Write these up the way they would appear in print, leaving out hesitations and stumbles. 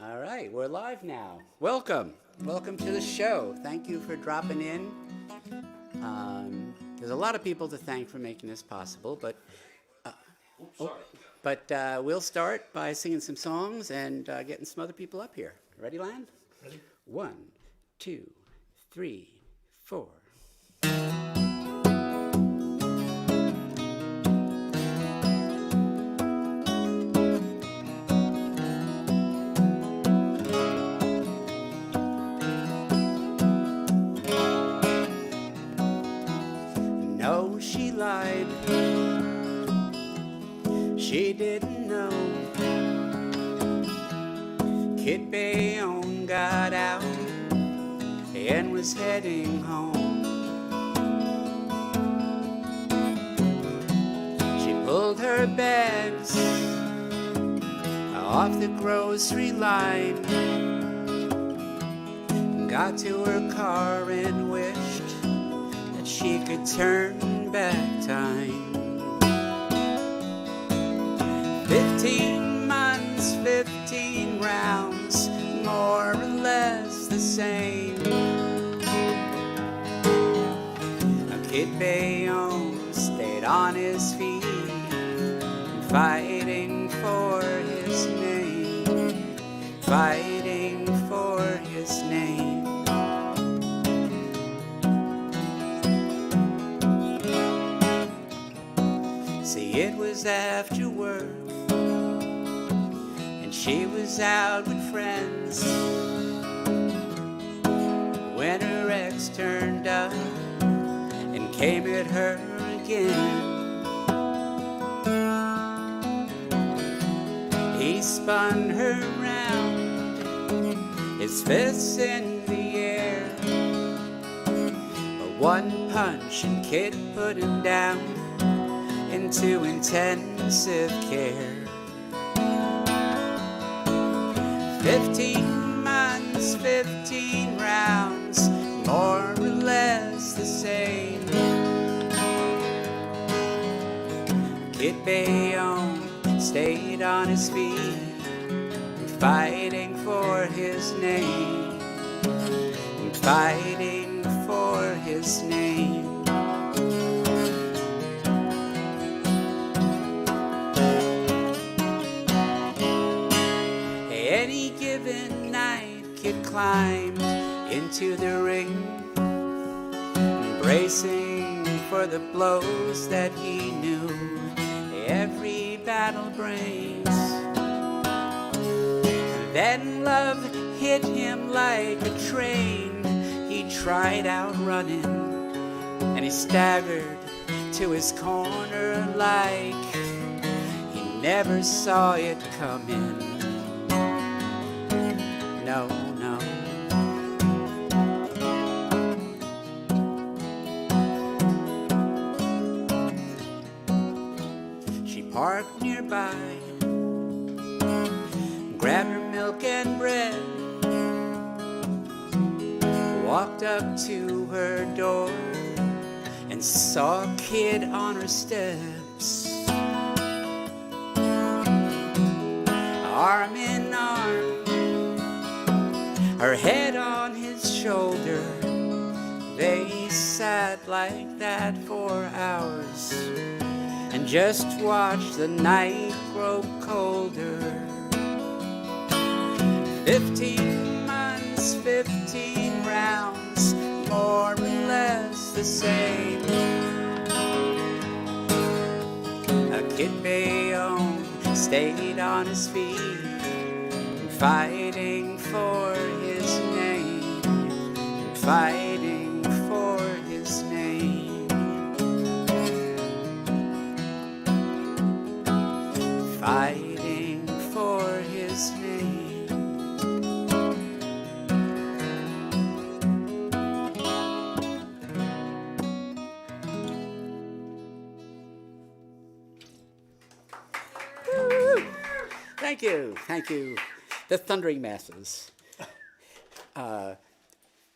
All right, we're live now. Welcome. Welcome to the show. Thank you for dropping in. There's a lot of people to thank for making this possible, but we'll start by singing some songs and getting some other people up here. Ready, Land? Ready? 1, 2, 3, 4. No, she lied. She didn't know. Kid Bayonne got out and was heading home. She pulled her bags off the grocery line, got to her car and wished that she could turn back time. 15 months, 15 rounds, more or less the same. Kid Bayonne stayed on his feet, fighting for his name, fighting for his name. See, it was after work, and she was out with friends, when her ex turned up and came at her again. He spun her round, his fists in the air, but one punch and Kid put him down into intensive care. 15 months, 15 rounds, more or less the same. Kid Bayonne stayed on his feet, fighting for his name, fighting for his name. Any given night, Kid climbed into the ring, bracing for the blows that he knew every battle brings. Then love hit him like a train. He tried outrunning, and he staggered to his corner like he never saw it coming. No, no. She parked nearby, grabbed her milk and bread, walked up to her door and saw a Kid on her steps, arm in arm, her head on his shoulder. They sat like that for hours and just watched the night grow colder. 15 months, 15 rounds, more or less the same. A Kid Bayonne stayed on his feet, fighting for his name, fighting for his name, fighting for his name. Woo! Thank you, thank you. The thundering masses.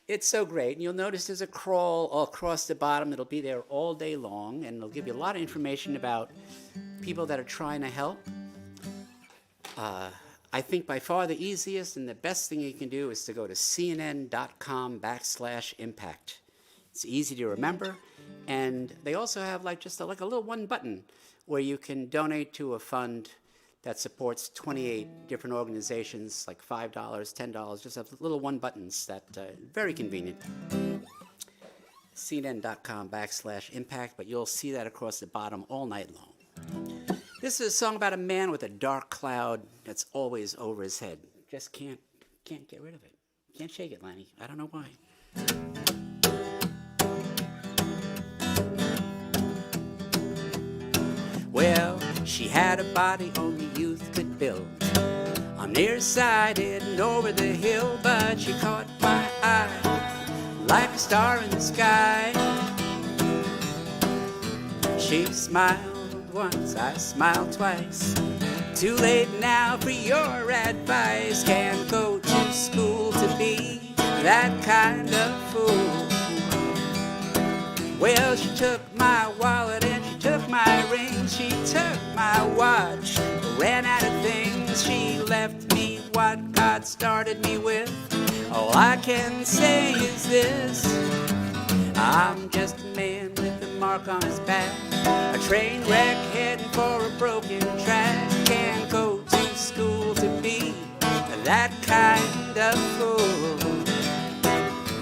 It's so great. And you'll notice there's a crawl all across the bottom. It'll be there all day long, and it'll give you a lot of information about people that are trying to help. I think by far the easiest and the best thing you can do is to go to cnn.com/impact. It's easy to remember, and they also have like just like a little one button where you can donate to a fund that supports 28 different organizations, like $5, $10, just have little one buttons that very convenient. cnn.com/impact, but you'll see that across the bottom all night long. This is a song about a man with a dark cloud that's always over his head. Just can't get rid of it. Can't shake it, Lanny. I don't know why. Well, she had a body only youth could build. I'm nearsighted and over the hill, but she caught my eye like a star in the sky. She smiled once, I smiled twice. Too late now for your advice. Can't go to school to be that kind of fool. Well, she took my wallet and she took my ring. She took my watch, ran out of things. She left me what God started me with. All I can say is this: I'm just a man with a mark on his back, a train wreck heading for a broken track. Can't go to school to be that kind of fool.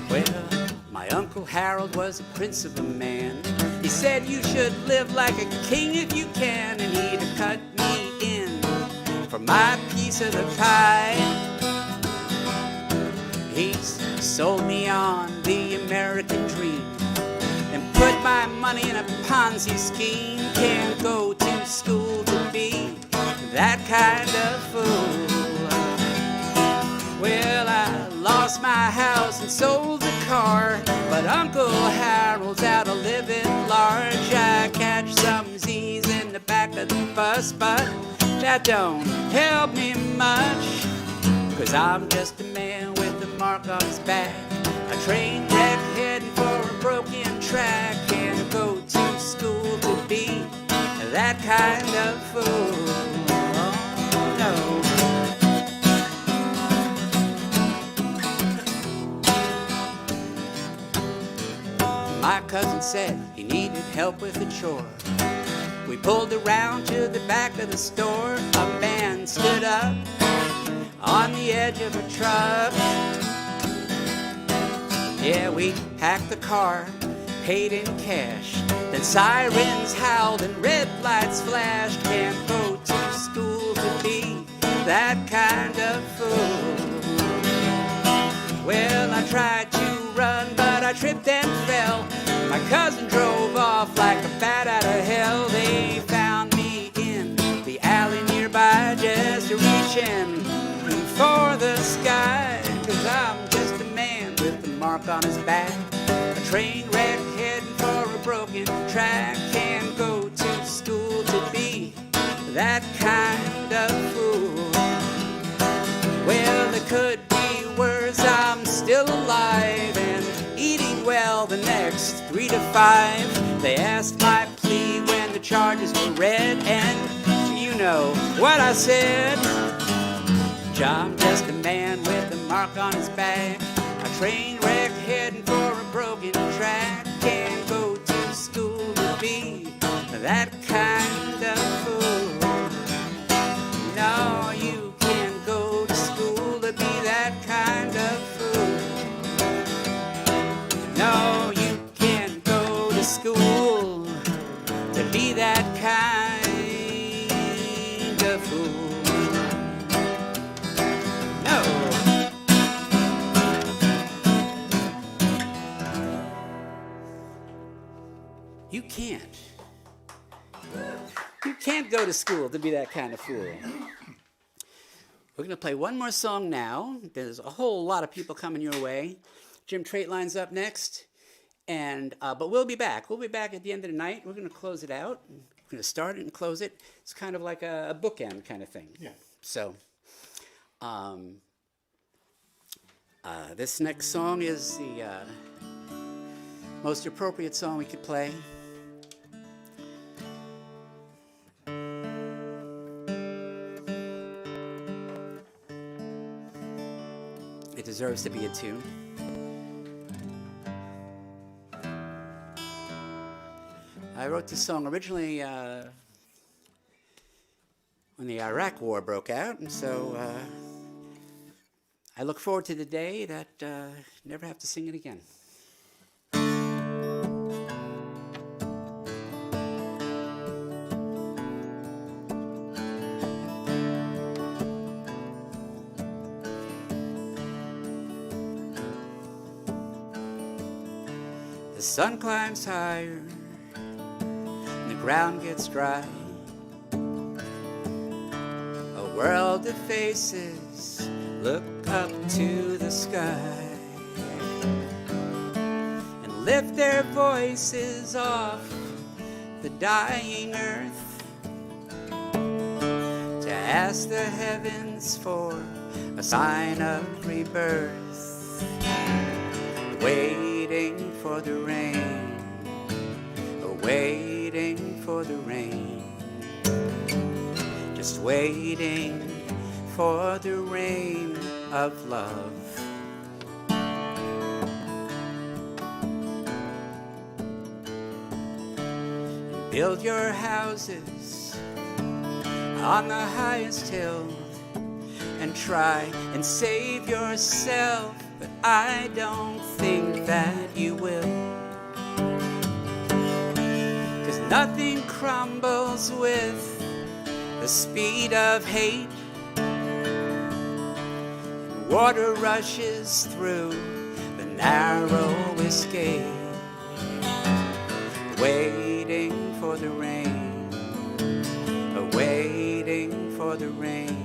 Well, my Uncle Harold was a prince of a man. He said you should live like a king if you can, and he'd cut me in for my piece of the pie. He's sold me on the American dream and put my money in a Ponzi scheme. Can't go to school to be that kind of fool. Well, I lost my house and sold the car, but Uncle Harold's out of living large. I catch some Z's in the back of the bus, but that don't help me much, 'cause I'm just a man with a mark on his back, a train wreck heading for a broken track. Can't go to school to be that kind of fool. Oh, no. My cousin said he needed help with a chore. We pulled around to the back of the store. A man stood up on the edge of a truck. Yeah, we packed the car, paid in cash. Then sirens howled and red lights flashed. Can't go to school to be that kind of fool. Well, I tried to run, but I tripped and fell. My cousin drove off like a bat out of hell. They found me in the alley nearby, just reaching for the sky, 'cause I'm just a man with a mark on his back, a train wreck heading for a broken track. Can't go to school to be that kind of fool. Well, it could be worse. I'm still alive and eating well the next 3 to 5. They asked my plea when the charges were read, and you know what I said. I'm just a man with a mark on his back, a train wreck heading for a broken track. Can't go to school to be that kind of fool. No, you can't go to school to be that kind of fool. No, you can't go to school to be that kind of fool. You can't. You can't go to school to be that kind of fool. We're going to play one more song now. There's a whole lot of people coming your way. Jim Traitline's up next. And but we'll be back. We'll be back at the end of the night. We're going to close it out. We're going to start it and close it. It's kind of like a bookend kind of thing. Yeah. So this next song is the most appropriate song we could play. It deserves to be a tune. I wrote this song originally when the Iraq War broke out, and so I look forward to the day that never have to sing it again. The sun climbs higher, and the ground gets dry. A world of faces look up to the sky and lift their voices off the dying earth to ask the heavens for a sign of rebirth. Waiting for the rain, waiting for the rain, just waiting for the rain of love. Build your houses on the highest hill and try and save yourself, but I don't think that you will. 'Cause nothing crumbles with the speed of hate. Water rushes through the narrow escape. Waiting for the rain, waiting for the rain,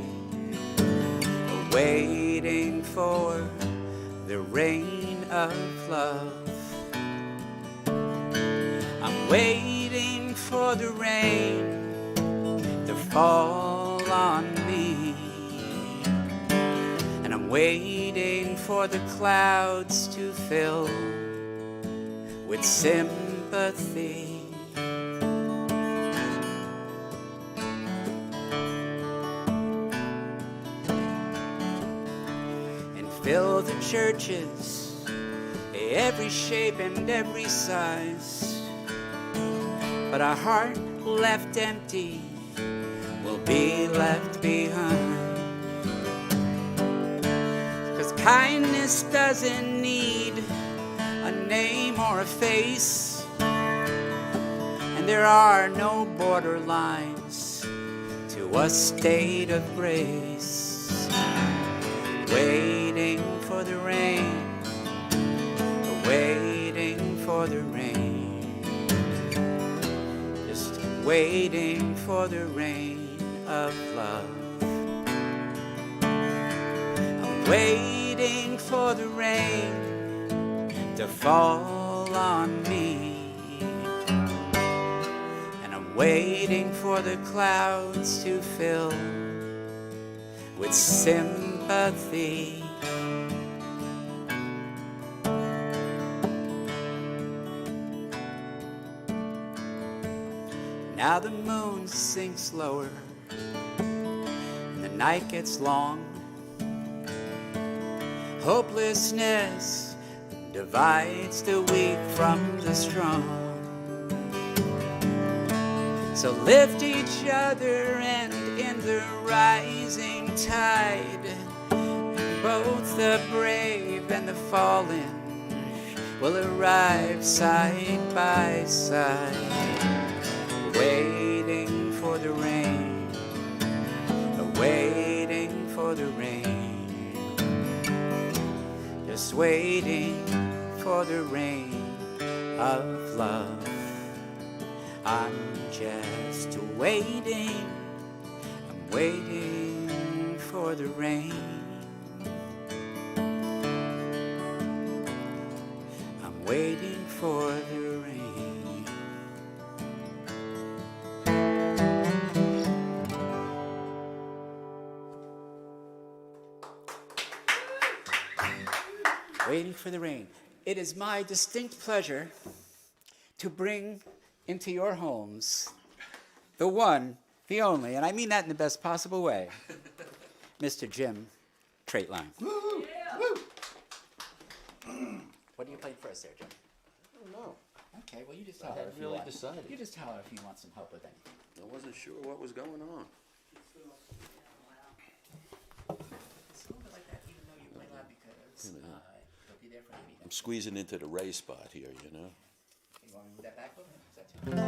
waiting for the rain of love. I'm waiting for the rain to fall on me, and I'm waiting for the clouds to fill with sympathy. And fill the churches, every shape and every size, but a heart left empty will be left behind. 'Cause kindness doesn't need a name or a face, and there are no borderlines to a state of grace. Waiting for the rain, waiting for the rain, just waiting for the rain of love. I'm waiting for the rain to fall on me, and I'm waiting for the clouds to fill with sympathy. Now the moon sinks lower, and the night gets long. Hopelessness divides the weak from the strong. So lift each other, and in the rising tide, both the brave and the fallen will arrive side by side. Waiting for the rain, waiting for the rain, just waiting for the rain of love. I'm just waiting, I'm waiting for the rain. I'm waiting for the rain. Waiting for the rain. It is my distinct pleasure to bring into your homes the one, the only, and I mean that in the best possible way, Mr. Jim Traitline. Woo! Yeah. Woo! What do you play first there, Joe? I don't know. Okay, well you just I tell her hadn't if you really want. decided. You just tell her if you want some help with anything. I wasn't sure what was going on. It's a little bit like that, even though you play loud, because you'll be there for the I'm squeezing into the Ray spot here, you know. You want me to move that back a little bit? Is that too much?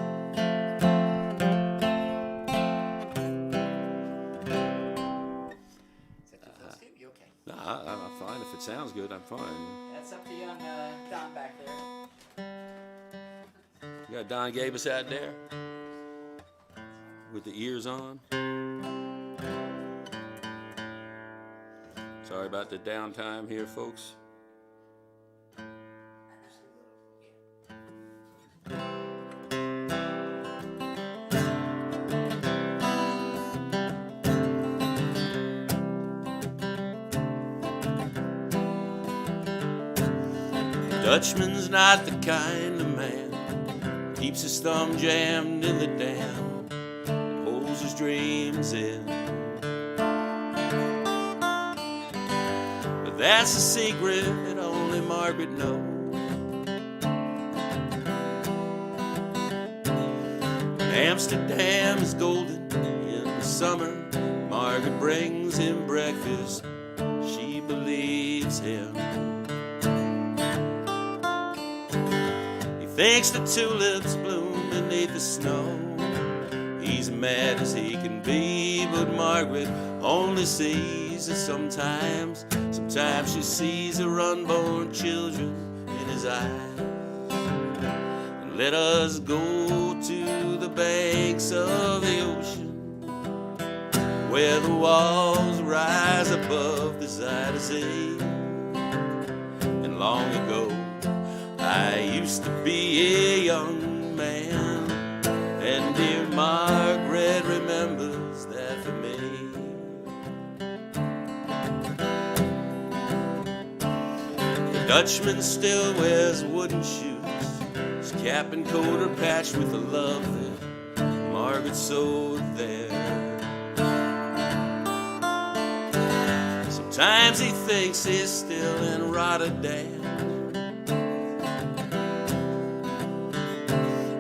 Is that too close to you? You okay? No, I'm fine. If it sounds good, I'm fine. That's up to young Don back there. You got Don Gabus out there with the ears on. Sorry about the downtime here, folks. Dutchman's not the kind of man keeps his thumb jammed in the dam, holds his dreams in. But that's a secret that only Margaret knows. When Amsterdam is golden in the summer, Margaret brings him breakfast. She believes him. Thinks the tulips bloom beneath the snow. He's mad as he can be, but Margaret only sees it sometimes. Sometimes she sees her unborn children in his eyes. And let us go to the banks of the ocean, where the walls rise above the Zuyderzee. And long ago I used to be a young man, and dear Margaret remembers that for me. The Dutchman still wears wooden shoes, his cap and coat are patched with the love that Margaret sewed there. Sometimes he thinks he's still in Rotterdam,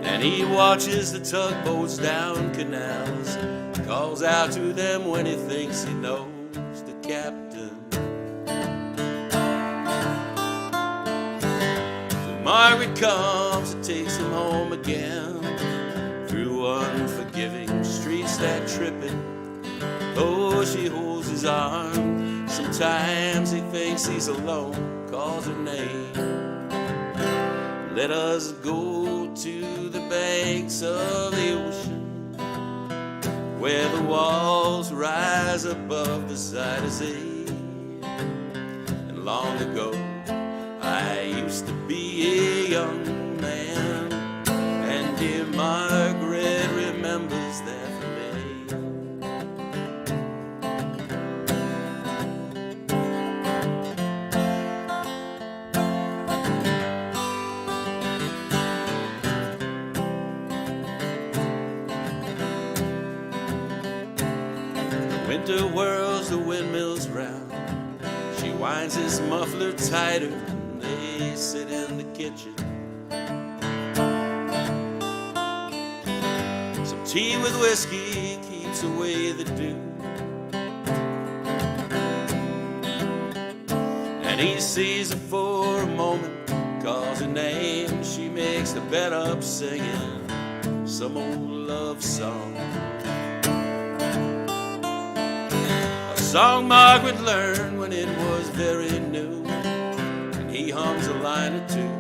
and he watches the tugboats down canals, calls out to them when he thinks he knows the captain. So Margaret comes and takes him home again, through unforgiving streets that tripping. Oh, she holds his arm. Sometimes he thinks he's alone, calls her name. Let us go to the banks of the ocean, where the walls rise above the Zuyderzee. And long ago I used to be a young man, and dear Margaret remembers that for me. Winter whirls the windmills round. She winds his muffler tighter, and they sit in the kitchen. Some tea with whiskey keeps away the dew, and he sees her for a moment, calls her name. She makes the bed up singing some old love song. Song Margaret learned when it was very new, and he hums a line or two.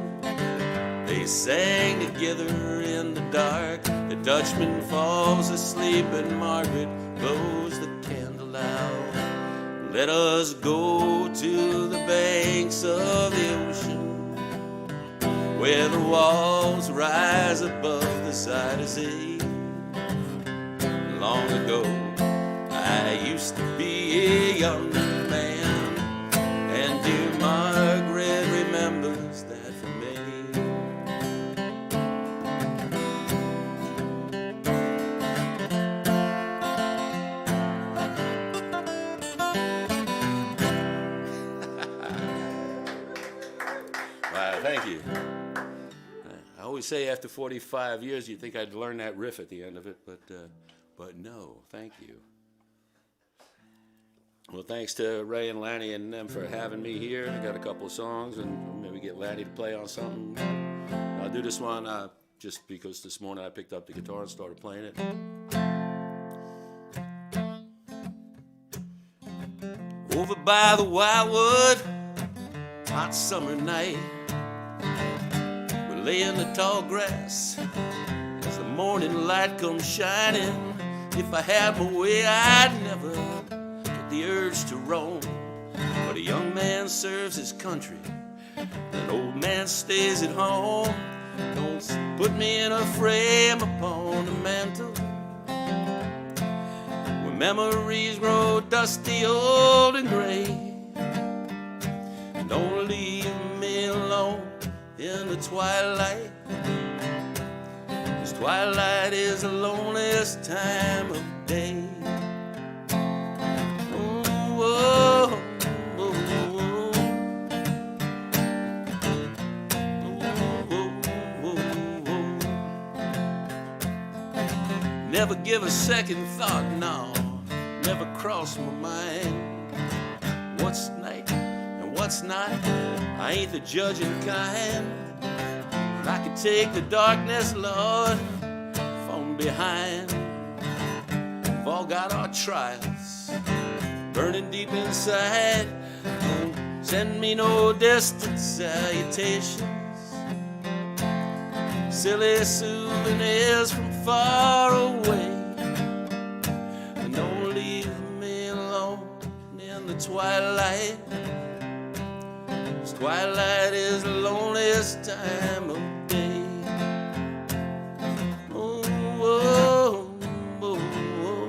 They sang together in the dark. The Dutchman falls asleep and Margaret blows the candle out. Let us go to the banks of the ocean, where the walls rise above the Zuyderzee. Long ago I used to be a young man, and dear Margaret remembers that for me. always say after 45 years, you'd think I'd learn that riff at the end of it, but no, thank you. Well, thanks to Ray and Lanny and them for having me here. I got a couple of songs, and maybe get Lanny to play on something. I'll do this one just because this morning I picked up the guitar and started playing it. Over by the Wildwood, hot summer night, we lay in the tall grass as the morning light comes shining. If I had my way, I'd never get the urge to roam. But a young man serves his country, an old man stays at home. Don't put me in a frame upon the mantle where memories grow dusty, old and gray. Don't leave me alone in the twilight, 'cause twilight is the loneliest time of day. Oh, never give a second thought, no, never cross my mind. What's night and what's not, I ain't the judging kind. I can take the darkness, Lord, from behind. We've all got our trials burning deep inside. Don't send me no distant salutations, silly souvenirs from far away. And don't leave me alone in the twilight, 'cause twilight is the loneliest time of day. Oh, oh, oh, oh.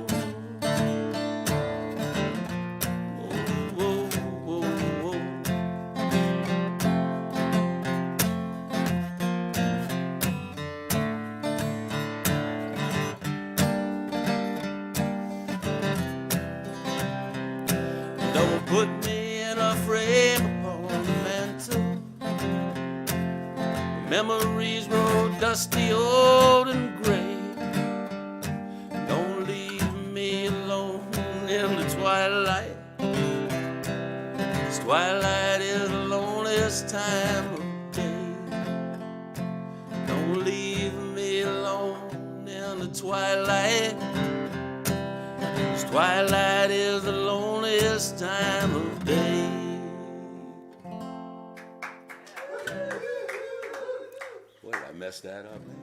Oh, oh, oh, oh. Don't put me in a frame upon the mantle. Memories grow dusty, old and gray. Don't leave me alone in the twilight, 'cause twilight is the loneliest time of day. Don't leave me alone in the twilight, 'cause twilight is the loneliest time of day. Boy, I messed that up, man.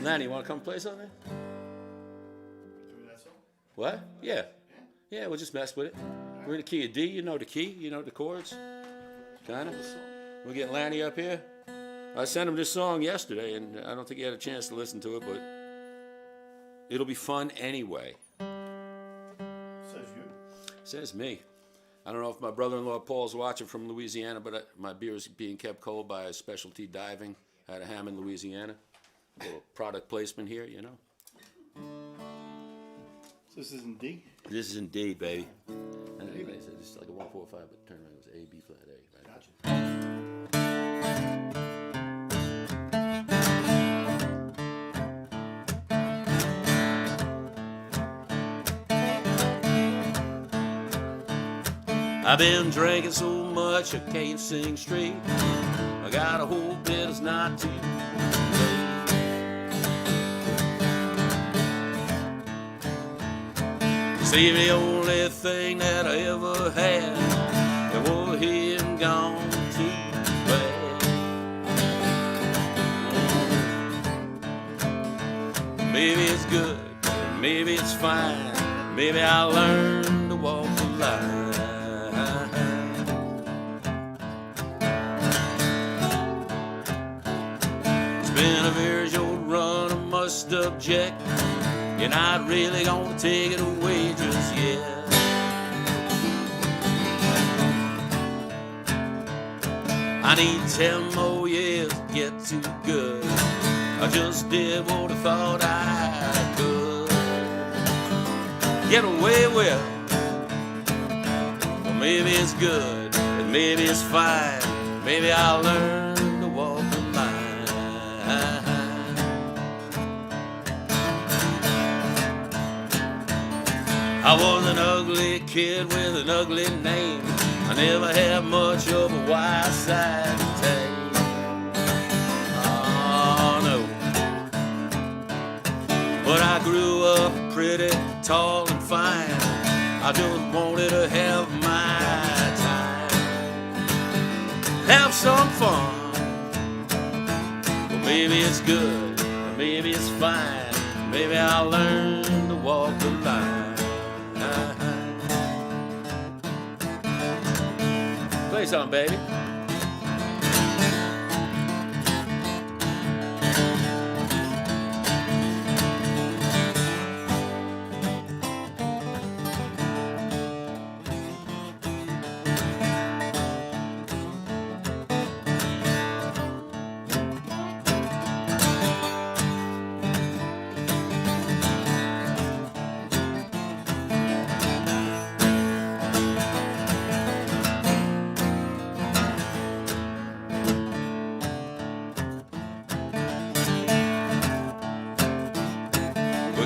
Lanny, you want to come play something? What? Yeah. Yeah, we'll just mess with it. We're in the key of D. You know the key. You know the chords. Kind of. We'll get Lanny up here. I sent him this song yesterday, and I don't think he had a chance to listen to it, but it'll be fun anyway. Says you. Says me. I don't know if my brother-in-law Paul's watching from Louisiana, but my beer is being kept cold by Specialty Diving out of Hammond, Louisiana. A little product placement here, you know. So this is in D? This is in D, baby. And it's like a 1-4-5, but turn around, it was A, B flat, A. Right? Gotcha. I've been drinking so much I can't sing straight. I got a hope that it's not too late. See, the only thing that I ever had that was here and gone too bad. Maybe it's good, maybe it's fine. Maybe I'll learn to walk the line. Been a very short run, I must object. You're not really gonna take it away just yet. I need 10 more years to get too good. I just did what I thought I could get away with. Well, maybe it's good, and maybe it's fine. Maybe I'll learn to walk the line. I was an ugly kid with an ugly name. I never had much of a wise side to take. Oh no. But I grew up pretty tall and fine. I just wanted to have my time, have some fun. Well, maybe it's good, maybe it's fine. Maybe I'll learn to walk the line. Play something, baby.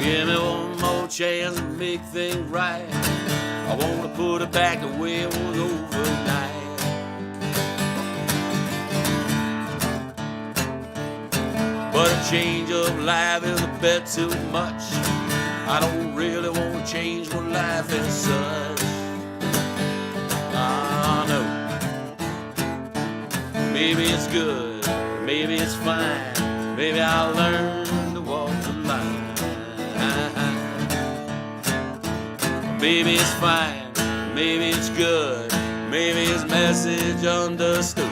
Give me one more chance to make things right. I want to put it back the way it was overnight. But a change of life is a bit too much. I don't really want to change my life as such. I know. Maybe it's good, maybe it's fine. Maybe I'll learn to walk the line. Maybe it's fine, maybe it's good, maybe his message understood.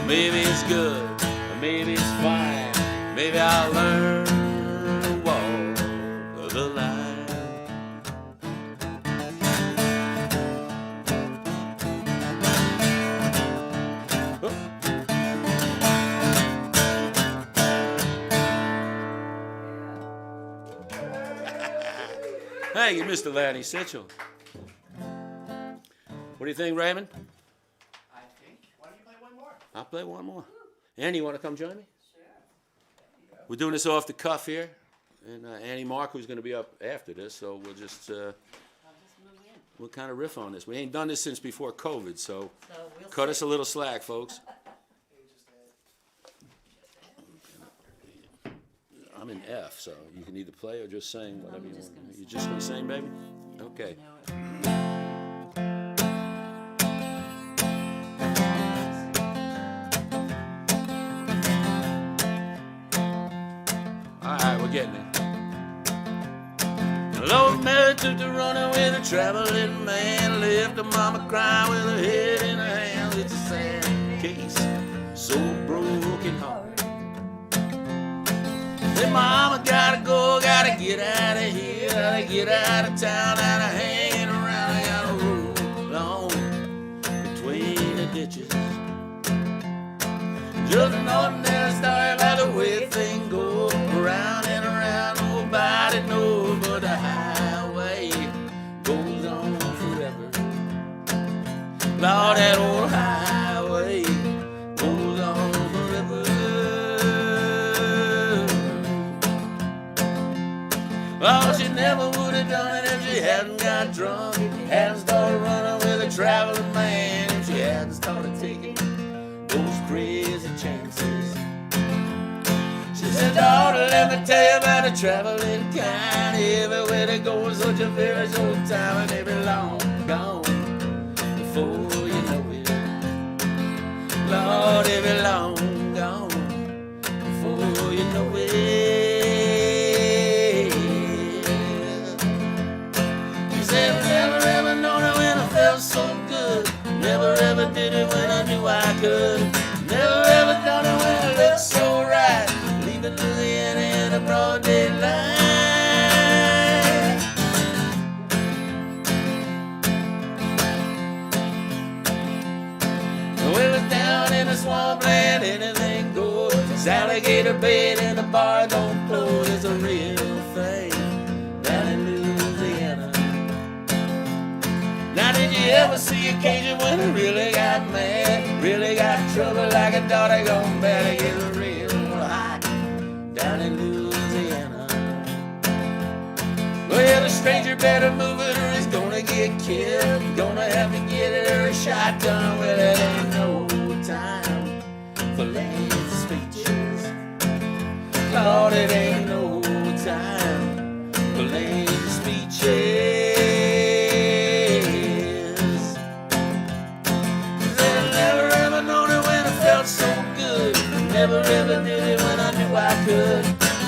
Maybe it's good, maybe it's fine, maybe I'll learn to walk the line. Thank you, Mr. Lanny Sitchell. What do you think, Raymond? I think. Why don't you play one more? I'll play one more. Annie, you want to come join me? Sure. We're doing this off the cuff here. And Annie Mark, who's going to be up after this, so we'll just move in. we'll kind of riff on this. We ain't done this since before COVID, so We'll cut see. us a little slack, folks. I'm in F, so you can either play or just sing, whatever you just want. gonna You just gonna sing, baby? Okay. No, All right, we're getting it. Lord Mary took the running with a traveling man, left her mama crying with her head in her hands. It's a sad case, so broken heart. Said, Mama, gotta go, gotta get out of here, gotta get out of town, out of hanging around. I gotta roll along between the ditches. Just an ordinary story about the way things go around and around. Nobody knows, but the highway goes on forever. Lord, that old highway goes on forever. Oh, she never would have done it if she hadn't got drunk, hadn't started running with a traveling man, if she hadn't started taking those crazy chances. She said, daughter, let me tell you about the traveling kind. Everywhere they go is such a very short time, and they be long gone before you know it. Lord, they be long gone before you know it. She said, never ever known it when I felt so good. Never ever did it when I knew I could. Never ever done it when it looked so right. Leaving Louisiana in a broad daylight. We was down in the swampland, anything goes. It's alligator bait and the bar don't close. It's a real thing down in Louisiana. Now did you ever see a Cajun when he really got mad, really got trouble like a daughter gone bad? It gets real hot down in Louisiana. stranger better move it or he's gonna get killed. Gonna have to get her a shotgun. Well, it ain't no time for lame speeches. Lord, it ain't no time for lame speeches. Never ever known it when I felt so good. Never ever did it when I knew I could.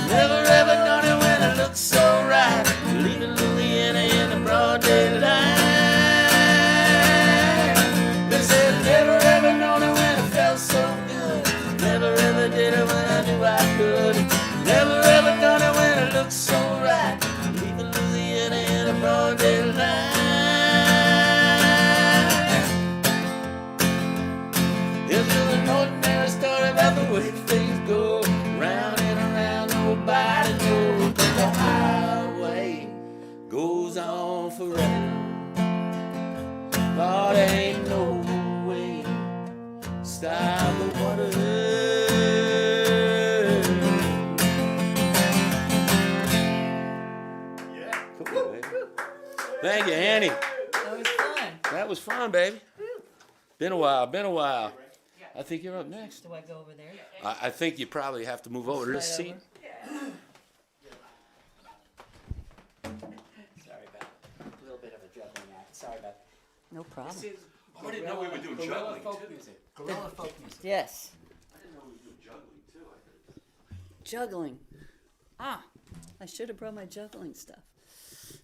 Never ever done it when it looked so right. Leaving Louisiana in the broad daylight. They said never ever known it when it felt so good. Never ever did it when I knew I could. Never ever done it when it looked so right. Leaving Louisiana in the broad daylight. This is an ordinary story about the way things go. Round and around, nobody knows. But the highway goes on forever. Lord, ain't no way to stop the water. Yeah. Cool, baby. Thank you, Annie. That was fun. That was fun, baby. Been a while, been a while. I think you're up next. Do I go over there? I think you probably have to move over to this Right seat. Sorry about a little bit of a juggling act. Sorry about No problem. this. Is I didn't know we were doing guerrilla juggling, folk too. music. Guerrilla folk music. Yes. I didn't know we were doing juggling too. Juggling. Ah, I should have brought my juggling stuff.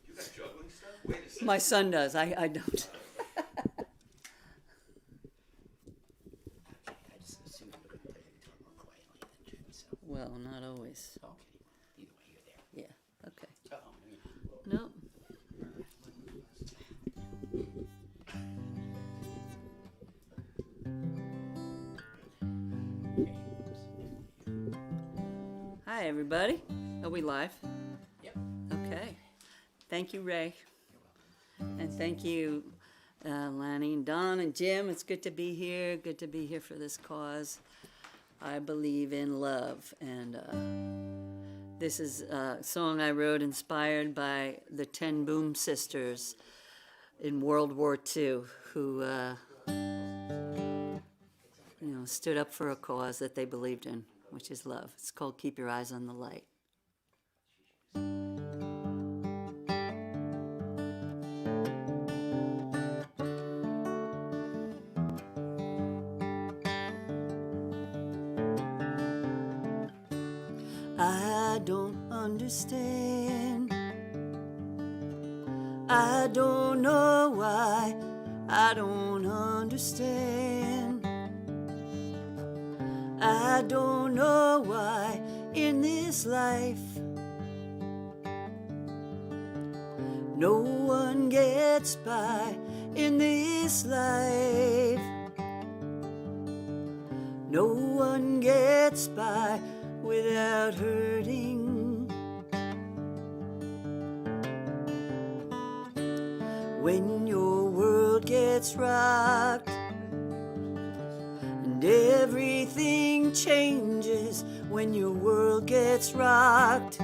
You got juggling stuff? Wait a second. My son does. I don't. I just assumed we were going to play it more quietly than Jim, so. Well, not always. Okay. Either way, you're there. Yeah. Okay. Oh, No. Hi, everybody. Are we live? Yep. Okay. Thank you, Ray. And thank you, Lanny and Don and Jim. It's good to be here. Good to be here for this cause. I believe in love. And this is a song I wrote inspired by the 10 Boom Sisters in World War II who, stood up for a cause that they believed in, which is love. It's called Keep Your Eyes on the Light. I don't understand. I don't know why. I don't understand. I don't know why in this life no one gets by in this life. No one gets by without hurting. When your world gets rocked and everything changes, when your world gets rocked,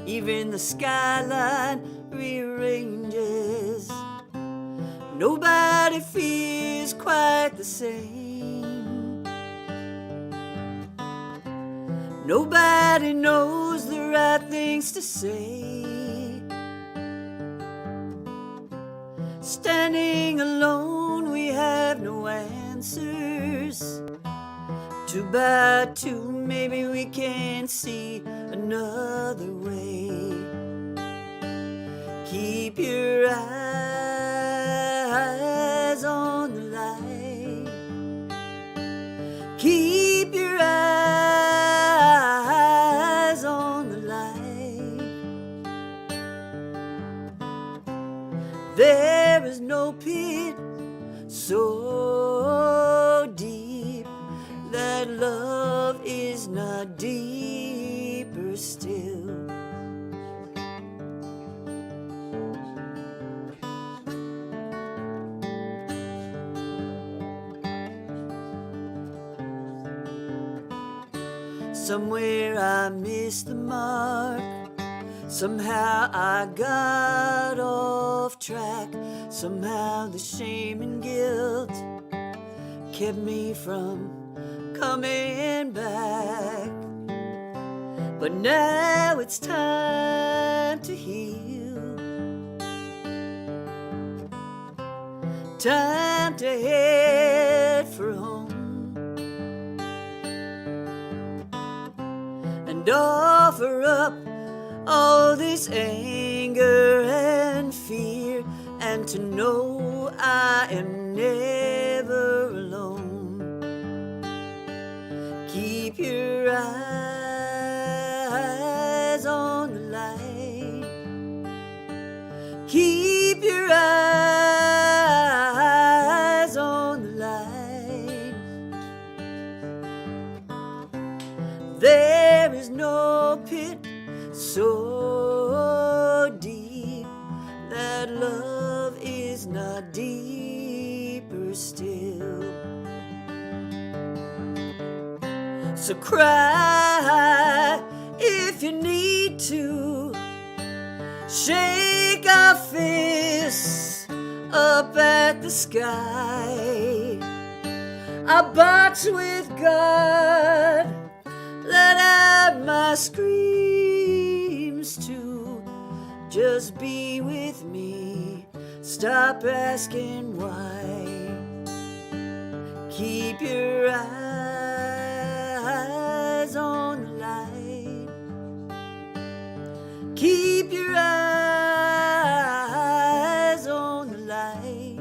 even the skyline rearranges. Nobody feels quite the same. Nobody knows the right things to say. Standing alone, we have no answers. 2 by 2, maybe we can see another way. Keep your eyes on the light. Keep your eyes on the light. There is no pit so deep that love is not deeper still. Somewhere I missed the mark. Somehow I got off track. Somehow the shame and guilt kept me from coming back. But now it's time to heal. Time to head for home and offer up all this anger and fear, and to know I am never alone. Keep your eyes on the light. Keep your eyes on the light. There is no pit so deep that love is not deeper still. So cry if you need to. Shake our fists up at the sky. I box with God. Let out my screams too. Just be with me. Stop asking why. Keep your eyes on the light. Keep your eyes on the light.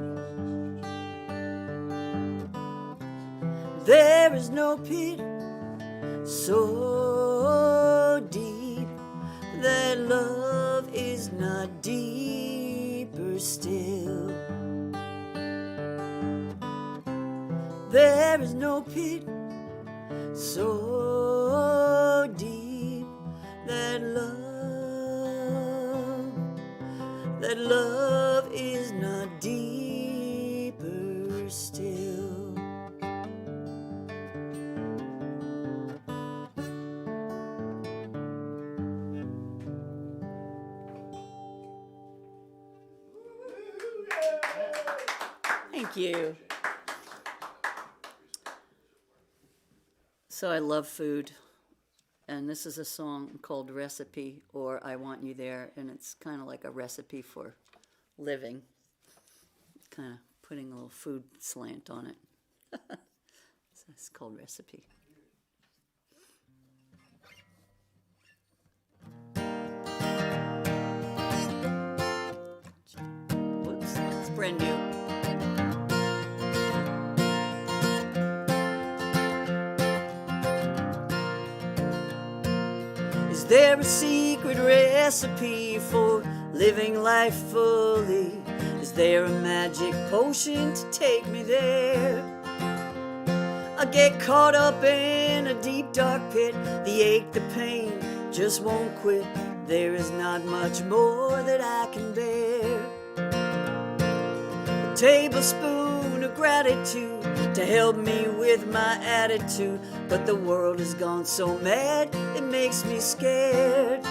There is no pit so deep that love is not deeper still. There is no pit so deep that love is not deeper still. Thank you. So I love food, and this is a song called Recipe, or I Want You There, and it's kind of like a recipe for living, kind of putting a little food slant on it. So it's called Recipe. Whoops, it's brand new. Is there a secret recipe for living life fully? Is there a magic potion to take me there? I get caught up in a deep dark pit. The ache, the pain just won't quit. There is not much more that I can bear. A tablespoon of gratitude to help me with my attitude, but the world has gone so mad it makes me scared.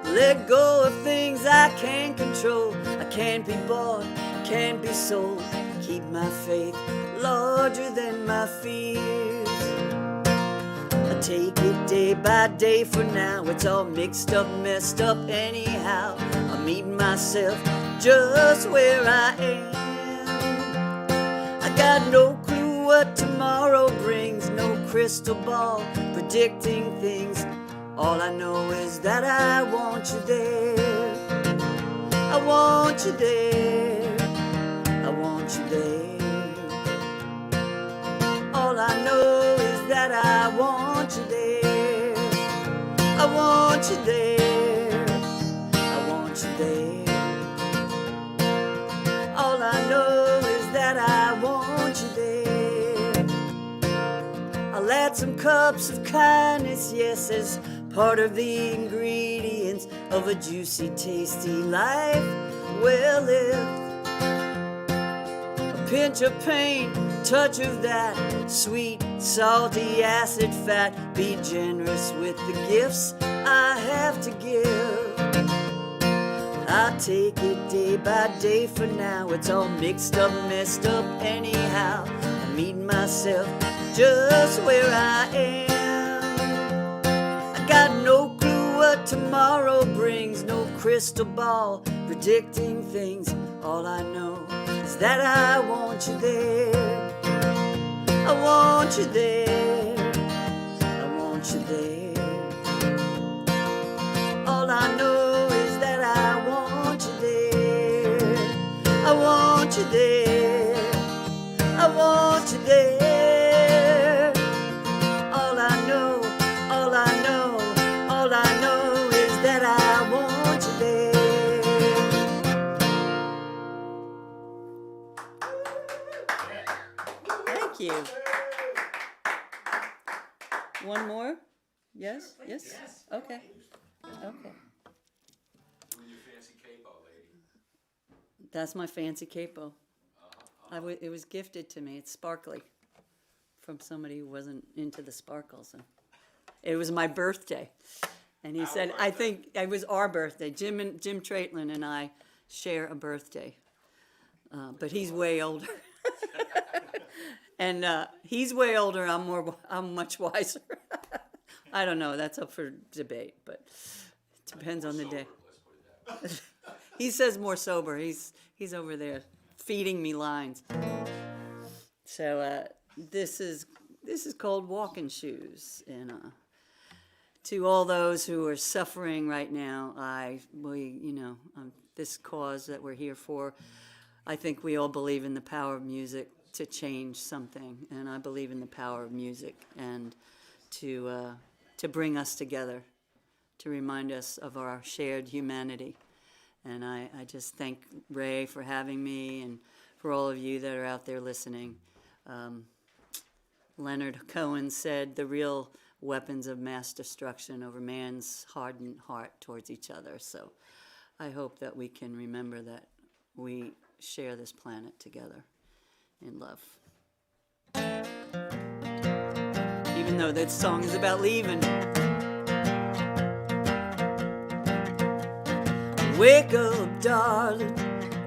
Let go of things I can't control. I can't be bought, can't be sold. Keep my faith larger than my fears. I take it day by day for now. It's all mixed up, messed up anyhow. I'm meeting myself just where I am. I got no clue what tomorrow brings, no crystal ball predicting things. All I know is that I want you there. I want you there. I want you there. All I know is that I want you there. I want you there. I want you there. All I know is that I want you there. I'll add some cups of kindness, yes, as part of the ingredients of a juicy, tasty life well lived. A pinch of pain, touch of that sweet, salty acid fat. Be generous with the gifts I I have to give. I take it day by day for now. It's all mixed up, messed up anyhow. I meet myself just where I am. I got no clue what tomorrow brings, no crystal ball predicting things. All I know is that I want you there. I want you there. I want you there. All I know is that I want you there. I want you there. I want you there. All I know, all I know, all I know is that I want you there. Thank you. One more? Yes? Yes? Okay. Okay. That's my fancy capo. It was gifted to me. It's sparkly from somebody who wasn't into the sparkles. And it was my birthday. And he said, I think it was our birthday. Jim Traitlin and I share a birthday. But he's way older. And he's way older. I'm much wiser. I don't know. That's up for debate, but it depends on the day. He says more sober. He's over there feeding me lines. So this is called Walking Shoes, and to all those who are suffering right now, this cause that we're here for, I think we all believe in the power of music to change something, and I believe in the power of music and to bring us together, to remind us of our shared humanity. And I just thank Ray for having me, and for all of you that are out there listening. Leonard Cohen said, the real weapons of mass destruction over man's hardened heart towards each other. So I hope that we can remember that we share this planet together in love. Even though that song is about leaving. Wake up, darling,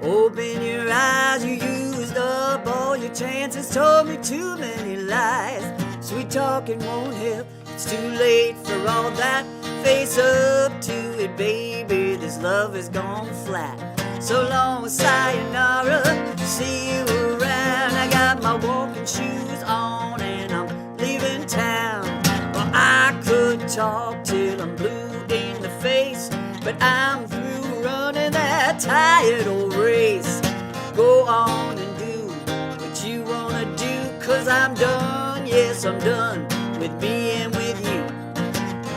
open your eyes. You used up all your chances, told me too many lies. Sweet talking won't help, it's too late for all that. Face up to it, baby, this love has gone flat. So long, sayonara, see you around. I got my walking shoes on and I'm leaving town. Well, I could talk till I'm blue in the face, but I'm through running that tired old race. Go on and do what you wanna do, 'cause I'm done, yes I'm done with being with you.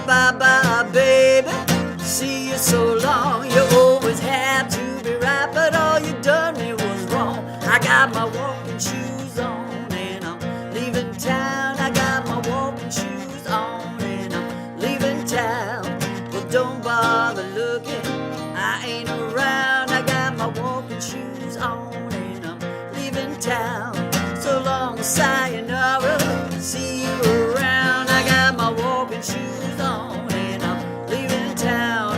Bye bye baby, see you so long. You always had to be right, but all you done me was wrong. I got my walking shoes on and I'm leaving town. I got my walking shoes on and I'm leaving town. Well, don't bother looking, I ain't around. I got my walking shoes on and I'm leaving town. So long, sayonara, see you around. I got my walking shoes on and I'm leaving town.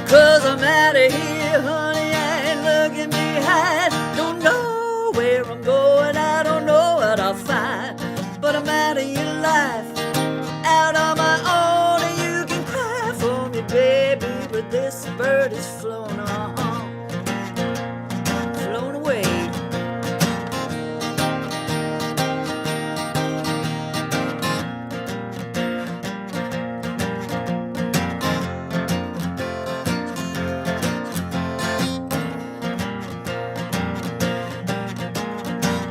'Cause I'm out of here, honey, I ain't looking behind. Don't know where I'm going, I don't know what I'll find. But I'm out of your life, out on my own. And you can cry for me, baby, but this bird is flown on, flown away.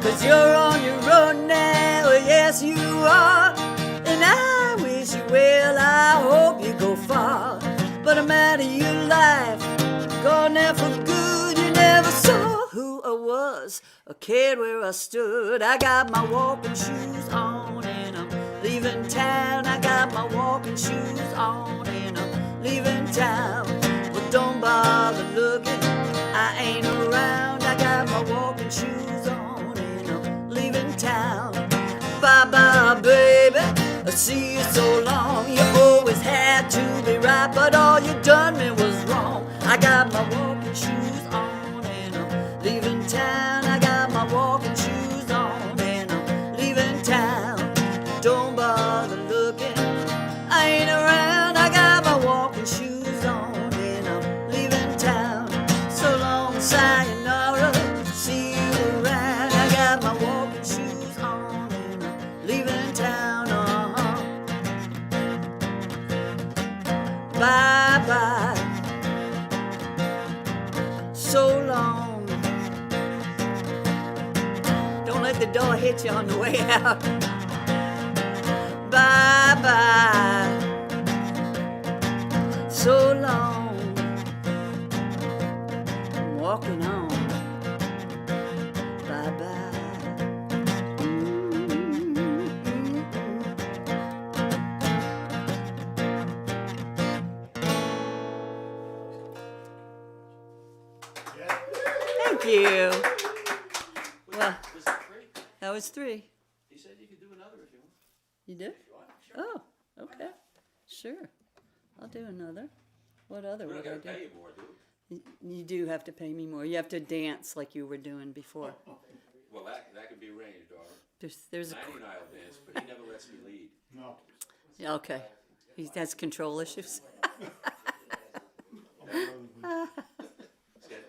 'Cause you're on your own now, yes you are. And I wish you well, I hope you go far. But I'm out of your life, gone now for good. You never saw who I was, or cared where I stood. I got my walking shoes on and I'm leaving town. I got my walking shoes on and I'm leaving town. But don't bother looking, I ain't around. I got my walking shoes on and I'm leaving town. Bye bye baby, see you so long. You always had to be right, but all you done me was wrong. I got my walking shoes on and I'm leaving town. I got my walking shoes on and I'm leaving town. Don't bother looking, I ain't around. I got my walking shoes on and I'm leaving town. So long, sayonara, see you around. I got my walking shoes on and I'm leaving town. Bye bye, so long. Don't let the door hit you on the way out. Bye bye, so long. I'm walking on. Bye bye. Thank you. Well, Was it 3? that was 3. He said you could do another if you want. You did? Oh, okay. Sure. I'll do another. What other We're would not I gonna pay do? you more, dude. You do have to pay me more. You have to dance like you were doing before. Well, that could be arranged, darling. There's a. Lanny and I'll dance, but he never lets me lead. No. Yeah, okay. He has control issues.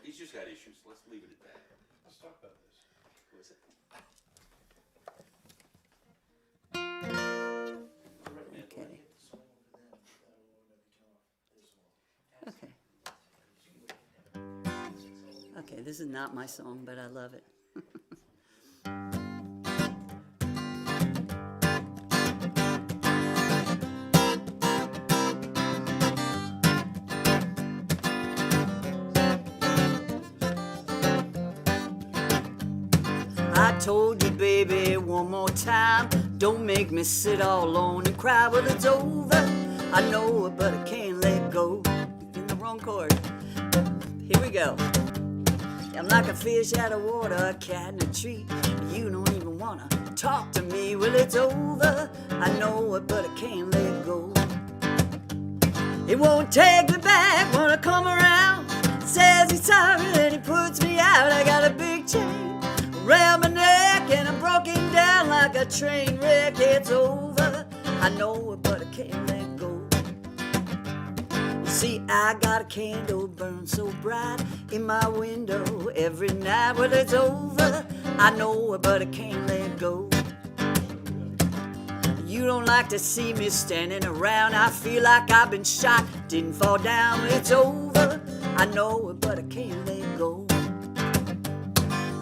He's just got issues. Let's leave it at that. Let's talk about this. What is it? Okay. Okay, this is not my song, but I love it. I told you, baby, one more time, don't make me sit all alone and cry. Well, it's over, I know it, but I can't let go. In the wrong chord. Here we go. I'm like a fish out of water, a cat in a tree. You don't even wanna talk to me. Well, it's over, I know it, but I can't let go. It won't take me back when I come around. Says he's sorry, then he puts me out. I got a big chain around my neck and I'm broken down like a train wreck. It's over, I know it, but I can't let go. You see, I got a candle burn so bright in my window every night. Well, it's over, I know it, but I can't let go. You don't like to see me standing around. I feel like I've been shot, didn't fall down. It's over, I know it, but I can't let go.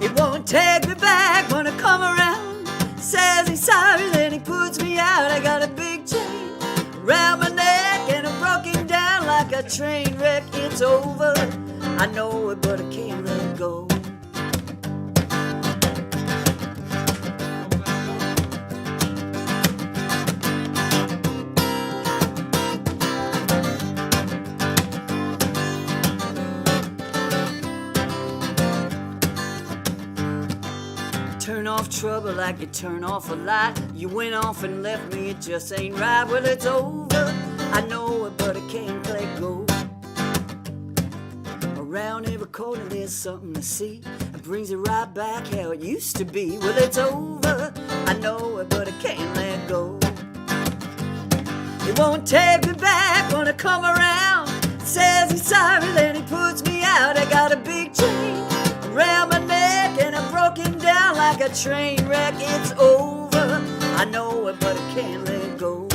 It won't take me back when I come around. Says he's sorry, then he puts me out. I got a big chain around my neck and I'm broken down like a train wreck. It's over, I know it, but I can't let go. Turn off trouble like you turn off a light. You went off and left me, it just ain't right. Well, it's over, I know it, but I can't let go. Around every corner there's something to see. It brings it right back how it used to be. Well, it's over, I know it, but I can't let go. It won't take me back when I come around. Says he's sorry, then he puts me out. I got a big chain around my neck and I'm broken down like a train wreck. It's over, I know it, but I can't let go.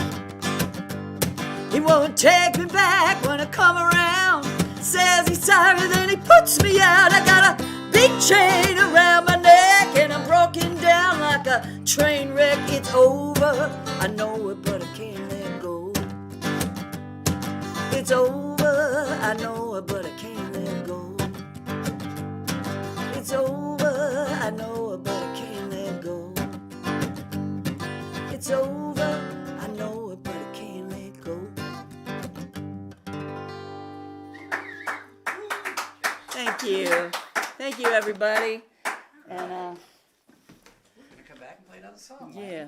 He won't take me back when I come around. Says he's sorry, then he puts me out. I got a big chain around my neck and I'm broken down like a train wreck. It's over, I know it, but I can't let go. It's over, I know it, but I can't let go. It's over, I know it, but I can't let go. It's over, I know it, but I can't let go. Thank you. Thank you, everybody. And, We're gonna come back and play another song. yeah.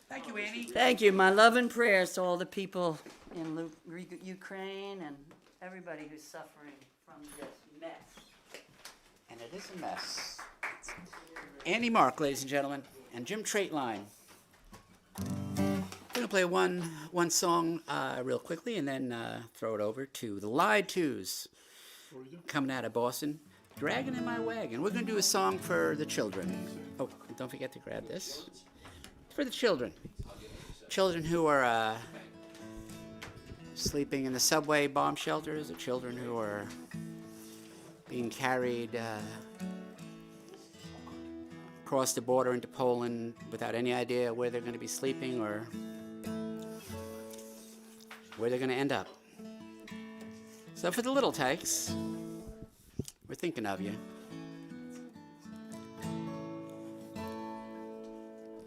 Thank Thank you, Annie. Thank you. My love and prayers to all the people in Ukraine and everybody who's suffering from this mess. And it is a mess. Andy Mark, ladies and gentlemen, and Jim Traitline. We're going to play one song real quickly and then throw it over to the Lied Twos coming out of Boston. Dragging in My Wagon. We're going to do a song for the children. Oh, don't forget to grab this. For the children. Children who are sleeping in the subway bomb shelters, the children who are being carried across the border into Poland without any idea where they're going to be sleeping or where they're going to end up. So for the little tykes, we're thinking of you.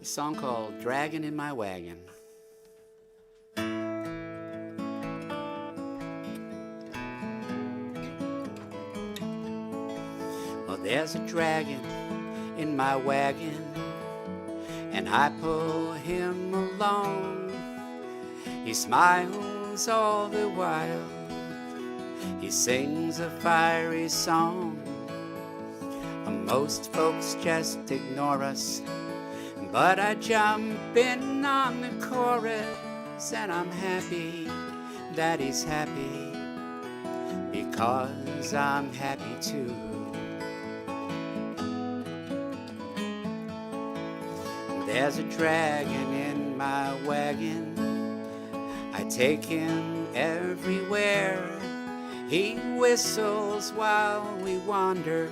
A song called Draggin' in My Wagon. Well, there's a dragon in my wagon, and I pull him along. He smiles all the while, he sings a fiery song. Most folks just ignore us, but I jump in on the chorus, and I'm happy that he's happy, because I'm happy too. There's a dragon in my wagon, I take him everywhere. He whistles while we wander,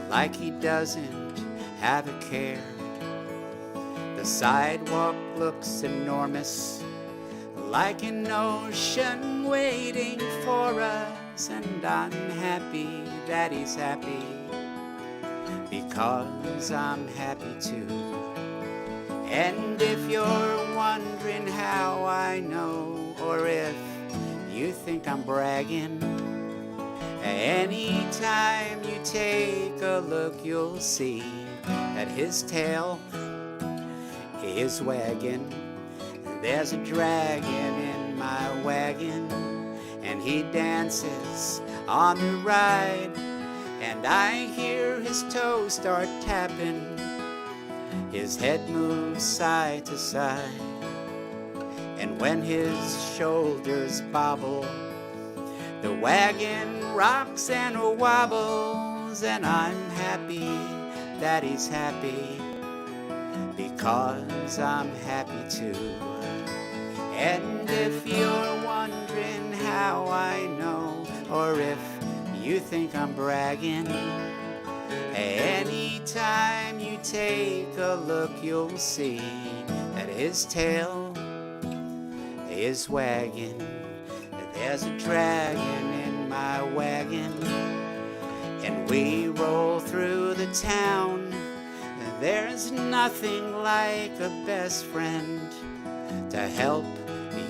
like he doesn't have a care. The sidewalk looks enormous, like an ocean waiting for us, and I'm happy that he's happy, because I'm happy too. And if you're wondering how I know, or if you think I'm bragging, anytime you take a look, you'll see that his tail is wagging. There's a dragon in my wagon, and he dances on the ride, and I hear his toes start tapping. His head moves side to side, and when his shoulders bobble, the wagon rocks and wobbles, and I'm happy that he's happy, because I'm happy too. And if you're wondering how I know, or if you think I'm bragging, anytime you take a look, you'll see that his tail is wagging. There's a dragon in my wagon, and we roll through the town. There's nothing like a best friend to help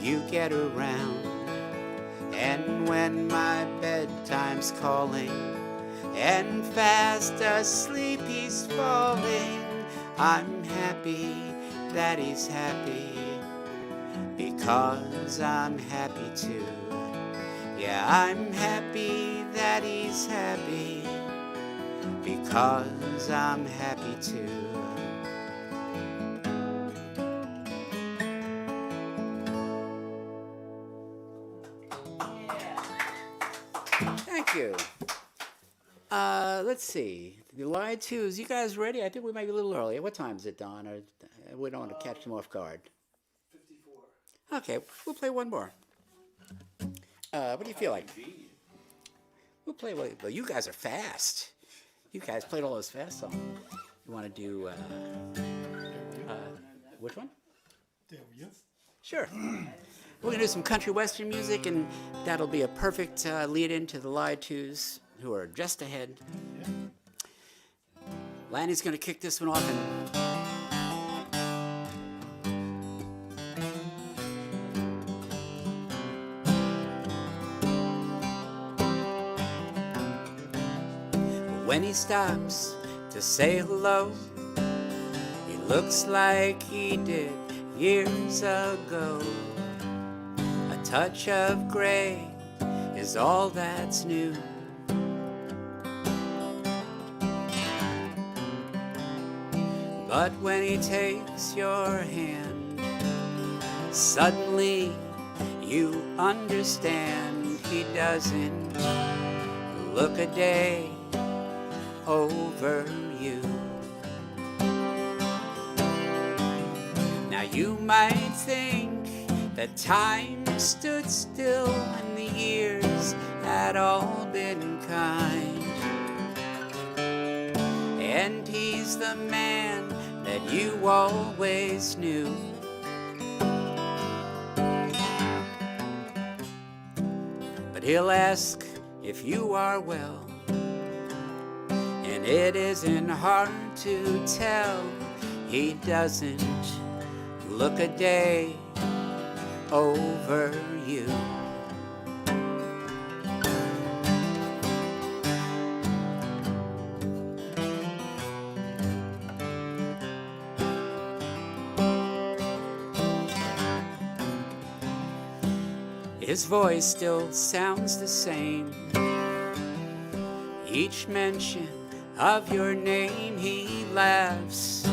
you get around. And when my bedtime's calling, and fast asleep he's falling, I'm happy that he's happy, because I'm happy too. Yeah, I'm happy that he's happy, because I'm happy too. Thank you. Let's see. The Lied Twos, you guys ready? I think we might be a little early. What time is it, Don? Or we don't want to catch them off guard. 54. Okay, we'll play one more. What do you feel like? We'll play. Well, you guys are fast. You guys played all those fast songs. You want to do which one? There we go. Sure. We're going to do some country western music, and that'll be a perfect lead in to the Lied Twos, who are just ahead. Yeah. Lanny's going to kick this one off, and when he stops to say hello, he looks like he did years ago. A touch of gray is all that's new. But when he takes your hand, suddenly you understand he doesn't look a day over you. Now you might think that time stood still and the years had all been kind, and he's the man that you always knew. But he'll ask if you are well, and it isn't hard to tell. He doesn't look a day over you. His voice still sounds the same. Each mention of your name, he laughs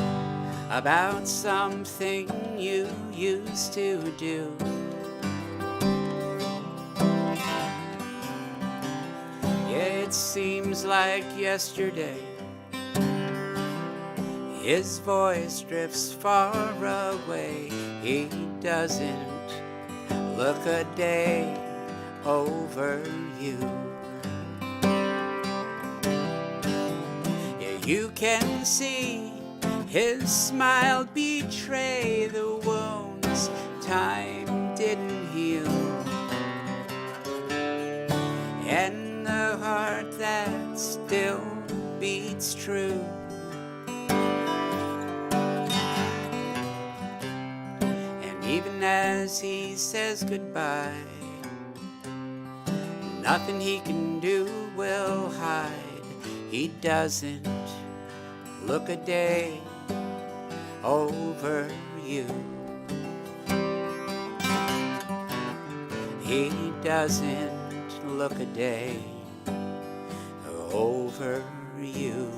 about something you used to do. Yeah, it seems like yesterday. His voice drifts far away. He doesn't look a day over you. Yeah, you can see his smile betray the wounds time didn't heal, and the heart that still beats true. Even as he says goodbye, nothing he can do will hide. He doesn't look a day over you. He doesn't look a day over you.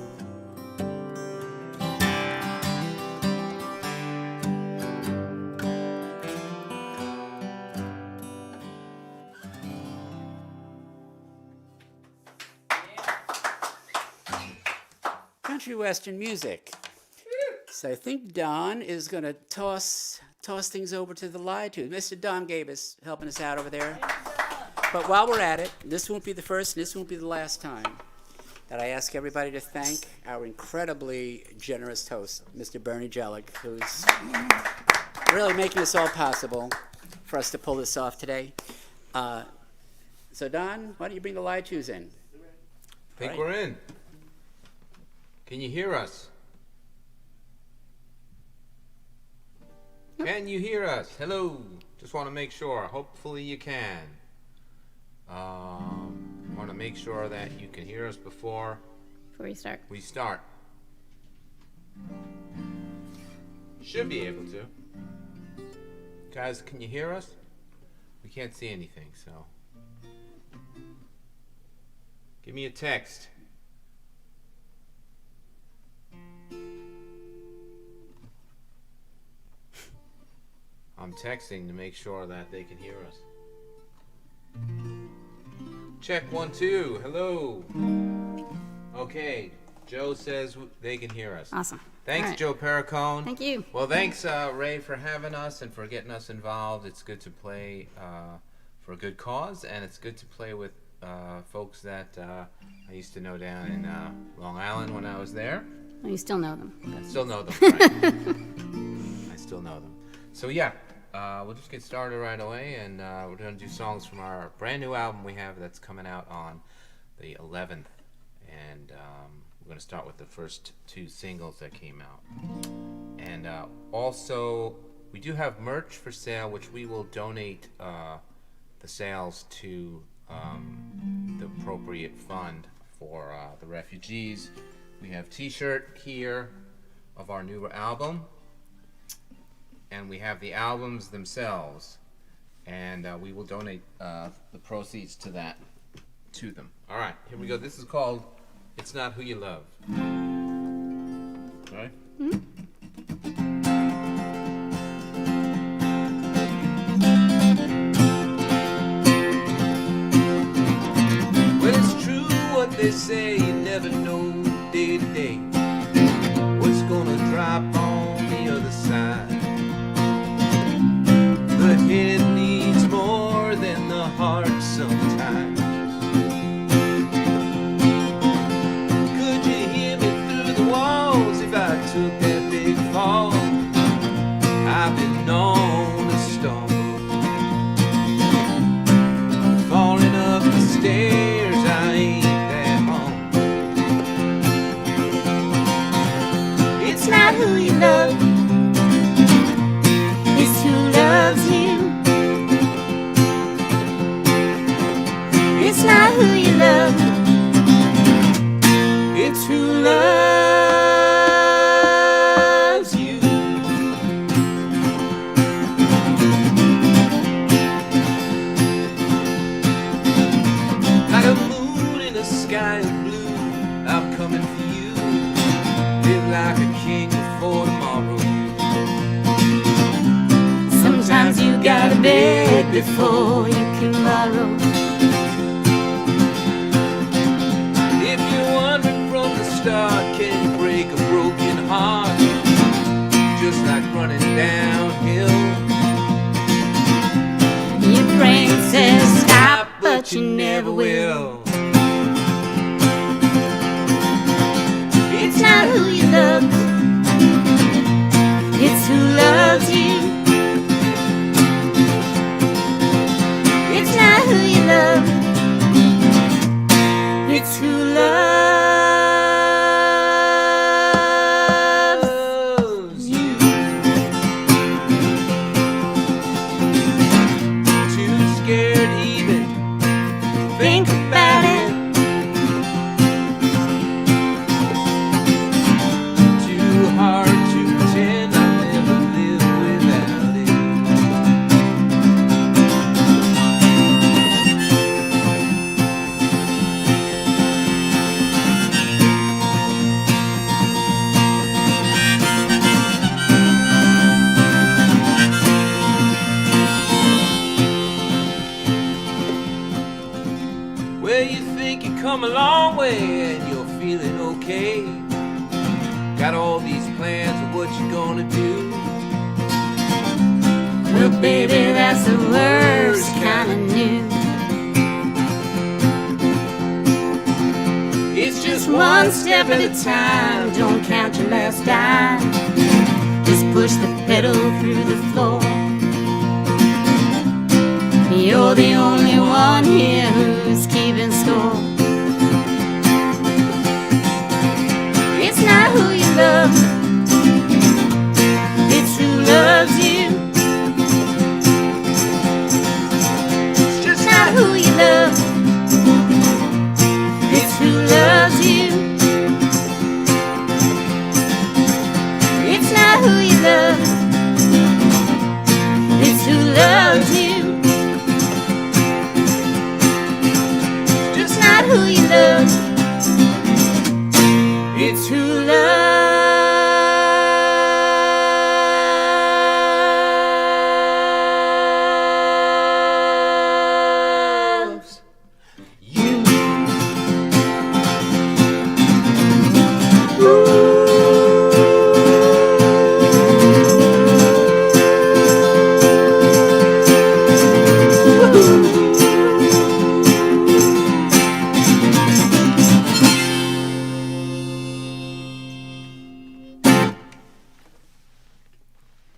Country western music. So I think Don is going to toss things over to the live tube. Mr. Don Gabus helping us out over there. But while we're at it, this won't be the first and this won't be the last time that I ask everybody to thank our incredibly generous host, Mr. Bernie Jellick, who's really making this all possible for us to pull this off today. So Don, why don't you bring the live tubes in? I think we're in. Can you hear us? Can you hear us? Hello. Just want to make sure. Hopefully you can. Want to make sure that you can hear us before we start. we start. Should be able to. Guys, can you hear us? We can't see anything, so give me a text. I'm texting to make sure that they can hear us. Check 1 2. Hello. Okay. Joe says they can hear us. Awesome. Thanks, All right. Joe Perricone. Thank you. Well, thanks, Ray, for having us and for getting us involved. It's good to play for a good cause, and it's good to play with folks that I used to know down in Long Island when I was there. Well, you still know them. I still know them, right? I still know them. So, yeah, we'll just get started right away, and we're going to do songs from our brand new album we have that's coming out on the 11th. And we're going to start with the first 2 singles that came out. And also, we do have merch for sale, which we will donate the sales to the appropriate fund for the refugees. We have t-shirt here of our newer album. and we have the albums themselves, and we will donate the proceeds to them. All right, here we go. This is called "It's Not Who You Love." All right. Well, it's true what they say. You never know day to day what's gonna drop on the other side. The head needs more than the heart sometimes. Could you hear me through the walls if I took that big fall? I've been known to stumble, falling up the stairs. I ain't that home. It's not who you love, it's who loves you. It's not who you love, It's who loves you. Like a moon in a sky of blue, I'm coming for you. Live like a king before tomorrow. sometimes you gotta beg before you can borrow. If you're wondering from the start, can you break a broken heart? Just like running downhill. Your brain says stop, but you never will. It's not who you love, it's who loves you. It's not who you love, it's who loves you. Too scared to even Think about it, too hard to pretend I'll never live without it. Well, you think you come a long way and you're feeling okay. Got all these plans of what you're gonna do. well baby, that's the worst kind of news. It's just One step at a time, don't count your last dime. Just push the pedal through the floor. You're the only one here who's keeping score. It's not who you love, it's who loves you. It's just Not who you love, it's who loves you. It's not who you love, it's who loves you. just Not who you love, it's who loves you.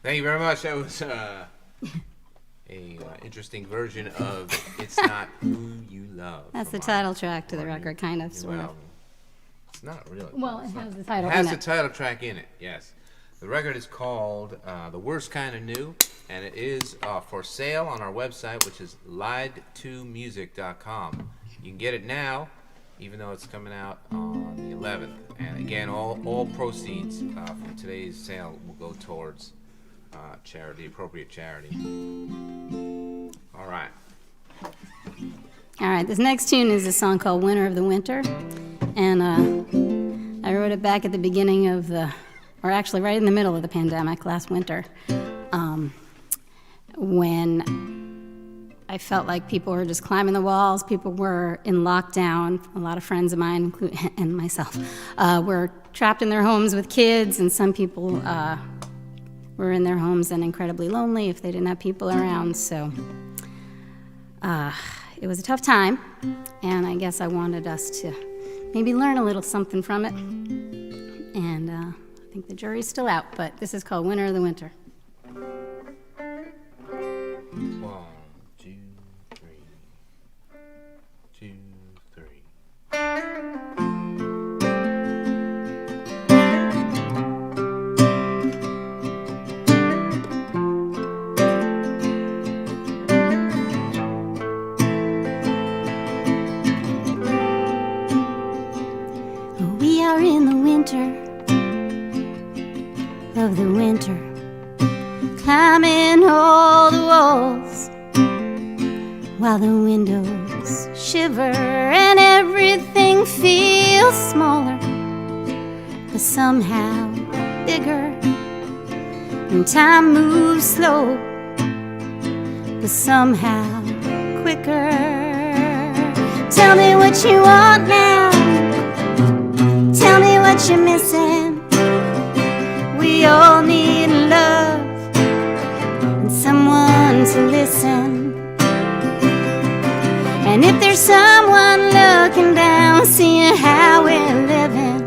Thank you very much. That was a interesting version of "It's Not Who You Love." That's the from title track to the our record, kind of, new sort of. album. It's not really. Well, it's it not- has the title It has in the it. title track in it. Yes, the record is called "The Worst Kind of New," and it is for sale on our website, which is lied2music.com. You can get it now, even though it's coming out on the 11th. And again, all proceeds from today's sale will go towards charity, appropriate charity. All right. All right, this next tune is a song called Winter of the Winter. And I wrote it back at the beginning of or actually right in the middle of the pandemic last winter, when I felt like people were just climbing the walls, people were in lockdown. A lot of friends of mine, and myself, were trapped in their homes with kids, and some people were in their homes and incredibly lonely if they didn't have people around. So it was a tough time, and I guess I wanted us to maybe learn a little something from it. And I think the jury's still out, but this is called Winter of the Winter. 1, 2, 3. 2, 3. We are in the winter of the winter, climbing all the walls while the windows shiver and everything feels smaller, but somehow bigger. And time moves slow, but somehow quicker. Tell me what you want now. Tell me what you're missing. We all need love and someone to listen. And if there's someone looking down, seeing how we're living,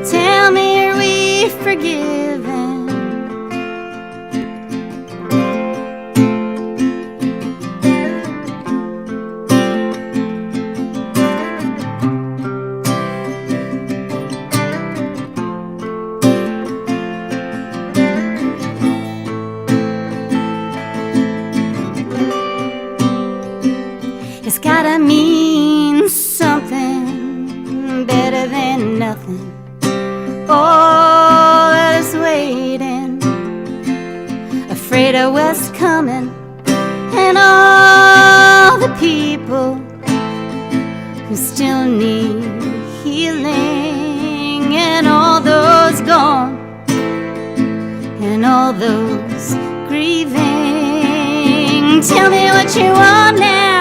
tell me, are we forgiven? It's gotta mean something better than nothing. All is waiting, afraid of what's coming, and all the people who still need healing, and all those gone, and all those grieving. Tell me what you want now.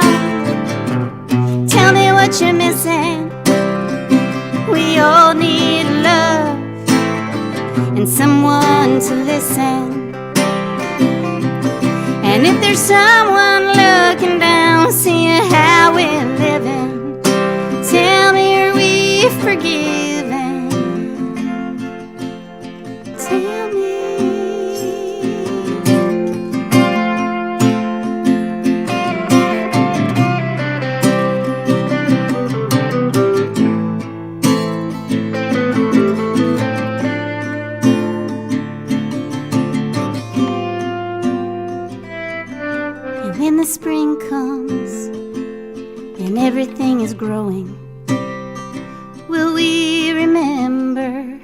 Tell me what you're missing. We all need love and someone to listen. And if there's someone looking down, seeing how we're living, tell me, are we forgiven? Tell me. When the spring comes and everything is growing, will we remember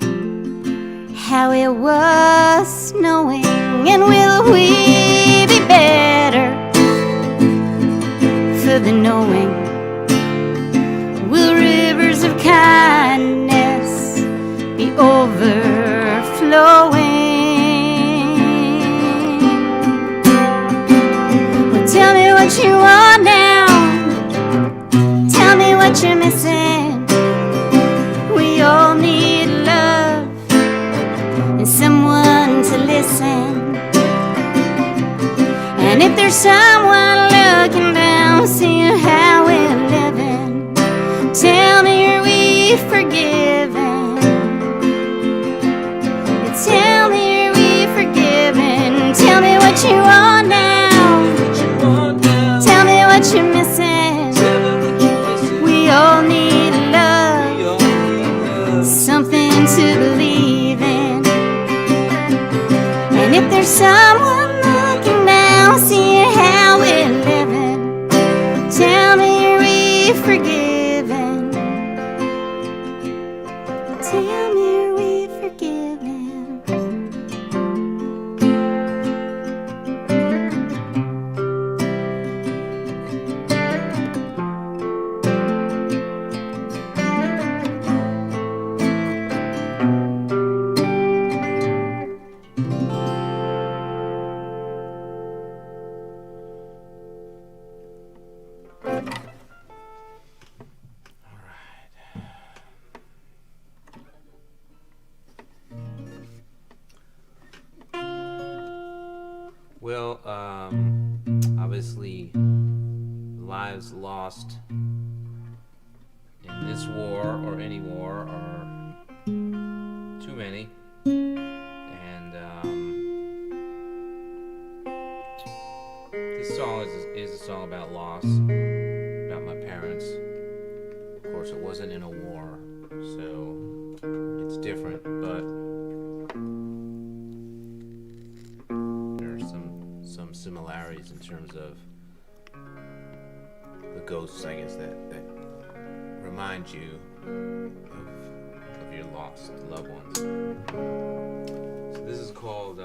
how it was snowing? And will we be better for the knowing? Will rivers of kindness be overflowing? Tell me what you want now. Tell me what you're missing. We all need love and someone to listen. And if there's someone looking down, seeing how we're living, tell me, are we forgiven? Tell me, are we forgiven? Tell me what you want now. Tell me what you're missing. We all need love, something to believe in. And if there's someone looking down, seeing how we're living, tell me, are we forgiven? Tell me, are we forgiven? obviously, lives lost in this war or any war are too many. And this song is a song about loss, about my parents. Of course, it wasn't in a war, so it's different, but there are some similarities in terms of the ghosts, I guess, that remind you of your lost loved ones. So this is called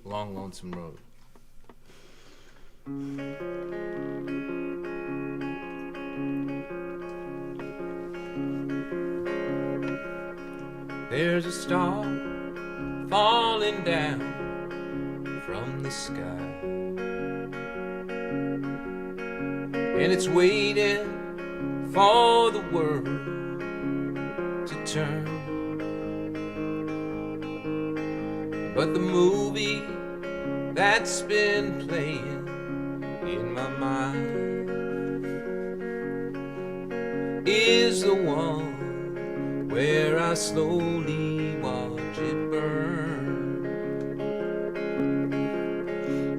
Long Lonesome Road. There's a star falling down from the sky, and it's waiting for the world to turn. But the movie that's been playing in my mind is the one where I slowly watch it burn.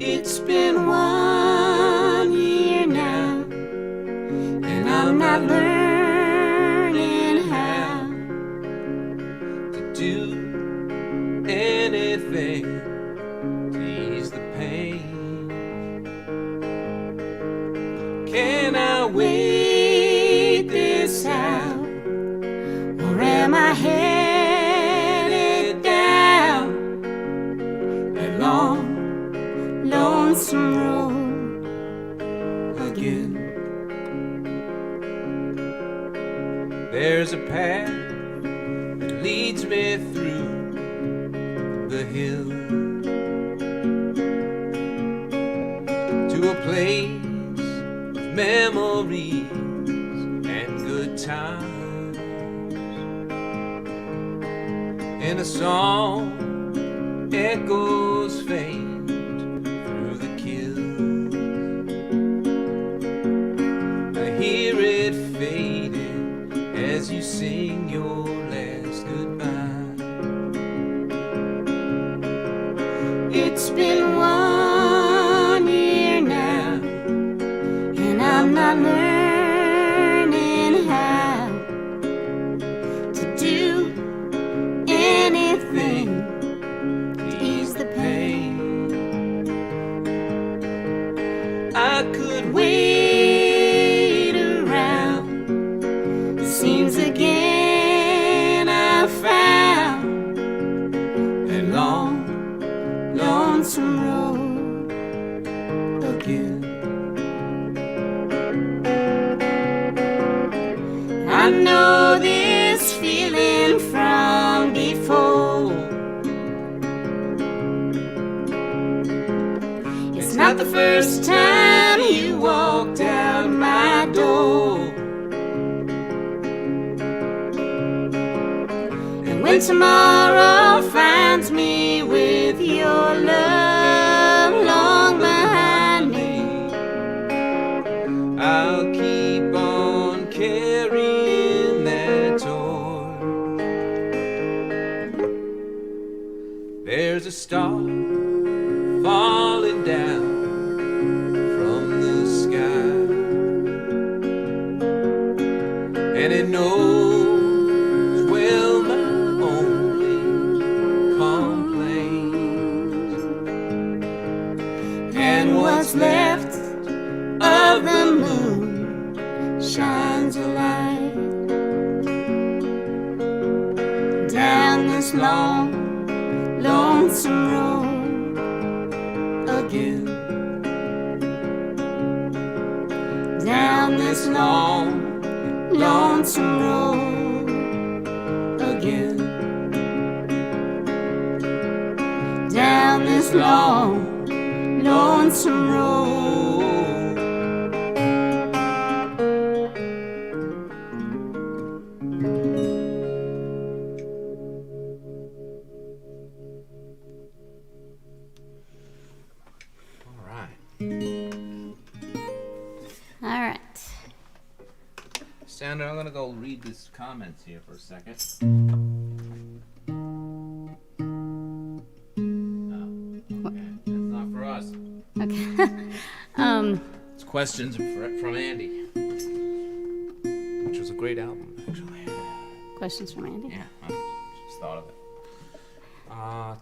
It's been 1 year now, and I'm not learning how to do anything to ease the pain. Can I wait this out, or am I headed down a long, lonesome road again? There's a path that leads me through the hill to a place of memories and good times, and a song echoes faint through the kills. I hear it fading as you sing your last goodbye. It's been 1 year now, and I'm not learning how to do anything to ease the pain. I could wait around. It seems again I found a long, lonesome road again. I know this feeling from before. It's not the first time you walked out my door. And when tomorrow finds me with your love long behind me, I'll keep on carrying that torch. There's a star falling down from the sky, and it knows well my only complaint, and what's left of the moon shines a light down this long, lonesome road again. Down this long, lonesome road again. Down this long, lonesome road. All right. Leander. I'm gonna go read these comments here for a second. Oh, okay. That's not for us. Okay. It's questions from Andy, which was a great album, actually. Questions from Andy? Yeah, I just thought of it. Tom.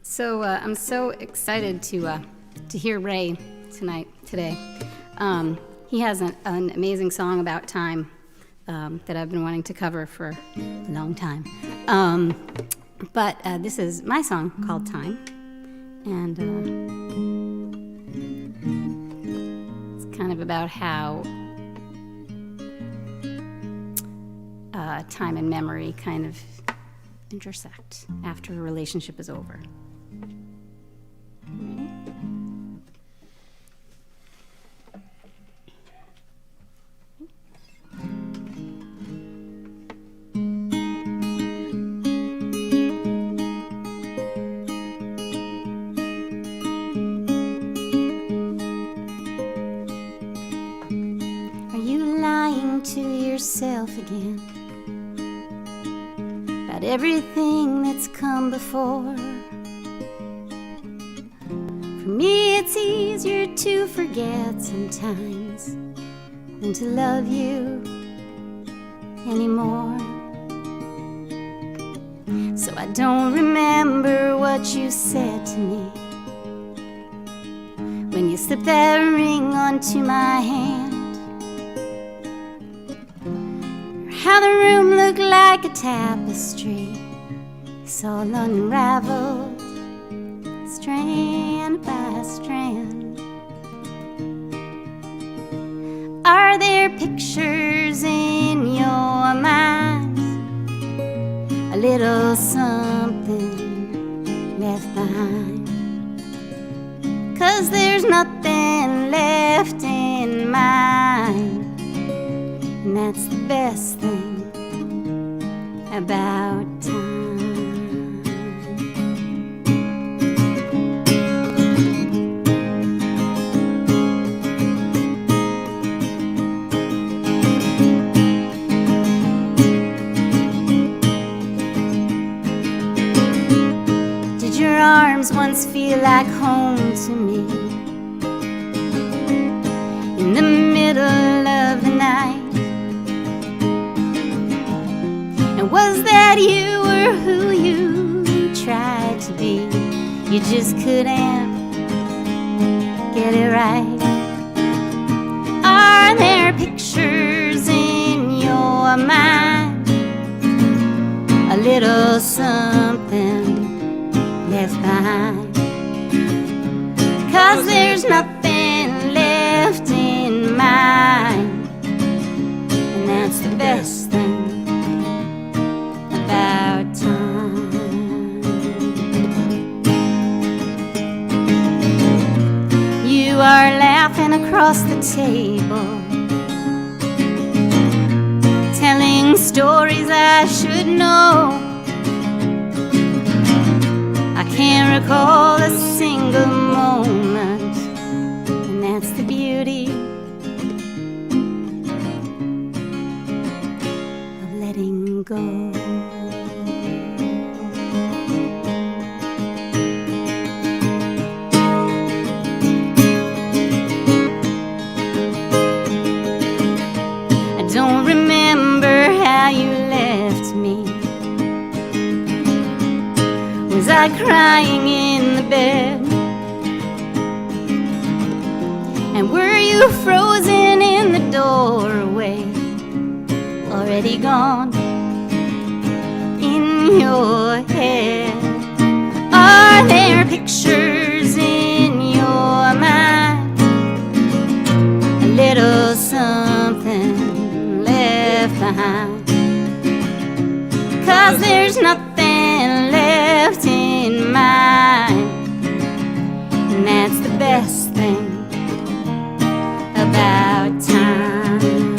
So I'm so excited to hear Ray today. He has an amazing song about time that I've been wanting to cover for a long time. But this is my song called Time, and it's kind of about how time and memory kind of intersect after a relationship is over. Ready? Are you lying to yourself again about everything that's come before? For me, it's easier to forget sometimes than to love you anymore. So I don't remember what you said to me when you slipped that ring onto my hand, or how the room looked like a tapestry, it's all unraveled strand by strand. Are there pictures in your mind, a little something left behind? 'Cause there's nothing left in mine, and that's the best thing about time. Did your arms once feel like home to me in the middle of the night? And was that you or who you tried to be? You just couldn't get it right. Are there pictures in your mind, a little something left behind? 'Cause there's nothing left in mine, and that's the best thing about time. You are laughing across the table, telling stories I should know. I can't recall a single moment, and that's the beauty of letting go. I don't remember how you left me. Was I crying in the bed? And were you frozen in the doorway, already gone in your head? Are there pictures in your mind, a little something left behind? 'Cause there's nothing left in mine, and that's the best thing about time.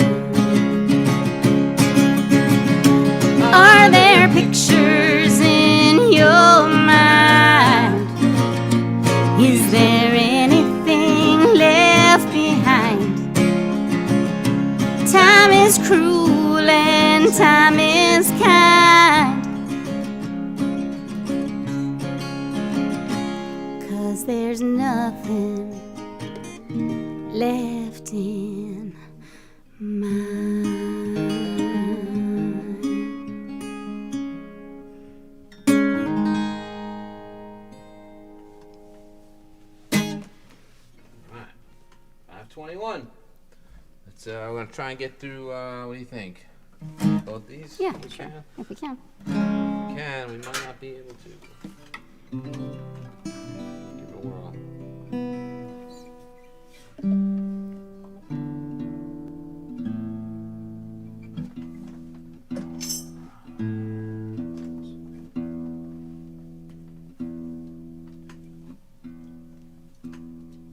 Are there pictures in your mind? Is there anything left behind? Time is cruel and time is kind. 'Cause there's nothing left in mine. Alright. 521. Let's we're gonna try and get through what do you think? Both these? Yeah, We sure, can? if we can. We can, we might not be able to. Give it a whirl.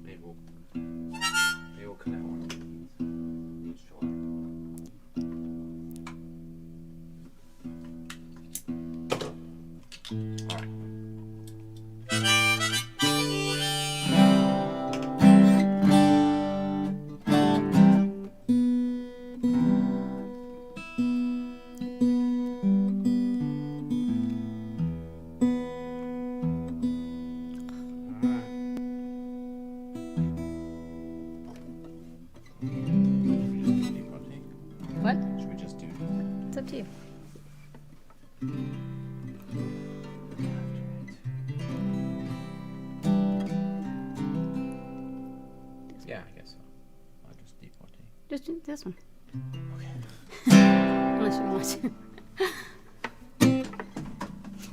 Maybe we'll connect one of these. Sure. All right. What? Should we just do It's up to you. Yeah, I guess so. I'll just D14. Just do this one. Okay. Unless you want to.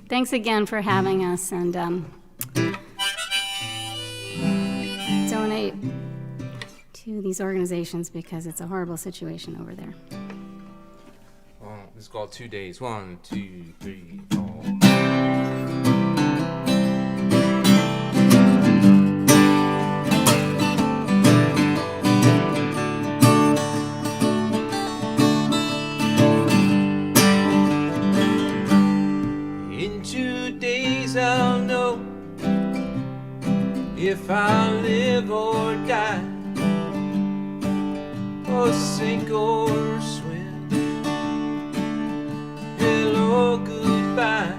Thanks again for having us, and donate to these organizations because it's a horrible situation over there. Well, this is called 2 days. 1, 2, 3, 4. In 2 days I'll know if I live or die, or sink or swim. Hello, goodbye.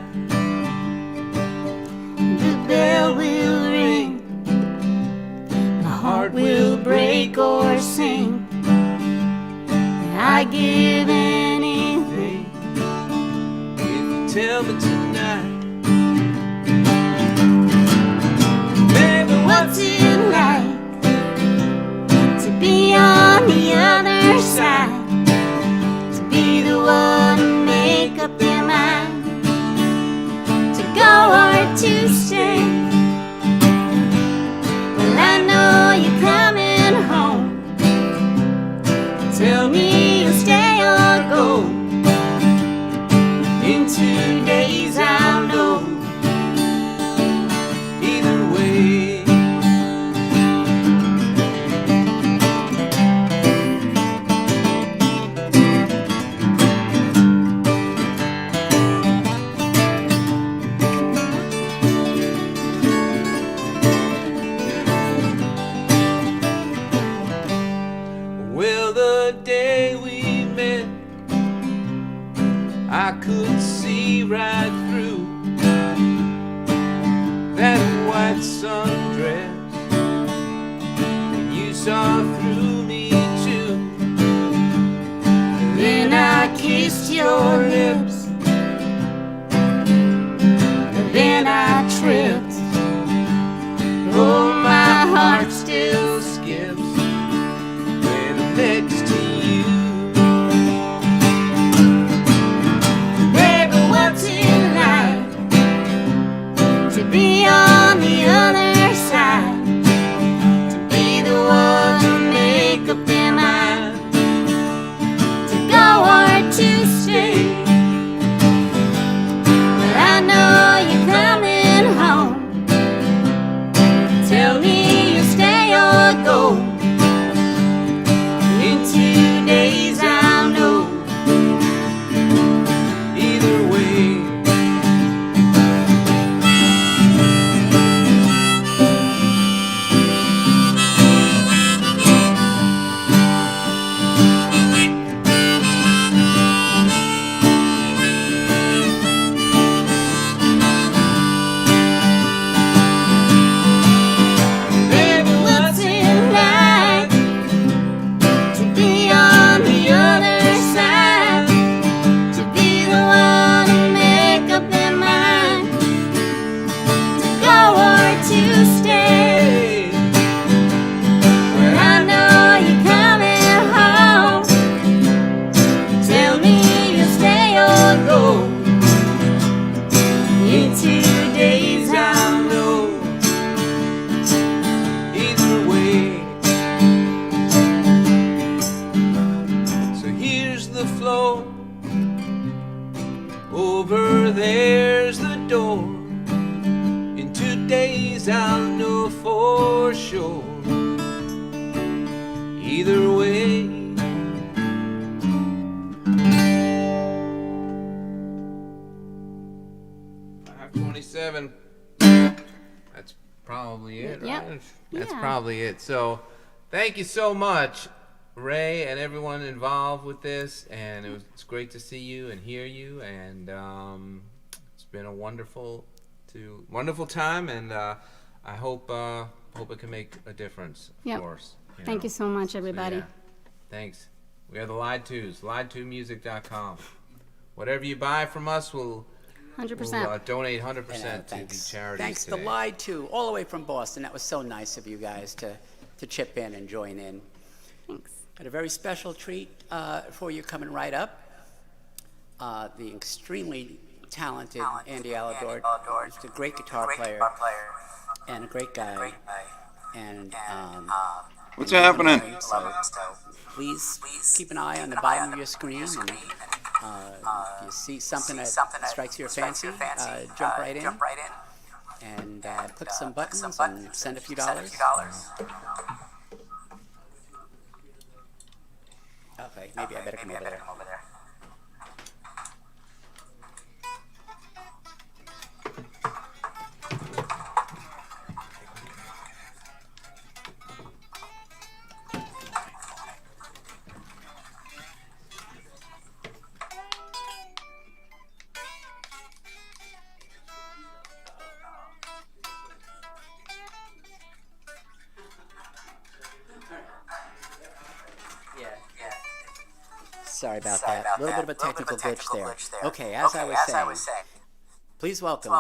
The bell will ring, my heart will break or sing. I give anything If you tell me tonight, baby, what's it like to be on the other side, to be the one to make up your mind, to go or to stay. Well, I know you're coming home. Tell me you'll stay or go. in 2 days I'll know. Either way. Well, the day we met, I could see right through that white sundress, and you saw through me too. Then I kissed your lips, then I tripped. Oh, my heart still skips When I'm next to you. Baby, what's it like to be on the other side, to be the one to make up their mind, to go or to stay? either way. 527. That's probably it, Yep. right? That's Yeah. probably it. So, thank you so much, Ray, and everyone involved with this. And it's great to see you and hear you. And it's been a wonderful time. And I hope it can make a difference Yep. for us. Thank you so much, everybody. Yeah. Thanks. We are the Lied Twos, lied2music.com. Whatever you buy from us, we'll 100%. donate 100% to the Thanks. charities Thanks to today. Lied To, all the way from Boston. That was so nice of you guys to chip in and join in. Thanks. Got a very special treat for you coming right up. The extremely talented Andy Alador, just a great guitar player and a great guy. And What's happening? so please keep an eye on the bottom of your screen, and if you see something that strikes your fancy, jump right in and click some buttons and send a few dollars. Okay, maybe I better come over there. Sorry about that. A little bit of a technical glitch there. Okay, as I was saying, please welcome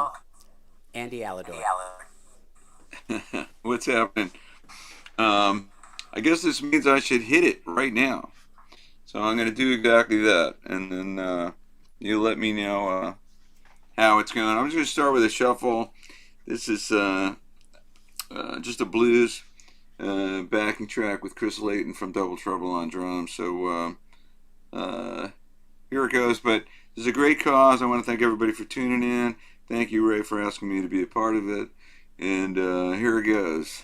Andy Alador. What's happening? I guess this means I should hit it right now. So I'm going to do exactly that. And then you let me know how it's going. I'm just going to start with a shuffle. This is just a blues backing track with Chris Layton from Double Trouble on drums. So here it goes. But this is a great cause. I want to thank everybody for tuning in. Thank you, Ray, for asking me to be a part of it. And here it goes.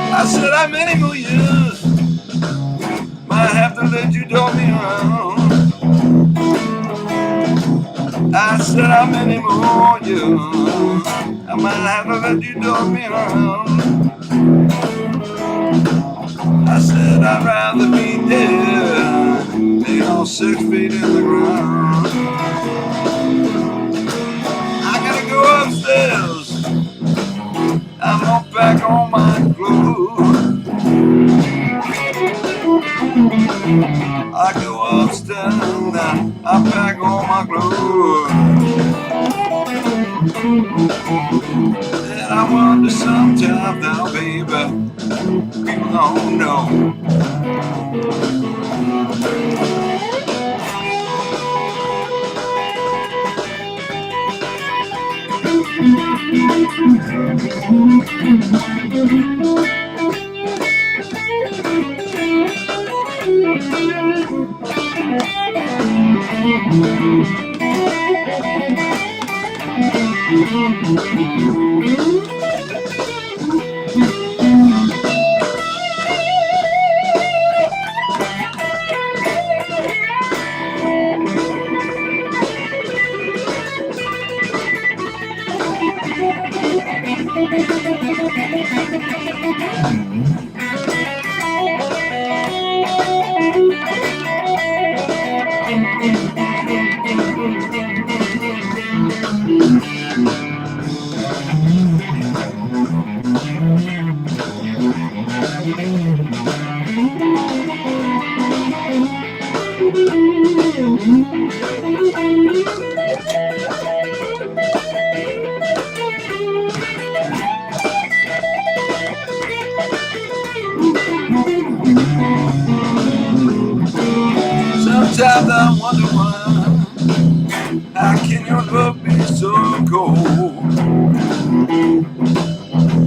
I said how many more years might have to let you dog me around. I said how many more years I might have to let you dog me around. I said I'd rather be dead than all 6 feet in the ground. I gotta go upstairs. I'm all back on my clothes. I go upstairs now, I'm back on my clothes. And I wonder sometimes now, baby, people don't know. Sometimes I wonder why. How can your love be so cold?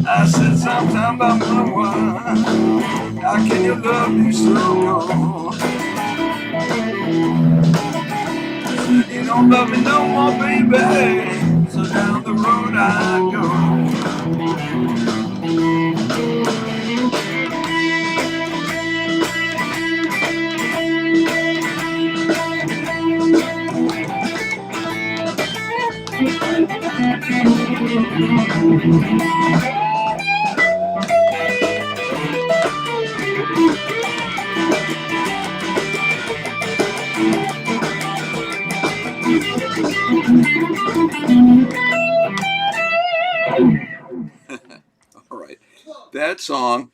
I said sometimes I wonder why. How can your love be so cold? I said you don't love me no more, baby. So down the road I go. All right, that song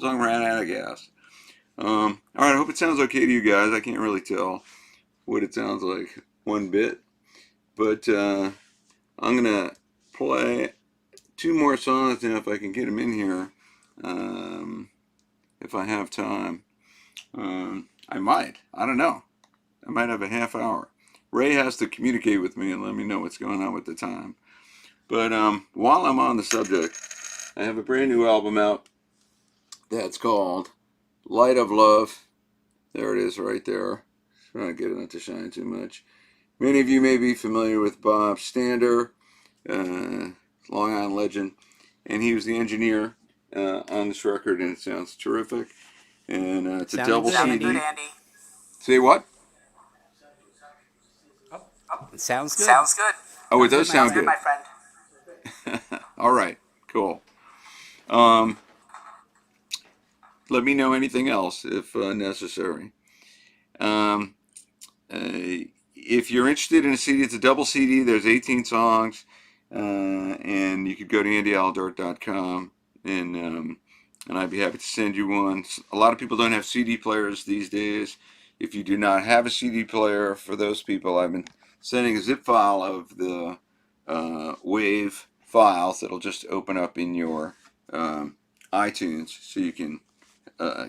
ran out of gas. All right, I hope it sounds okay to you guys. I can't really tell what it sounds like one bit, but I'm gonna play two more songs now if I can get them in here. If I have time, I might. I don't know. I might have a half hour. Ray has to communicate with me and let me know what's going on with the time. But while I'm on the subject, I have a brand new album out that's called Light of Love. There it is right there. Trying to get it not to shine too much. Many of you may be familiar with Bob Stander, Long Island legend, and he was the engineer on this record, and it sounds terrific. And it's a double CD. Good, Andy. Say what? It sounds good. Sounds good. Oh, it does sound good. My friend. All right, cool. Let me know anything else if necessary. If you're interested in a CD, it's a double CD. There's 18 songs, and you could go to andyaldart.com, and I'd be happy to send you one. A lot of people don't have CD players these days. If you do not have a CD player, for those people, I've been sending a zip file of the WAV files that'll just open up in your iTunes, so you can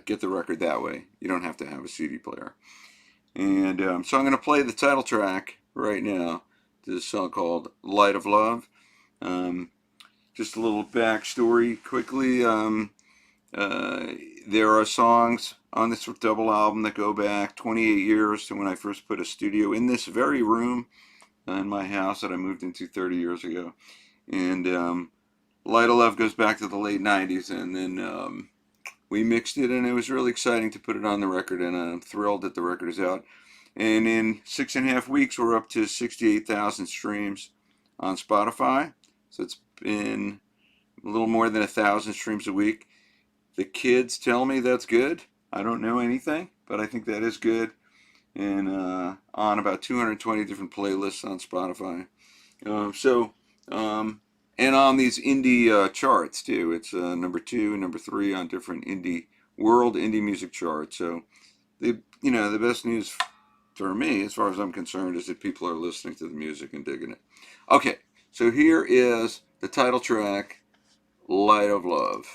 get the record that way. You don't have to have a CD player. And so I'm going to play the title track right now to this song called Light of Love. Just a little backstory quickly. There are songs on this double album that go back 28 years to when I first put a studio in this very room in my house that I moved into 30 years ago. And Light of Love goes back to the late 90s, and then we mixed it, and it was really exciting to put it on the record, and I'm thrilled that the record is out. And in 6.5 weeks, we're up to 68,000 streams on Spotify. So it's been a little more than 1,000 streams a week. The kids tell me that's good. I don't know anything, but I think that is good. And on about 220 different playlists on Spotify. And on these indie charts too. It's number 2 and number 3 on different world indie music charts. So the best news for me, as far as I'm concerned, is that people are listening to the music and digging it. Okay, so here is the title track, Light of Love.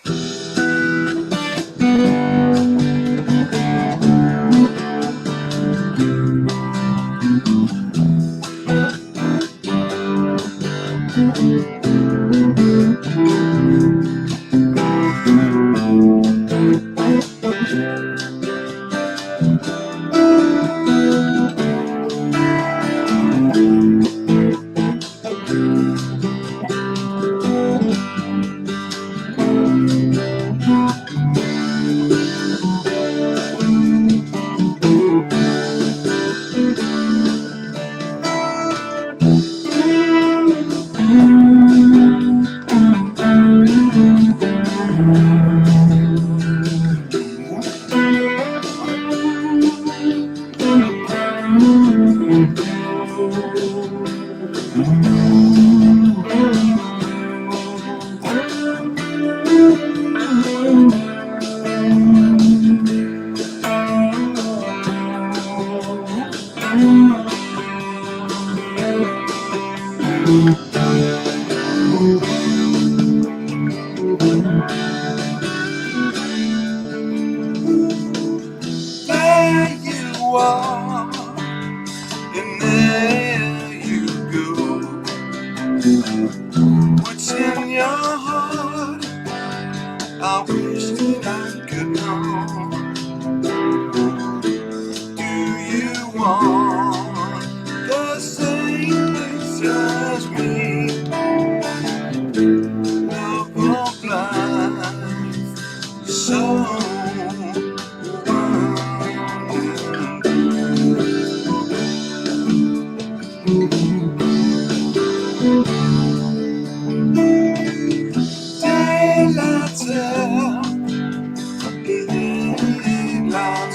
There you are,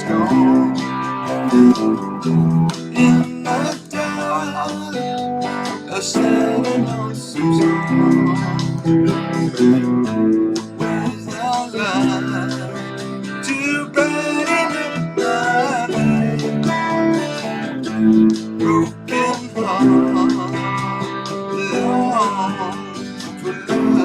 storm. In the dark, a sad lonesome song. Where's the light to brighten up my night? Broken heart, long for love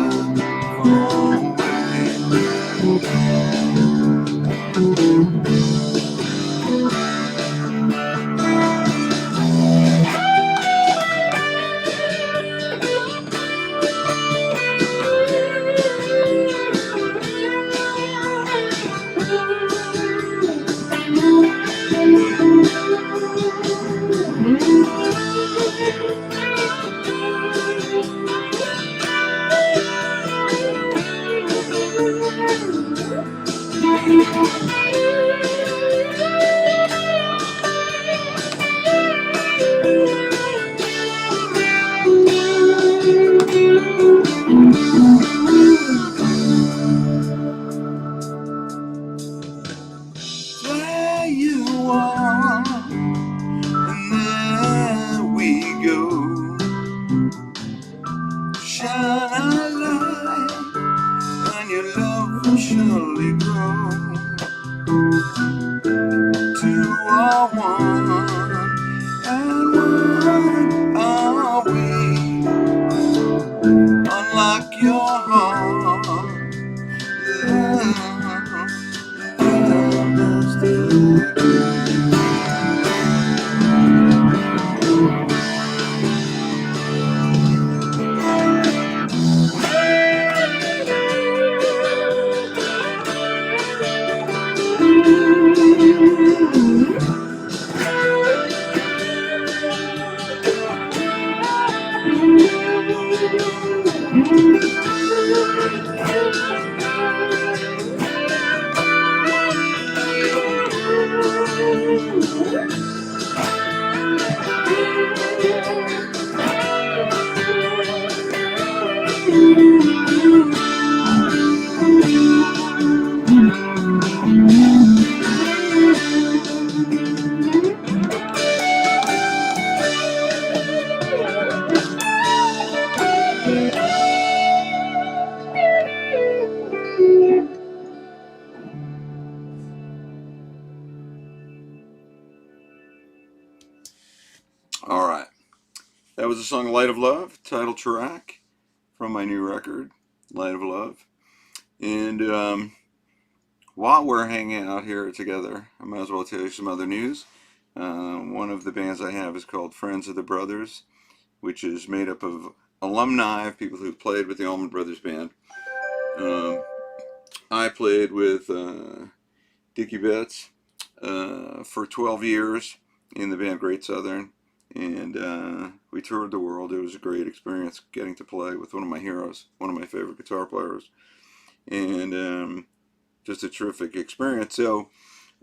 where you are, and there we go. Shine a light, and your love will surely grow. Two are one, and one are we. Unlock your heart, love is all right. That was the song Light of Love, title track from my new record, Light of Love. And while we're hanging out here together, I might as well tell you some other news. One of the bands I have is called Friends of the Brothers, which is made up of alumni of people who've played with the Allman Brothers Band. I played with Dickie Betts for 12 years in the band Great Southern, and we toured the world. It was a great experience getting to play with one of my heroes, one of my favorite guitar players, and just a terrific experience. So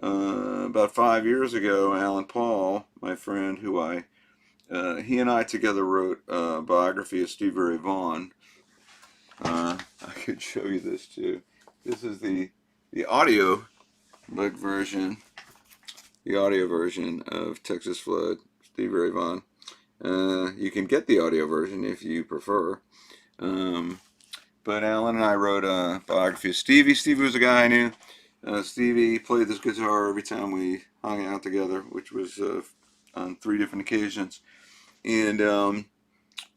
about 5 years ago, Alan Paul, my friend, he and I together wrote a biography of Stevie Ray Vaughan. I could show you this too. This is the audio book version, the audio version of Texas Flood, Stevie Ray Vaughan. You can get the audio version if you prefer. But Alan and I wrote a biography of Stevie. Stevie was a guy I knew. Stevie played this guitar every time we hung out together, which was on 3 different occasions. And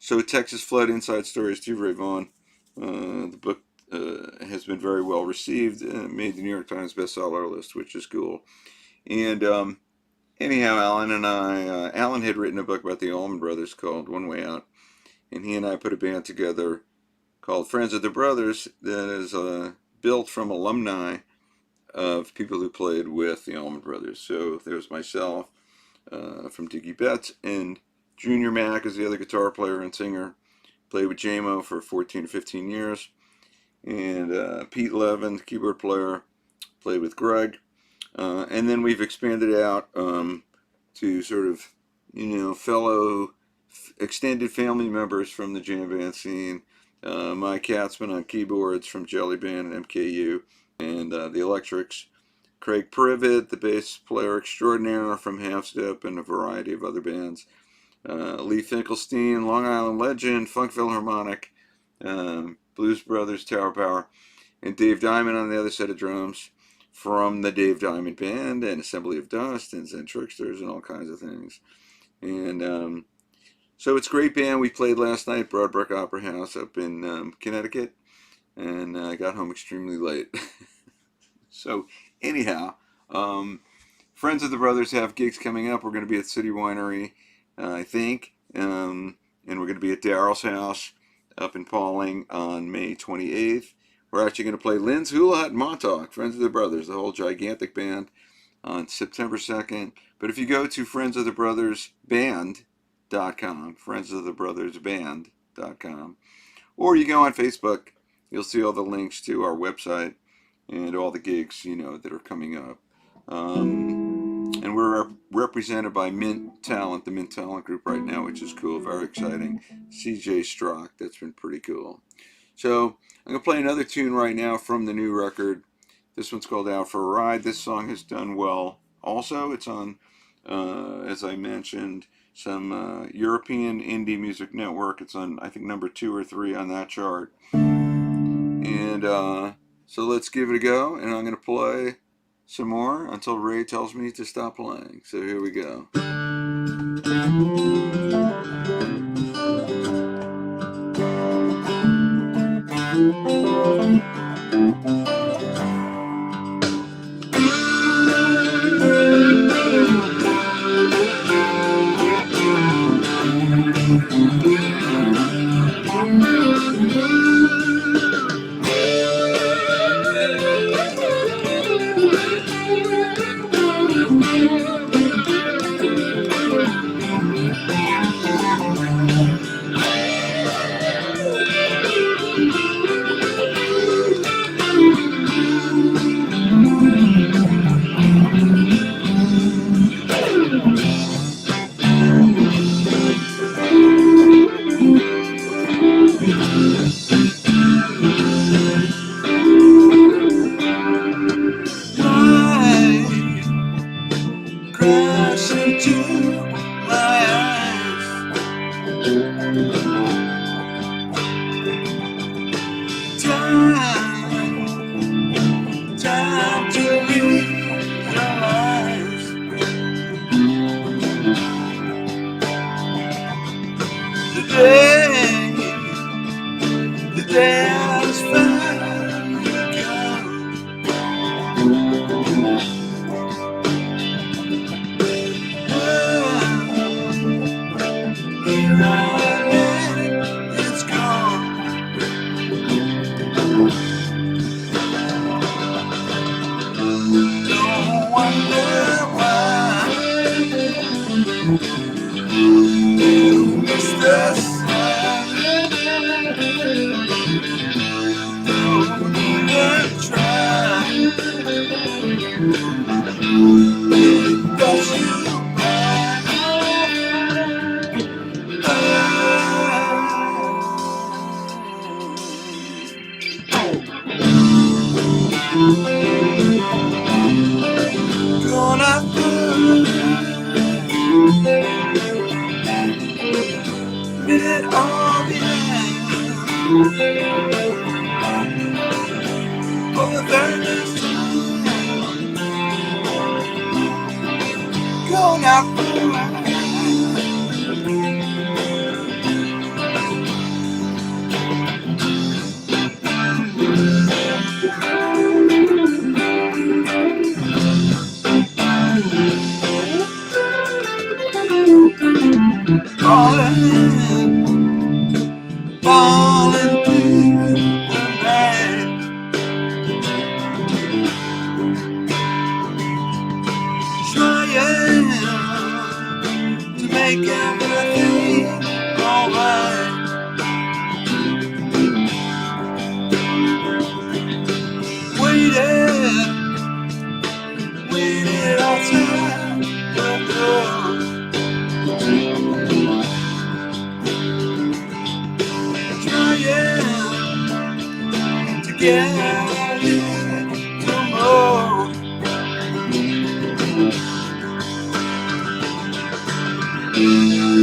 so Texas Flood, Inside Story of Stevie Ray Vaughan. The book has been very well received and made the New York Times bestseller list, which is cool. And anyhow, Alan had written a book about the Allman Brothers called One Way Out, and he and I put a band together called Friends of the Brothers that is built from alumni of people who played with the Allman Brothers. So there's myself from Dickie Betts, and Junior Mack is the other guitar player and singer. Played with J-Mo for 14 or 15 years. And Pete Levin, the keyboard player, played with Greg. And then we've expanded out to sort of, fellow extended family members from the jam band scene. Mike Katzman on keyboards from Jelly Band and MKU. And the Electrics, Craig Privet, the bass player extraordinaire from Half Step and a variety of other bands. Lee Finkelstein, Long Island legend, Funk Philharmonic, Blues Brothers, Tower Power, and Dave Diamond on the other set of drums from the Dave Diamond Band and Assembly of Dust and Zen Tricksters and all kinds of things. And so it's a great band. We played last night, Broadbrook Opera House up in Connecticut, and I got home extremely late. So anyhow, Friends of the Brothers have gigs coming up. We're going to be at City Winery, I think, and we're going to be at Daryl's house up in Pauling on May 28th. We're actually going to play Lynn's Hula Hut and Montauk, Friends of the Brothers, the whole gigantic band, on September 2nd. But if you go to friendsofthebrothersband.com, friendsofthebrothersband.com, or you go on Facebook, you'll see all the links to our website and all the gigs, that are coming up. And we're represented by Mint Talent, the Mint Talent group right now, which is cool, very exciting. CJ Strock, that's been pretty cool. So I'm going to play another tune right now from the new record. This one's called Out for a Ride. This song has done well. Also, it's on, as I mentioned, some European Indie Music Network. It's on, I think, number 2 or 3 on that chart. And so let's give it a go. And I'm going to play some more until Ray tells me to stop playing. So here we go.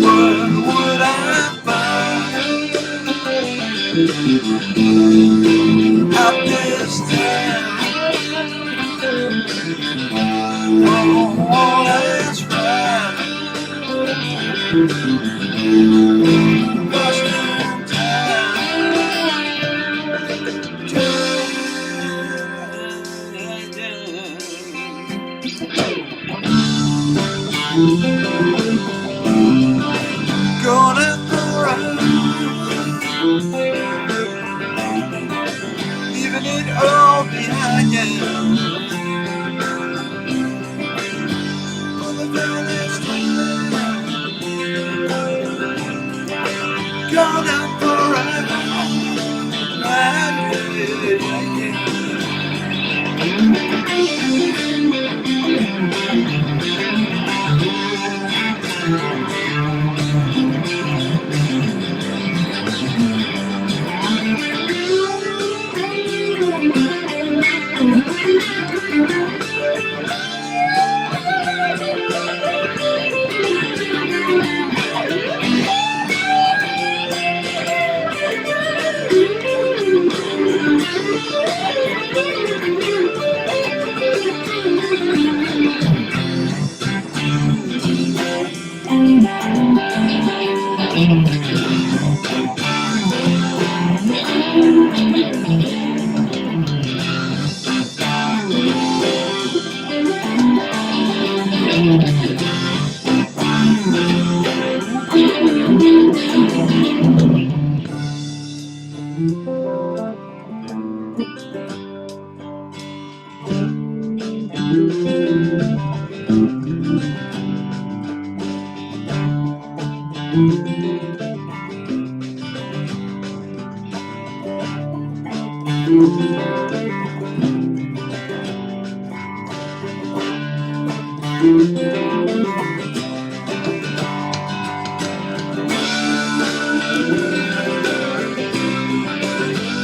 What would I find out this time? Oh, that's right. Lost in Going out for a ride, leaving it all behind you. For the very last time, going out for a ride,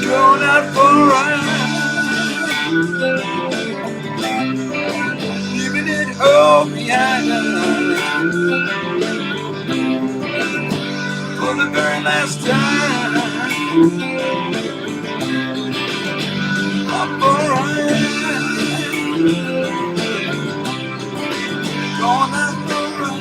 going out for a ride, leaving it all behind for the very last time. I'm for a ride, going out for a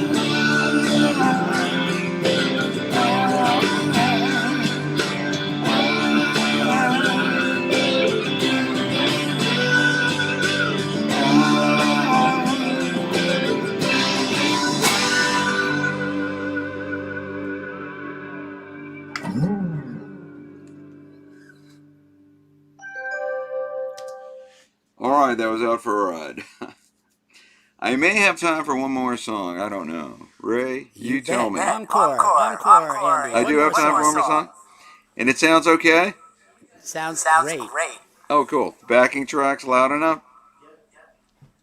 All right, that was Out for a Ride. I may have time for one more song. I don't know. Ray, you tell me. Encore, Andy. I do have time for one more song? And it sounds okay? Sounds great. Oh, cool. The backing track's loud enough?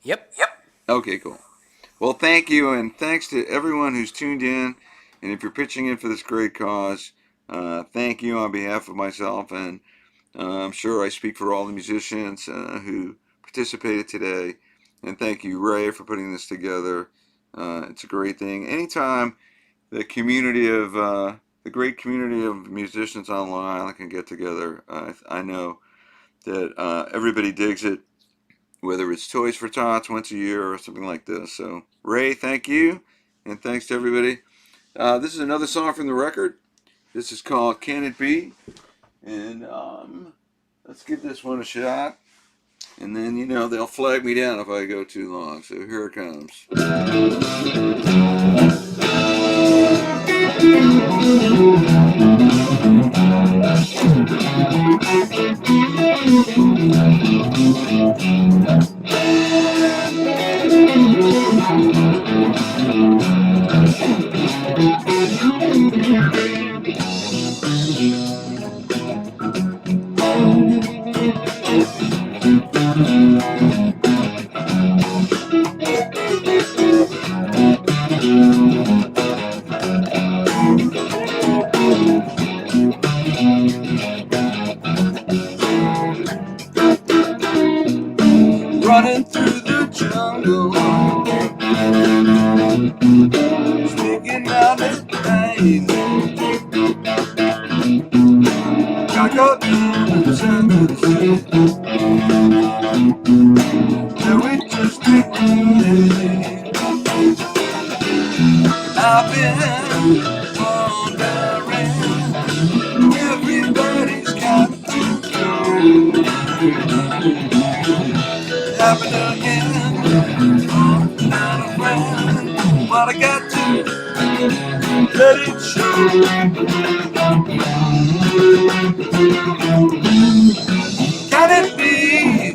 Yep. Okay, cool. Well, thank you, and thanks to everyone who's tuned in. And if you're pitching in for this great cause, thank you on behalf of myself, and I'm sure I speak for all the musicians who participated today. And thank you, Ray, for putting this together. It's a great thing. Anytime the community of the great community of musicians online can get together, I know that everybody digs it, whether it's Toys for Tots once a year or something like this. So, Ray, thank you, and thanks to everybody. This is another song from the record. This is called Can It Be? And let's give this one a shot. And then, you know, they'll flag me down if I go too long. So here it comes. Running through the jungle, speaking out rain. Gotta go down to the Central City. Now we just take the I've been wondering, everybody's got to go. Happen again, not a friend, but I got to let it show. Can it be?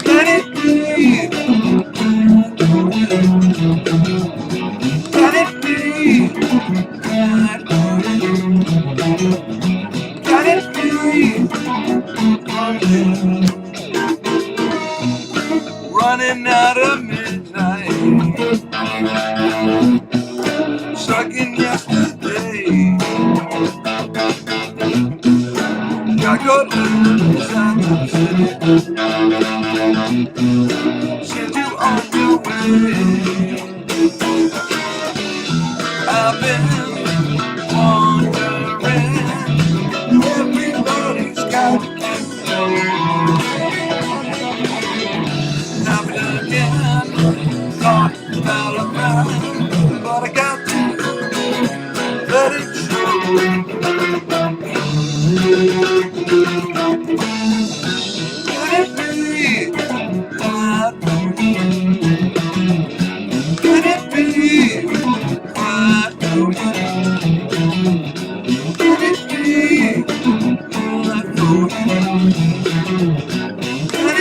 Can it be? Can it be? Can it be? Running out of midnight, stuck in yesterday. Gotta go to the Central City. Send you on your way. I've been wondering, everybody's got to go. Happen again, thought about a man, but I got to let it show. Can it be that? Can it be that? Can it be that? Can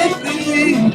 it be?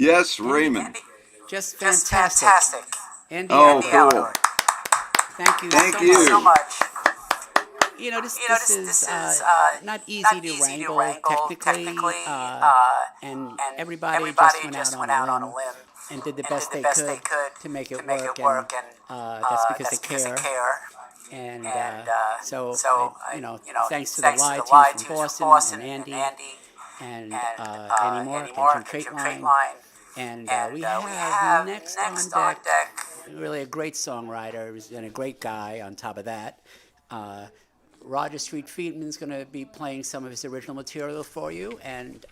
Yes, Raymond. Just fantastic. Andy, Oh, Outdoor, cool. thank you Thank so you. much. You know, this is not easy to wrangle technically, and everybody just went out on a limb and did the best they could to make it work, and that's because they care. And so, you know, thanks to the Y team from Boston and Andy and Annie Moore and Jim Trait Line. And we have next on deck really a great songwriter and a great guy on top of that. Roger Street Friedman's going to be playing some of his original material for you. And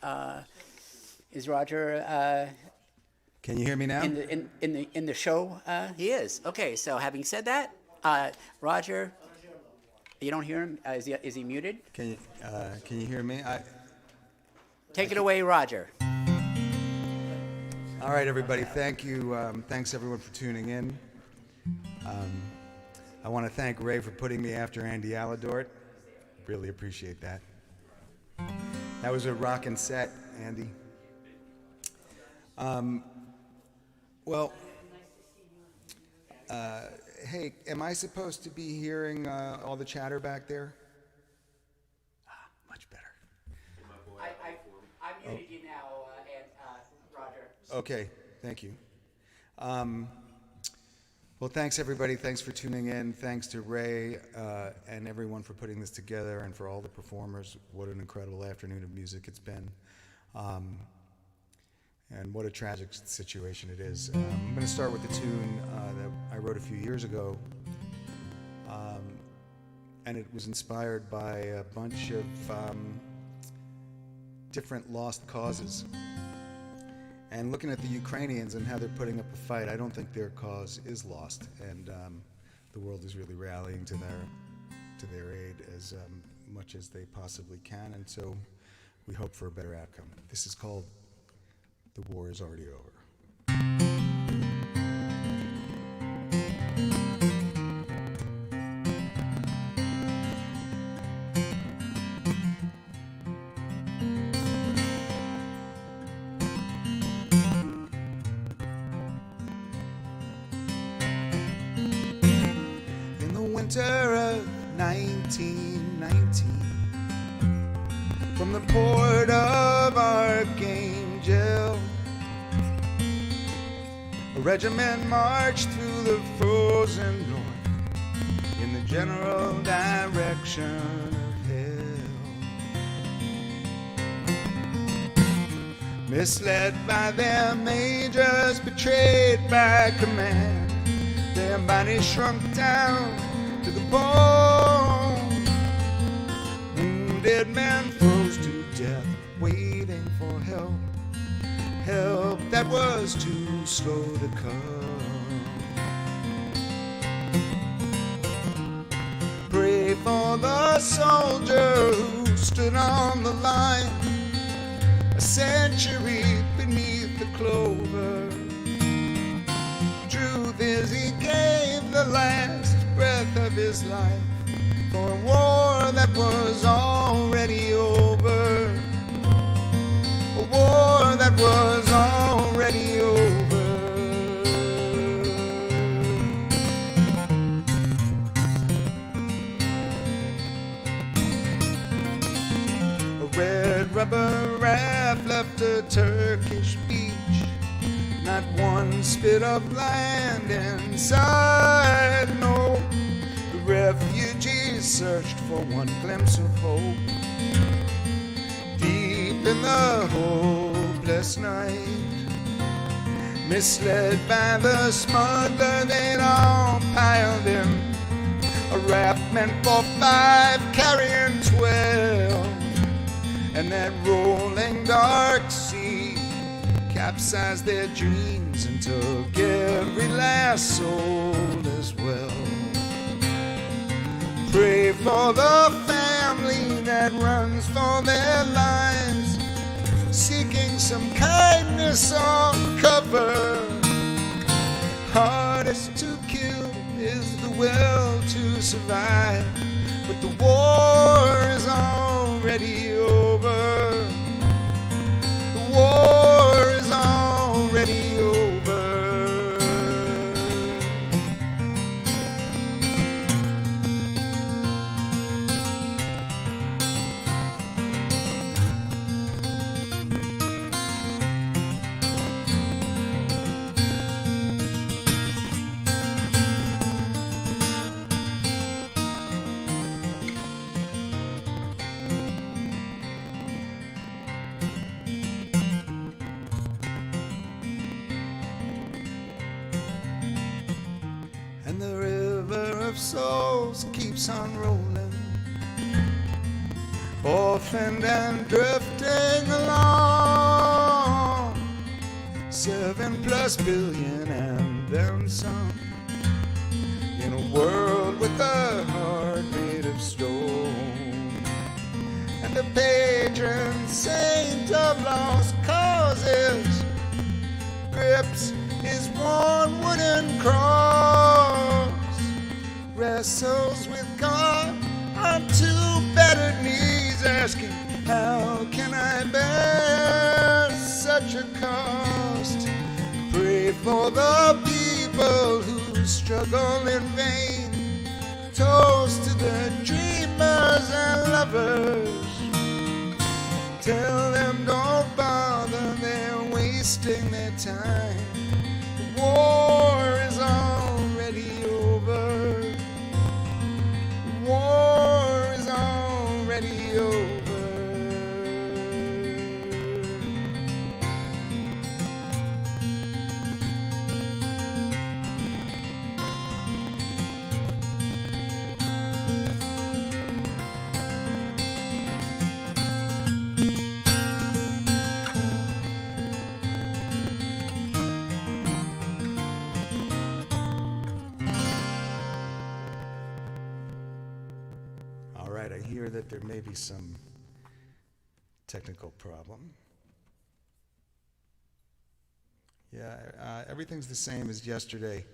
is Roger Can you hear me now? in the show? He is. Okay, so having said that, Roger, you don't hear him? Is he muted? Can you hear me? Take it away, Roger. All right, everybody. Thank you. Thanks, everyone, for tuning in. I want to thank Ray for putting me after Andy Aladort. Really appreciate that. That was a rockin' set, Andy. Well, hey, am I supposed to be hearing all the chatter back there? Much better. I muted you now, Roger. Okay, thank you. Well, thanks everybody. Thanks for tuning in. Thanks to Ray and everyone for putting this together, and for all the performers. What an incredible afternoon of music it's been. And what a tragic situation it is. I'm going to start with a tune that I wrote a few years ago. And it was inspired by a bunch of different lost causes. And looking at the Ukrainians and how they're putting up a fight, I don't think their cause is lost, and the world is really rallying to their aid as much as they possibly can, and so we hope for a better outcome. This is called "The War Is Already Over." Winter of 1919, from the port of Archangel, a regiment marched through the frozen north in the general direction of hell. Misled by their majors, betrayed by command, their bodies shrunk down to the bone. Wounded men froze to death, waiting for help, help that was too slow to come. Pray for the soldier who stood on the line, a century beneath the clover. Truth is, he gave the last breath of his life for a war that was already over, a war that was already over. A red rubber raft left a Turkish beach, not one spit of land inside, no. The refugees searched for one glimpse of hope, deep in the hopeless night. Misled by the smuggler, they'd all piled in a raft meant for 5, carrying 12. And that rolling dark sea capsized their dreams and took every last soul as well. Pray for the family that runs for their lives, seeking some kindness on cover. Hardest to kill is the will to survive, but the war is already over. The war is already of souls keeps on rolling, orphaned and drifting along, 7+ billion and then some, in a world with a heart made of stone, and the patron saint of lost causes grips his worn wooden cross, wrestles with God on two battered knees, asking, how can I bear such a cost? Pray for the people who struggle in vain, toast to the dreamers and lovers, tell them don't bother, they're wasting their time. The war is already over. The war is already over. All right, I hear that there may be some technical problem. Yeah, everything's the same as yesterday.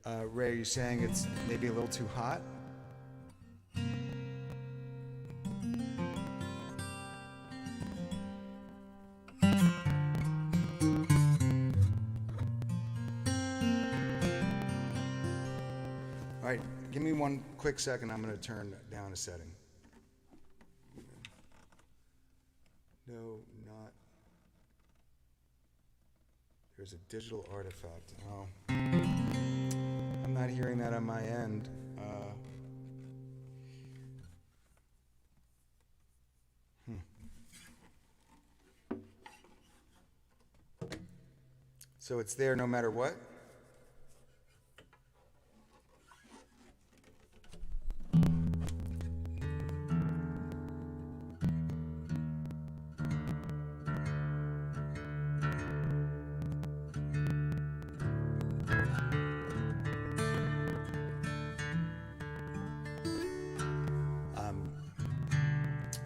Ray, are you saying it's maybe a little too hot? All right, give me one quick second. I'm going to turn down a setting. No, not. There's a digital artifact. Oh. I'm not hearing that on my end. So it's there no matter what?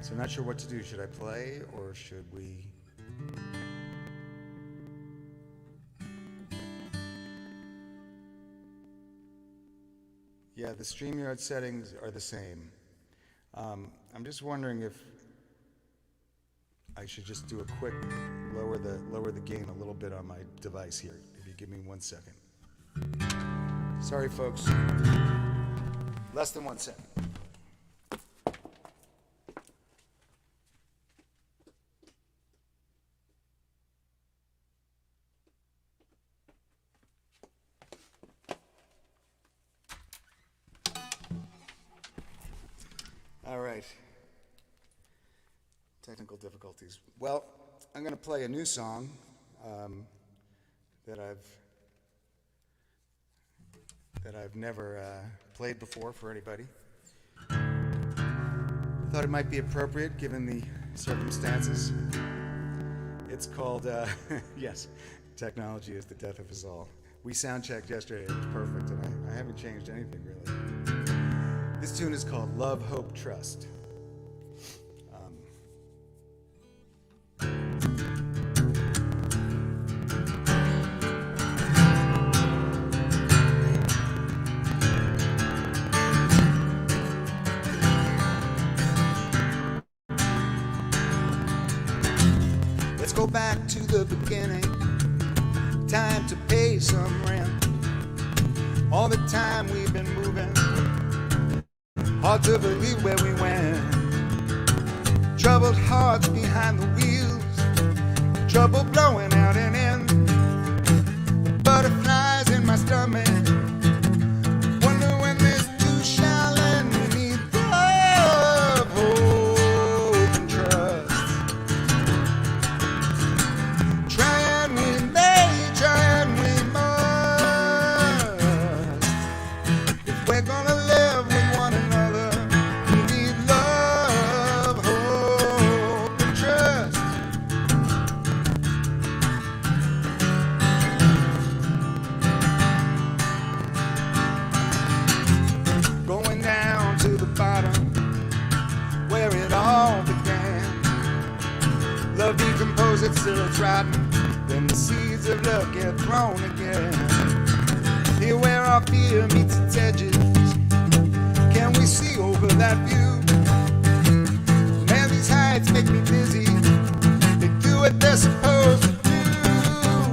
So I'm not sure what to do. Should I play or should we? Yeah, the StreamYard settings are the same. I'm just wondering if I should just do a quick lower the gain a little bit on my device here. If you give me 1 second. Sorry, folks. Less than 1 second. All right. Technical difficulties. Well, I'm going to play a new song that I've never played before for anybody. Thought it might be appropriate given the circumstances. It's called, yes, technology is the death of us all. We sound checked yesterday, it was perfect, and I haven't changed anything really. This tune is called Love, Hope, Trust. Let's go back to the beginning. Time to pay some rent. All the time we've been moving. Hard to believe where we went. Troubled hearts behind the wheels. Trouble blowing out and in. Butterflies in my stomach. Wonder when this too shall end. We need love, hope, and trust. Try and we may, try and we must. If we're gonna love decompose, it's still it's rotten. Then the seeds of love get thrown again. Here where our fear meets its edges, can we see over that view? Man, these heights make me dizzy. They do what they're supposed to do.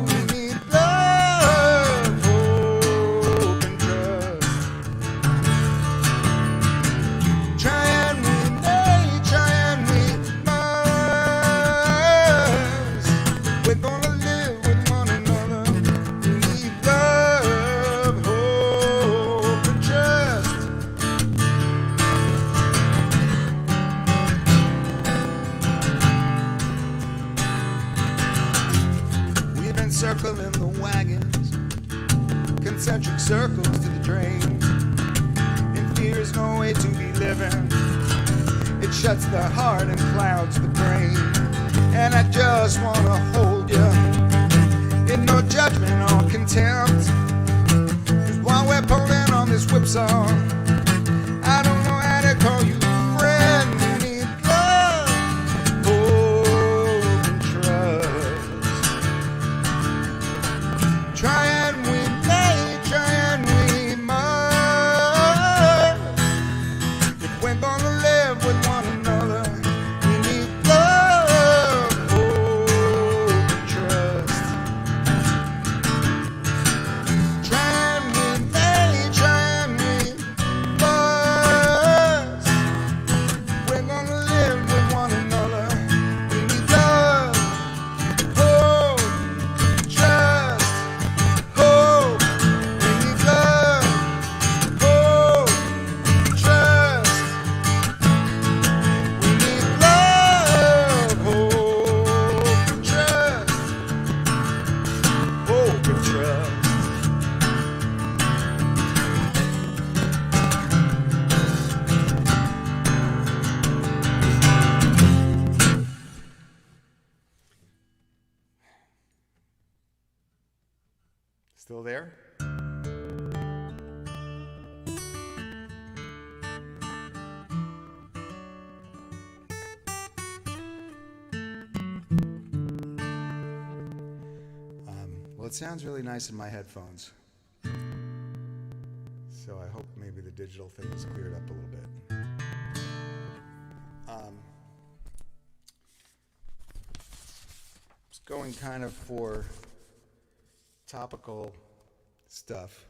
We need love, hope, and trust. Try and we may, try and we must. We're gonna live with one another. We need love, hope, and trust. We've been circling the wagons, concentric circles to the drain. And fear is no way to be living. It shuts the heart and clouds the brain. And I just wanna hold you in no judgment or contempt. 'Cause while we're pulling on this whipsaw, I don't know how to call you friend. We need love, hope, and trust. Try and we may, try and we must. If we're gonna live with one another, we need love, hope, and trust. Try and we may, try and we must. We're gonna live with one another. We need love, hope, trust. Hope, we need love, hope, trust. We need love, hope, trust. Hope and trust. Still there? Well, it sounds really nice in my headphones. So I hope maybe the digital thing is cleared up a little bit. Just going kind of for topical stuff.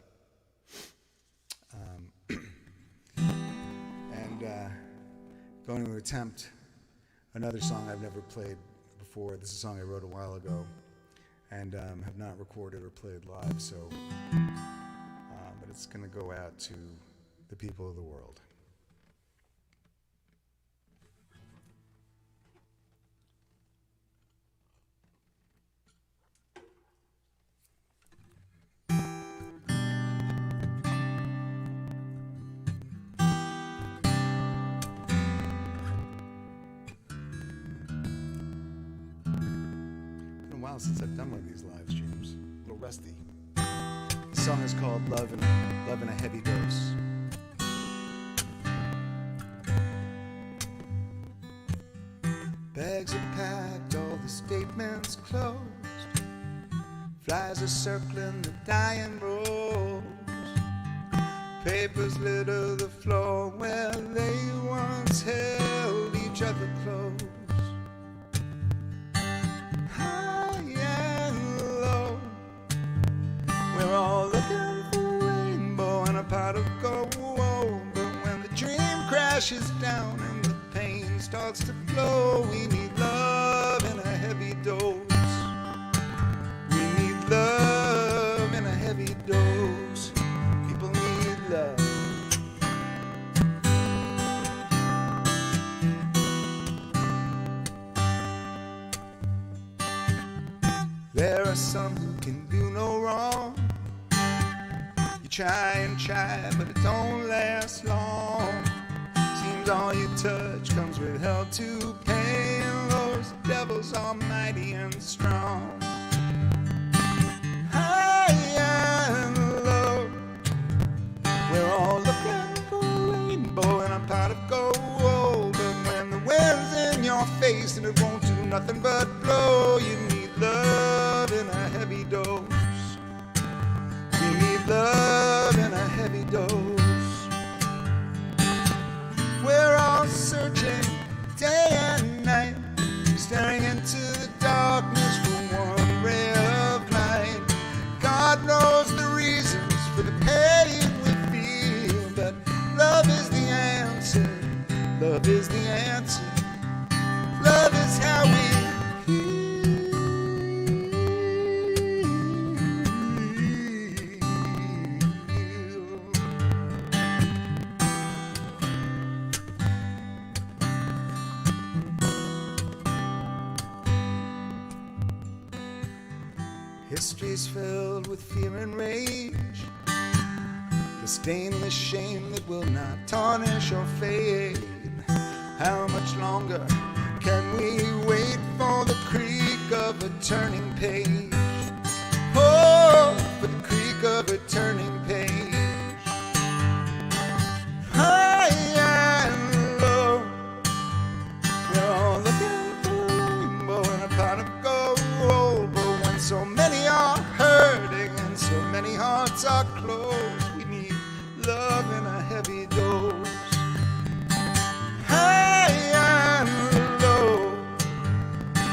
And going to attempt another song I've never played before. This is a song I wrote a while ago and have not recorded or played live, so but it's going to go out to the people of the world. Since I've done one of these live streams, a little rusty. The song is called Love in a Heavy Dose. Bags are packed, all the statements closed. Flies are circling the dying roads. Papers litter the floor where they once held each other close. We're all looking for a rainbow and a pot of gold. But when the dream crashes down and the pain starts to flow, we need love in a heavy dose. We need love in a heavy dose. People need love. There are some who can do no wrong. You try and try, but it don't last long. Seems all you touch comes with hell to pay, and those devils are mighty and strong. High and low, we're all looking for a rainbow and a pot of gold. But when the wind's in your face and it won't do nothing but blow. You need love in a heavy dose. You need love in a heavy dose. We're all searching day and night, staring into the darkness for one ray of light. God knows the reasons for the pain we feel, but love is the answer. Love is the answer. Love is how we heal. History's filled with fear and rage, the stainless shame that will not tarnish or fade. How much longer can we wait for the creak of a turning page? Oh, for the creak of a turning page. High and low, we're all looking for a rainbow and a pot of gold. But when so many are hurting and so many hearts are closed, we need love in a heavy dose. High and low,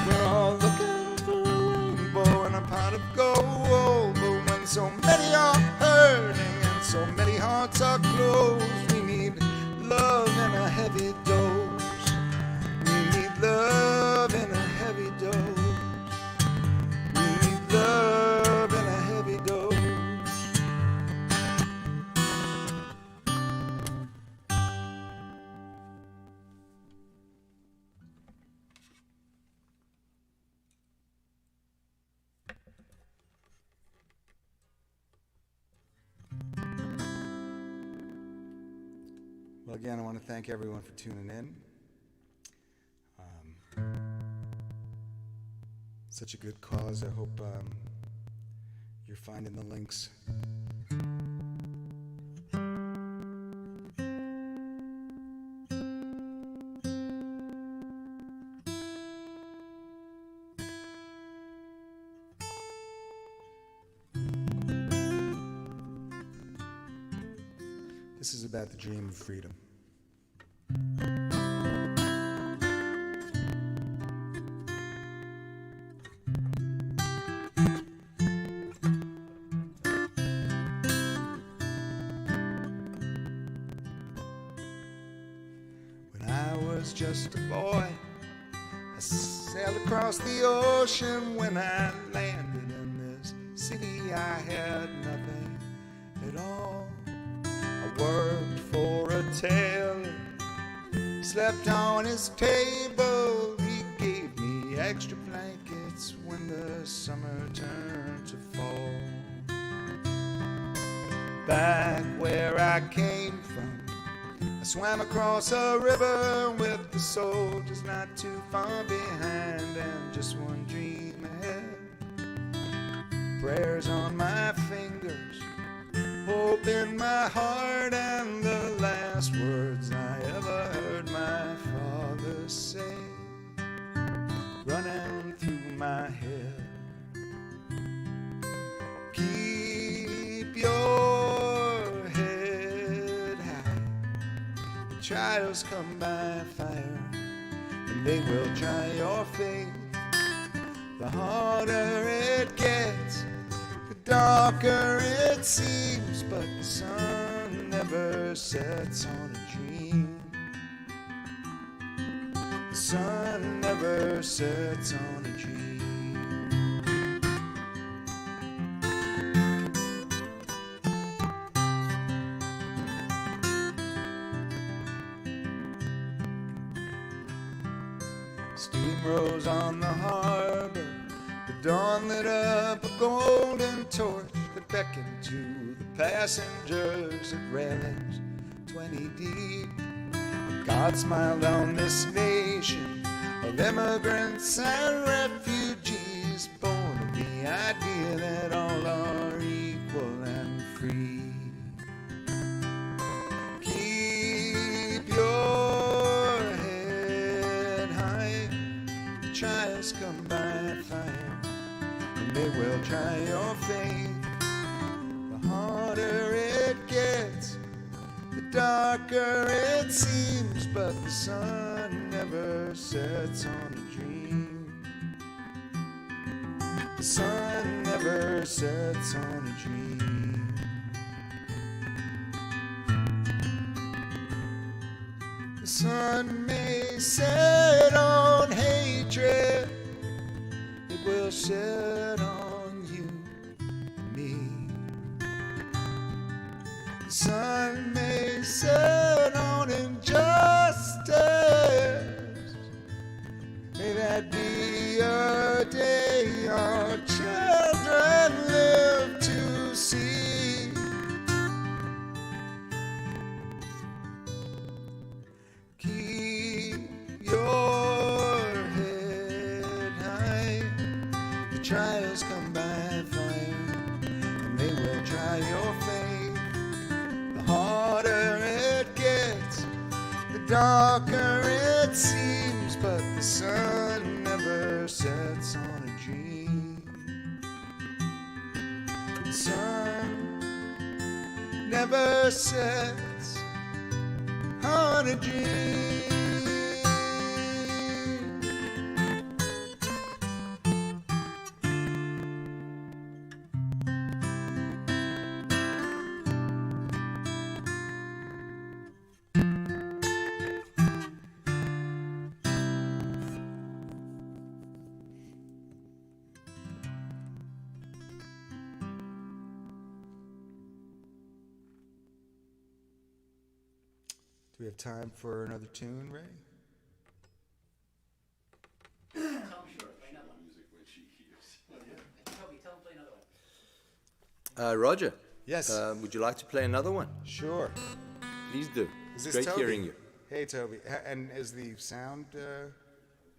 we're all looking for a rainbow and a pot of gold. But when so many are hurting and so many hearts are closed, we need love in a heavy dose. We need love in a heavy dose. We need love in a heavy dose. Well, again, I want to thank everyone for tuning in. Such a good cause. I hope you're finding the links. This is about the dream of freedom. When I was just a boy, I sailed across the ocean. When I landed in this city, I had nothing at all. I worked for a tailor, slept on his table. He gave me extra blankets when the summer turned to fall. Back where I came from, I swam across a river with the soldiers not too far behind, and just one dream ahead. Prayers on my fingers, hope in my heart, and the last words I ever heard my father say running through my head. Keep your head high. The trials come by fire, and they will try your faith. The harder it gets, the darker it seems, but the sun never sets on a dream. The sun never sets on a dream. Steam rose on the harbor, the dawn lit up a golden torch that beckoned to the passengers at railings 20 deep. God smiled on this nation of immigrants and refugees, born of the idea that all are equal and free. Keep your head high, try trials come by fire, and they will try your faith. The harder it gets, the darker it seems, but the sun never sets on a dream. The sun never sets on a dream. The sun may set on hatred, it will set on you and me. The sun may set on injustice, may that be a day our children live to see. Keep your head high. The trials come by fire, and they will try your faith. The harder it gets, the darker it seems, but the sun never sets on a dream. The sun never sets on a dream. Do we have time for another tune, Ray? Roger. Yes. Would you like to play another one? Sure. Please do. Is this Great Toby? hearing you. Hey, Toby. And is the sound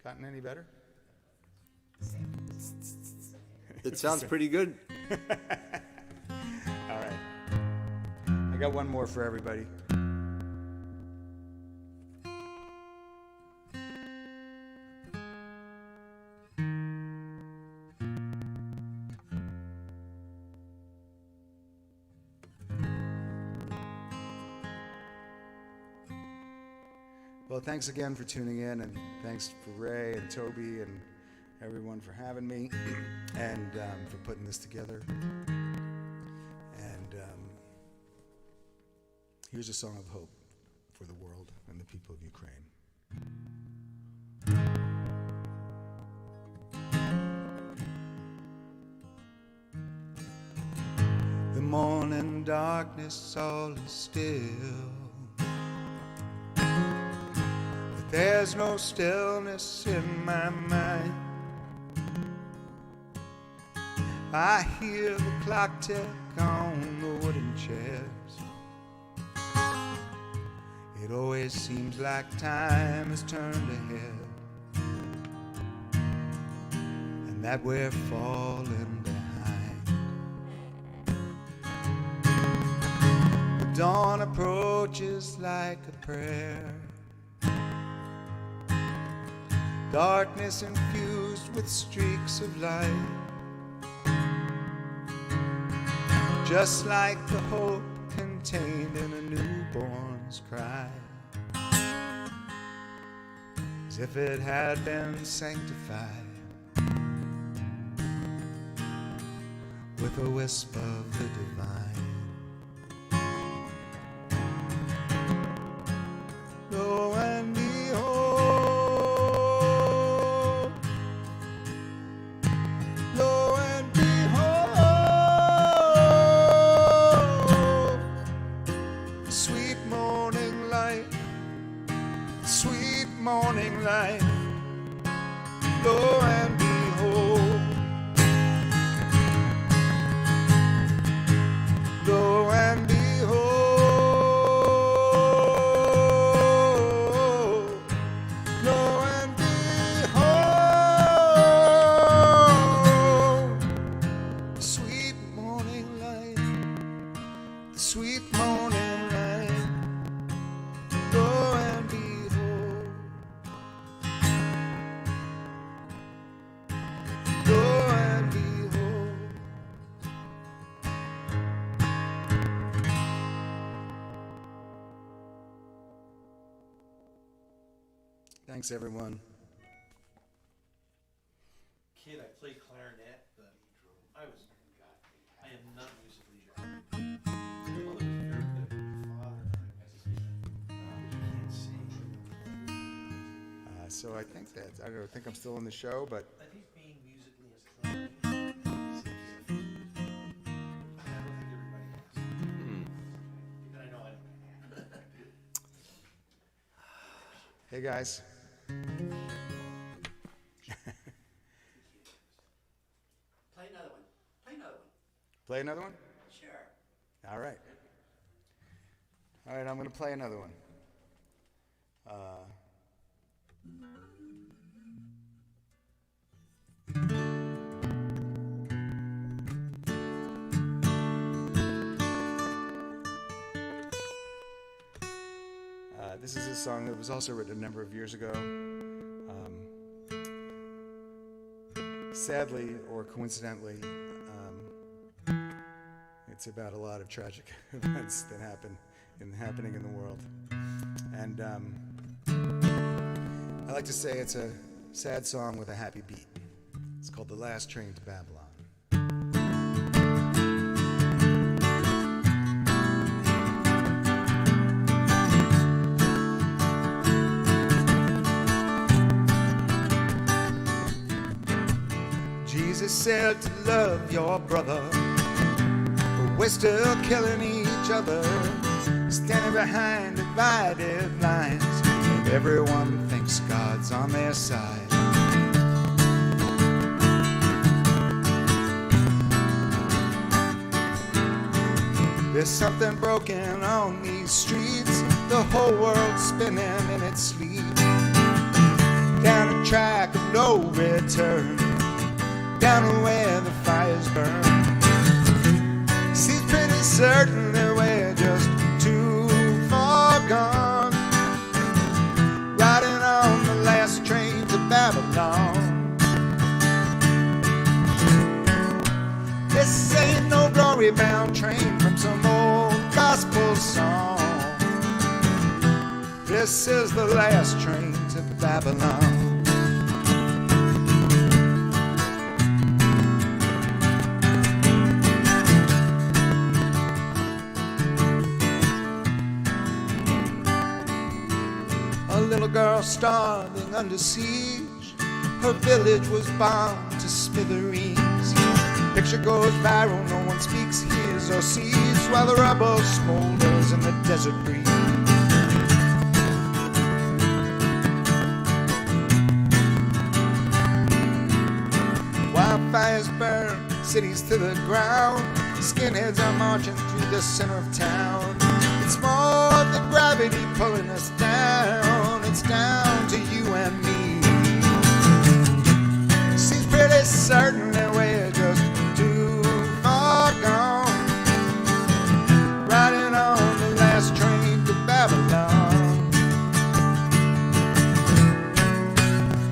gotten any better? It sounds pretty good. All right. I got one more for everybody. Well, thanks again for tuning in, and thanks for Ray and Toby and everyone for having me and for putting this together. And here's a song of hope for the world and the people of Ukraine. The morning darkness, all is still. There's no stillness in my mind. I hear the clock tick on the wooden chairs. It always seems like time has turned ahead, and that we're falling behind. The dawn approaches like a prayer, darkness infused with streaks of light, just like the hope contained in a newborn's cry, as if it had been sanctified with a wisp of the divine. Lo and behold, lo and behold, sweet morning light, sweet morning light, lo and behold, lo and behold, lo and behold, sweet morning light, sweet morning light, lo and behold. Thanks, everyone. Kid, I played clarinet, but I am not musically sure. My mother was very good. My father, can't sing. So I think I don't think I'm still in the show, but I think being musically inclined is a gift. I don't think everybody has. And I know I don't have. hey guys. Play another one. Play another one. Play another one? Sure. All right. All right, I'm going to play another one. This is a song that was also written a number of years ago. Sadly, or coincidentally, it's about a lot of tragic events that happening in the world. And I like to say it's a sad song with a happy beat. It's called The Last Train to Babylon. Jesus said to love your brother, but we're still killing each other, standing behind divided lines, and everyone thinks God's on their side. There's something broken on these streets, the whole world's spinning in its sleep, down a track of no return, down to where the fires burn. Seems pretty certain that we're just too far gone, riding on the last train to Babylon. This ain't no glory-bound train from some old gospel song. This is the last train to Babylon. A little girl starving under siege, her village was bombed to smithereens. Picture goes viral, no one speaks, hears or sees, while the rubble smolders in the desert breeze. Wildfires burn cities to the ground, skinheads are marching through the center of town. It's more than gravity pulling us down, it's down to you and me. Seems pretty certain that we're just too far gone, riding on the last train to Babylon.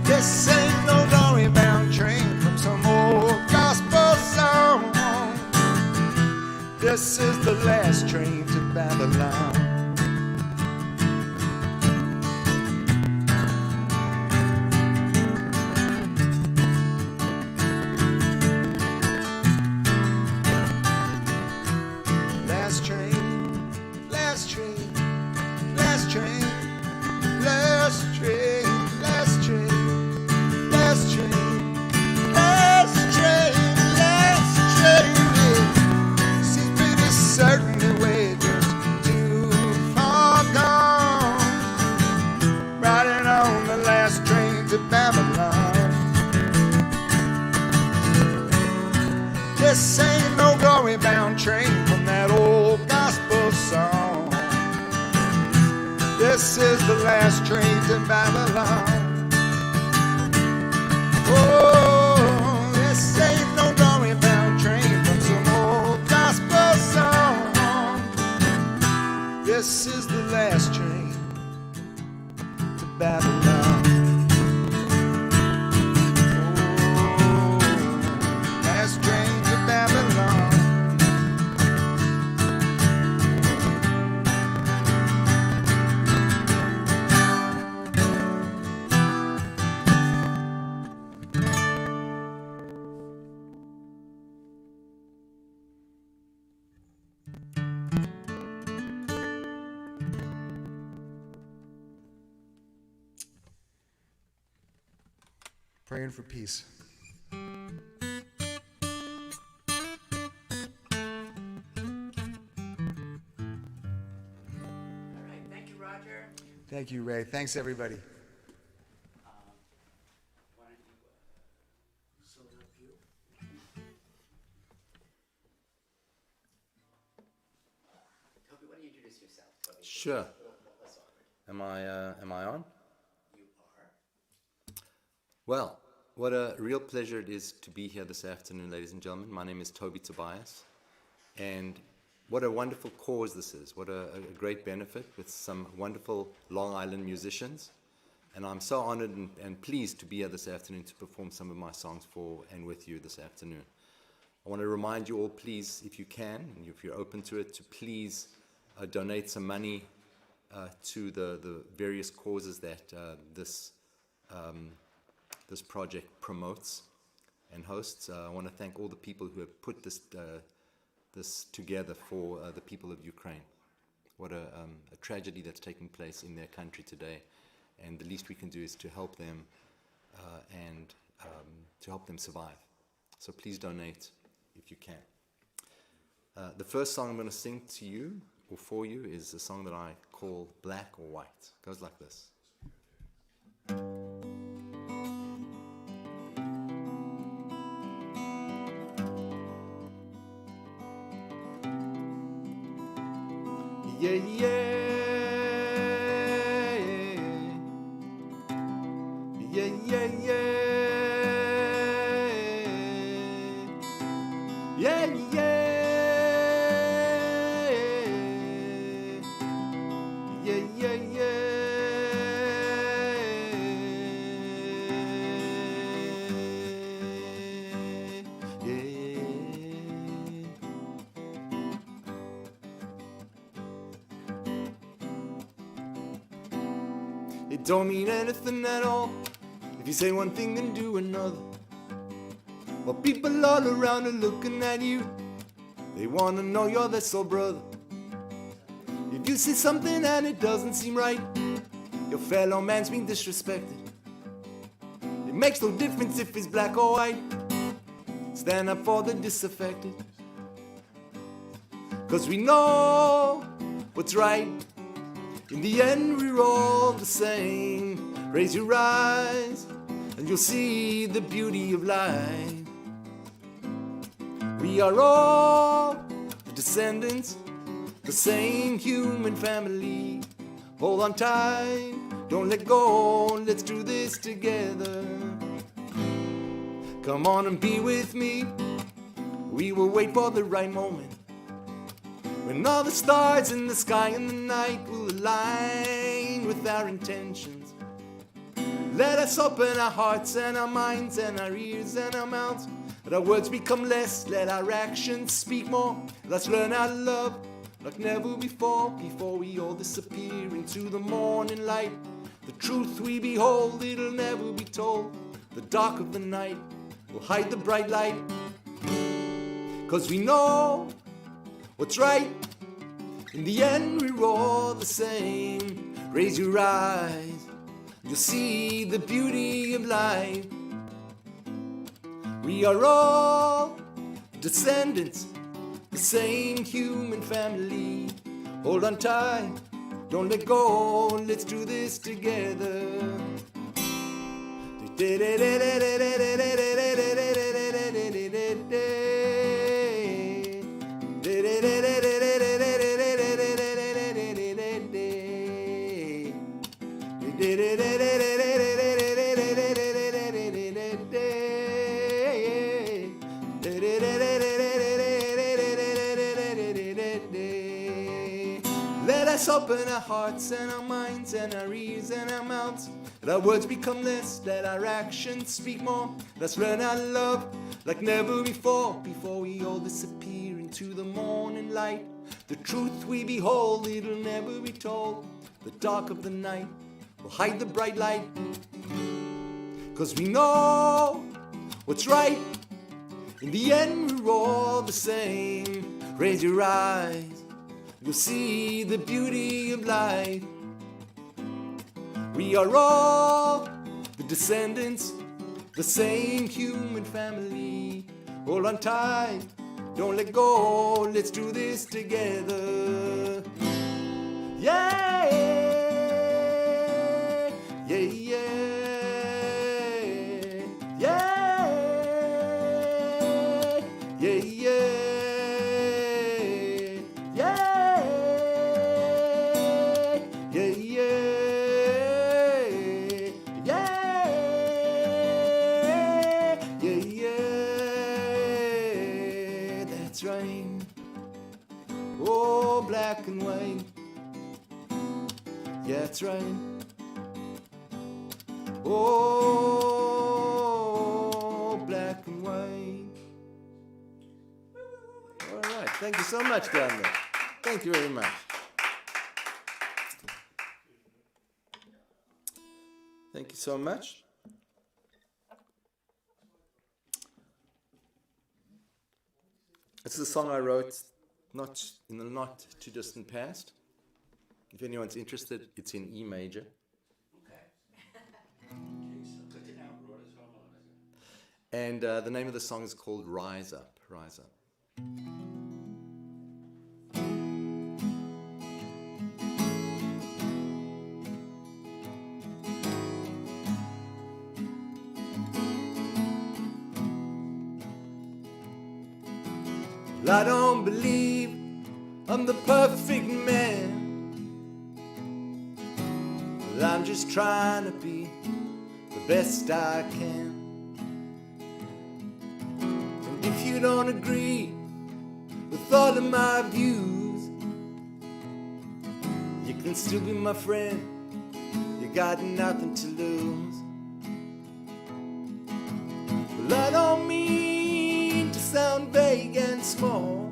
This ain't no glory-bound train from some old gospel song. This is the last train to Babylon. Last train, last train, last train, last train, last train, last train, last train, last train. Seems pretty certain that we're just too far gone, riding on the last train to Babylon. This ain't no glory-bound train from that old gospel song. This is the last train to Babylon. Oh, this ain't no glory-bound train from some old gospel song. This is the last train to Babylon. Oh, last train to Babylon. praying for peace. All right, thank you, Roger. Thank you, Ray. Thanks, everybody. Why don't you sum it up, you? Toby, why don't you introduce yourself, Toby? Sure. What's on? Am I on? You are. Well, what a real pleasure it is to be here this afternoon, ladies and gentlemen. My name is Toby Tobias, and what a wonderful cause this is. What a great benefit with some wonderful Long Island musicians. And I'm so honored and pleased to be here this afternoon to perform some of my songs for and with you this afternoon. I want to remind you all, please, if you can, and if you're open to it, to please donate some money to the various causes that this project promotes and hosts. I want to thank all the people who have put this together for the people of Ukraine. What a tragedy that's taking place in their country today, and the least we can do is to help them and to help them survive. So please donate if you can. The first song I'm going to sing to you or for you is a song that I call Black or White. It goes like this. Yeah, yeah, yeah, yeah, yeah, yeah, yeah, yeah, It don't mean anything at all if you say one thing and do another. While people all around are looking at you, they want to know you're their soul brother. If you say something and it doesn't seem right, your fellow man's being disrespected. It makes no difference if it's black or white. Stand up for the disaffected. 'Cause we know what's right. In the end we're all the same. Raise your eyes and you'll see the beauty of life. We are all the descendants, the same human family. Hold on tight, don't let go, let's do this together. Come on and be with me, we will wait for the right moment, when all the stars in the sky and the night will align with our intentions. Let us open our hearts and our minds and our ears and our mouths. Let our words become less, let our actions speak more. Let's learn how to love like never before we all disappear into the morning light. The truth we behold, it'll never be told. The dark of the night will hide the bright light. 'Cause we know what's right. In the end we're all the same. Raise your eyes, you'll see the beauty of life. We are all descendants, the same human family. Hold on tight, don't let go, let's do this together. Let us open our hearts and our minds and our ears and our mouths. Let our words become less, let our actions speak more. Let's learn how to love like never before we all disappear into the morning light. The truth we behold, it'll never be told. The dark of the night will hide the bright light. 'Cause we know what's right. In the end we're all the same. Raise your eyes, you'll see the beauty of life. We are all the descendants, the same human family. Hold on tight, don't let go, let's do this together. Yeah, yeah, yeah, yeah, yeah, yeah, yeah, yeah, yeah, yeah, yeah, that's right. Oh, black and white. Yeah, that's right. Oh, black and white. All right. Thank you so much down there. Thank you very much. Thank you so much. This is a song I wrote not in the not too distant past. If anyone's interested, it's in E major. And the name of the song is called Rise Up, Rise Up. Well, I don't believe I'm the perfect man. Well, I'm just trying to be the best I can. And if you don't agree with all of my views, you can still be my friend. You got nothing to lose. Well, I don't mean to sound vague and small.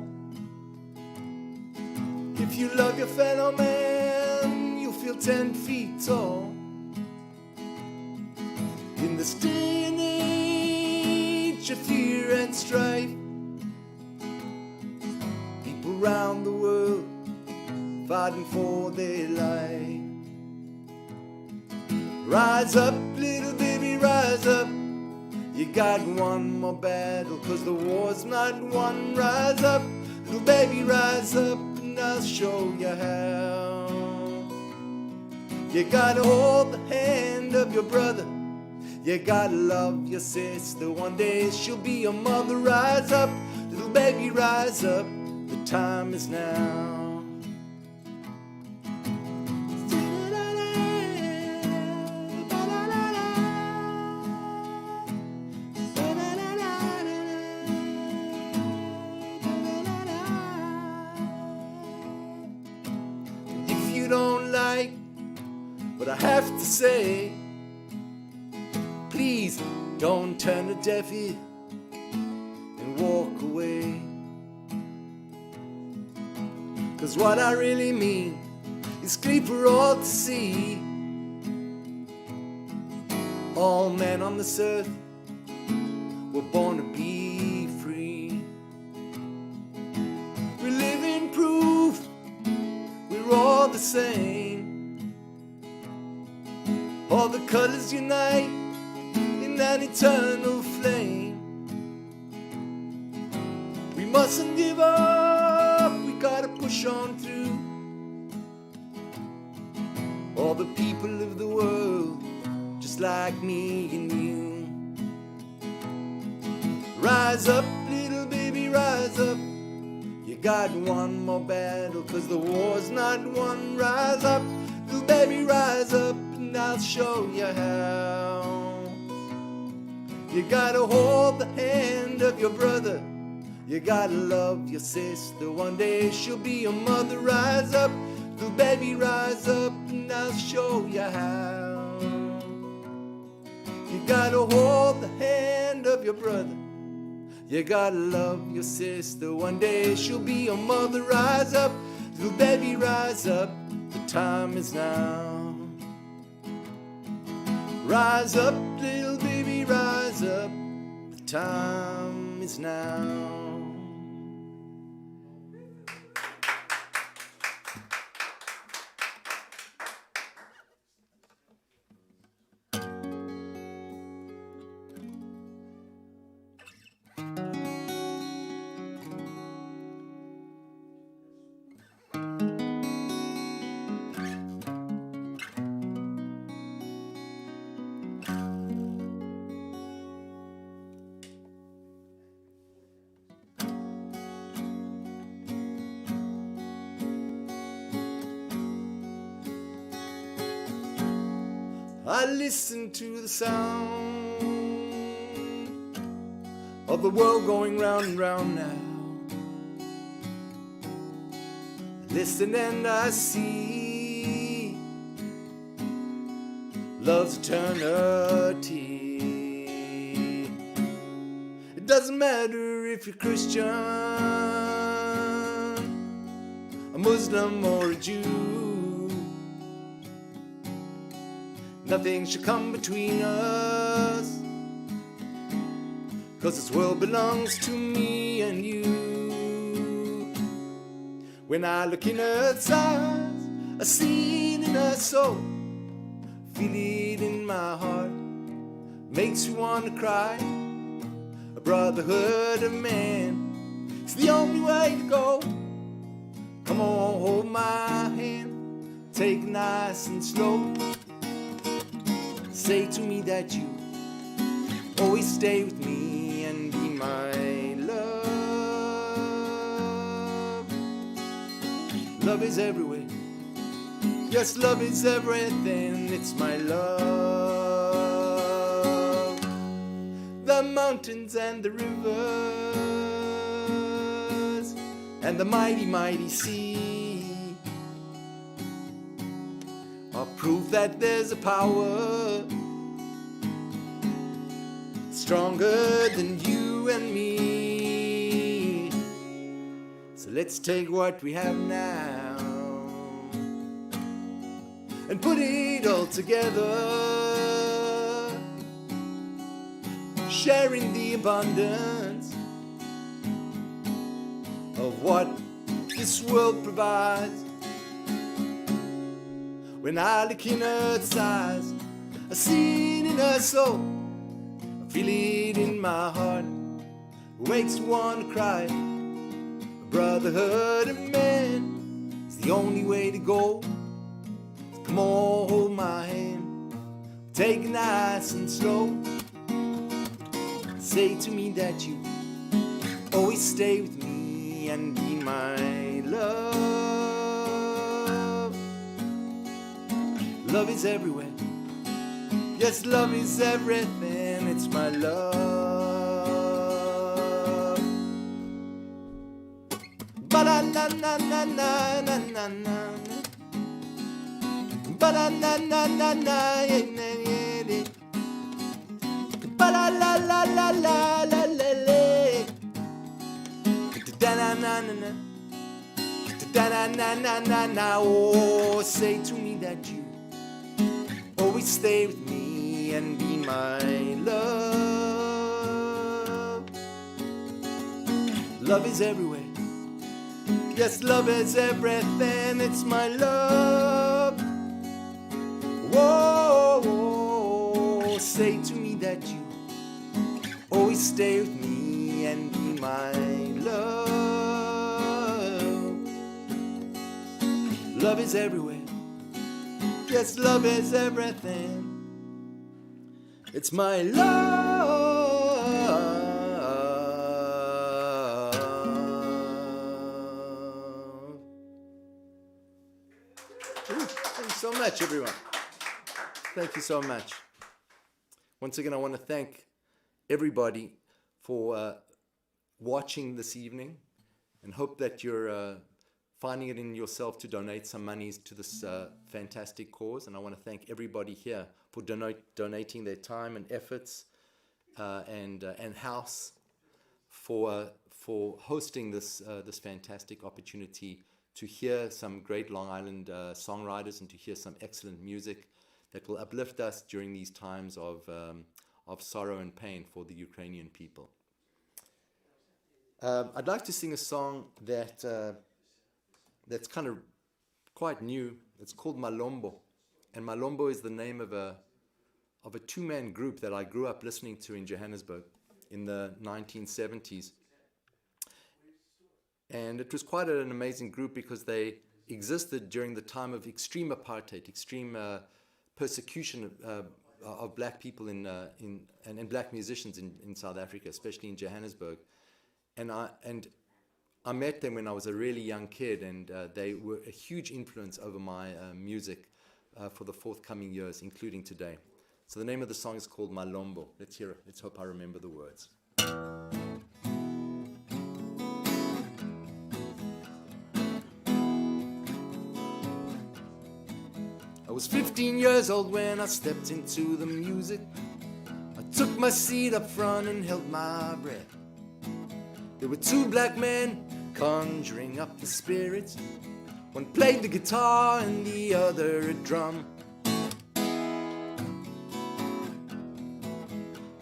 If you love your fellow man, you'll feel 10 feet tall. In this day and age of fear and strife, people around the world fighting for their life. Rise up, little baby, rise up. You got one more battle, 'cause the war's not won. Rise up, little baby, rise up, and I'll show you how. You gotta hold the hand of your brother. You gotta love your sister. One day she'll be your mother. Rise up, little baby, rise up. The time is now. Don't like what I have to say, please don't turn a deaf ear and walk away. 'Cause what I really mean is clear for all to see. All men on this earth were born to be free. We're living proof we're all the same. All the colors unite in an eternal flame. We mustn't give up, we gotta push on through. All the people of the world, just like me and you. Rise up, little baby, rise up. You got one more battle, 'cause the war's not won. Rise up, little baby, rise up, and I'll show you how. You gotta hold the hand of your brother. You gotta love your sister. One day she'll be your mother. Rise up, little baby, rise up, and I'll show you how. You gotta hold the hand of your brother. You gotta love your sister. One day she'll be your mother. Rise up, little baby, rise up. The time is now. Rise up, little baby, rise up. The time is now. I listen to the sound of the world going round and round now. Listen and I see love's eternity. It doesn't matter if you're Christian, a Muslim or a Jew. Nothing should come between us, 'cause this world belongs to me and you. When I look in her eyes, I see it in her soul, feel it in my heart, makes you want to cry. A brotherhood of man, it's the only way to go. Come on, hold my hand, take it nice and slow. Say to me that you always stay with me and be my love. Love is everywhere. Yes, love is everything. It's my love. The mountains and the rivers and the mighty, mighty sea are proof that there's a power stronger than you and me. So let's take what we have now and put it all together, sharing the abundance of what this world provides. When I look in her eyes, I see it in her soul, I feel it in my heart, it makes me want to cry. A brotherhood of men is the only way to go. Come on, hold my hand, take it nice and slow. Say to me that you always stay with me and be my love. Love is everywhere. Yes, love is everything. It's my love. Ba-da-na-na-na-na-na-na-na. Ba-da-na-na-na-na-na-na-na. Ba-la-la-la-la-la-la-la-la. Da-na-na-na-na. Da-na-na-na-na-na. Oh, say to me that you always stay with me and be my love. Love is everywhere. Yes, love is everything. It's my love. Whoa, whoa, say to me that you always stay with me and be my love. Love is everywhere. Yes, love is everything. It's my love. Ooh, thank you so much, everyone. Thank you so much. Once again, I want to thank everybody for watching this evening, and hope that you're finding it in yourself to donate some monies to this fantastic cause. And I want to thank everybody here for donating their time and efforts, and House for hosting this fantastic opportunity to hear some great Long Island songwriters and to hear some excellent music that will uplift us during these times of sorrow and pain for the Ukrainian people. I'd like to sing a song that's kind of quite new. It's called Malombo, and Malombo is the name of a two-man group that I grew up listening to in Johannesburg in the 1970s. And it was quite an amazing group because they existed during the time of extreme apartheid, extreme persecution of black people and black musicians in South Africa, especially in Johannesburg. And I met them when I was a really young kid, and they were a huge influence over my music for the forthcoming years, including today. So the name of the song is called Malombo. Let's hear it. Let's hope I remember the words. I was 15 years old when I stepped into the music. I took my seat up front and held my breath. There were two black men conjuring up the spirits. One played the guitar and the other a drum.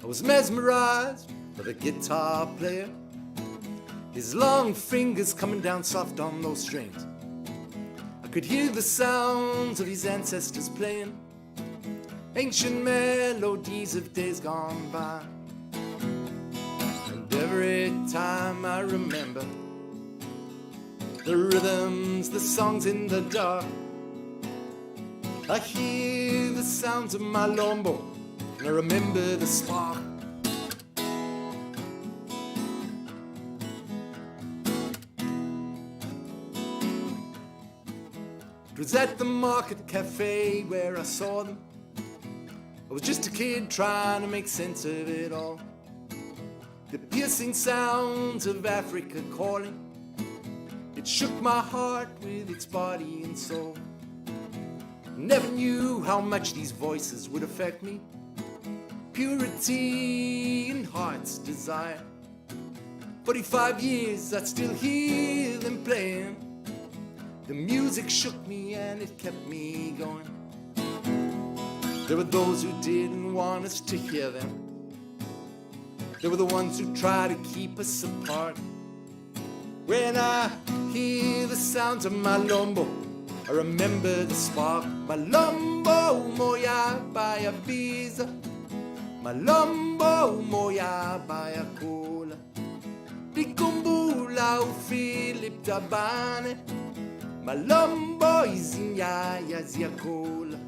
I was mesmerized by the guitar player, his long fingers coming down soft on those strings. I could hear the sounds of his ancestors playing ancient melodies of days gone by. And every time I remember the rhythms, the songs in the dark, I hear the sounds of my lombo, and I remember the spark. It was at the market cafe where I saw them. I was just a kid trying to make sense of it all. The piercing sounds of Africa calling, it shook my heart with its body and soul. Never knew how much these voices would affect me. Purity and heart's desire. 45 years, I still hear them playing. The music shook me and it kept me going. There were those who didn't want us to hear them. There were the ones who tried to keep us apart. When I hear the sounds of my lombo, I remember the spark. Malombo moya baya biza, Malombo moya baya cola. Dikumbula u Philip Tabane, Malombo izinyaya ziakola.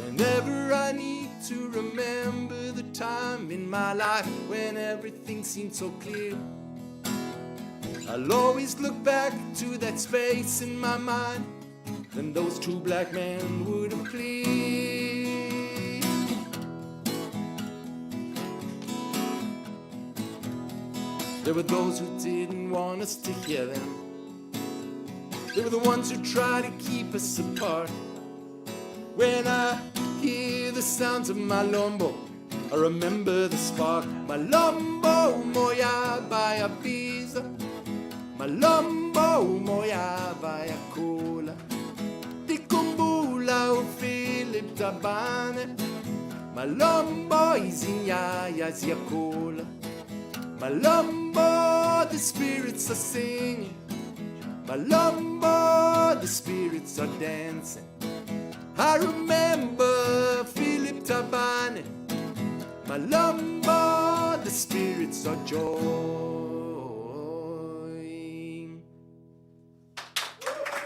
Whenever I need to remember the time in my life when everything seemed so clear, I'll always look back to that space in my mind when those two black men would have played. There were those who didn't want us to hear them. They were the ones who tried to keep us apart. When I hear the sounds of my lombo, I remember the spark. Malombo moya baya pizza, Malombo moya baya cola. Dikumbula u Philip Tabane, Malombo izinyaya ziakola. Malombo, the spirits are singing. Malombo, the spirits are dancing. I remember Philip Tabane, Malombo, the spirits are joying.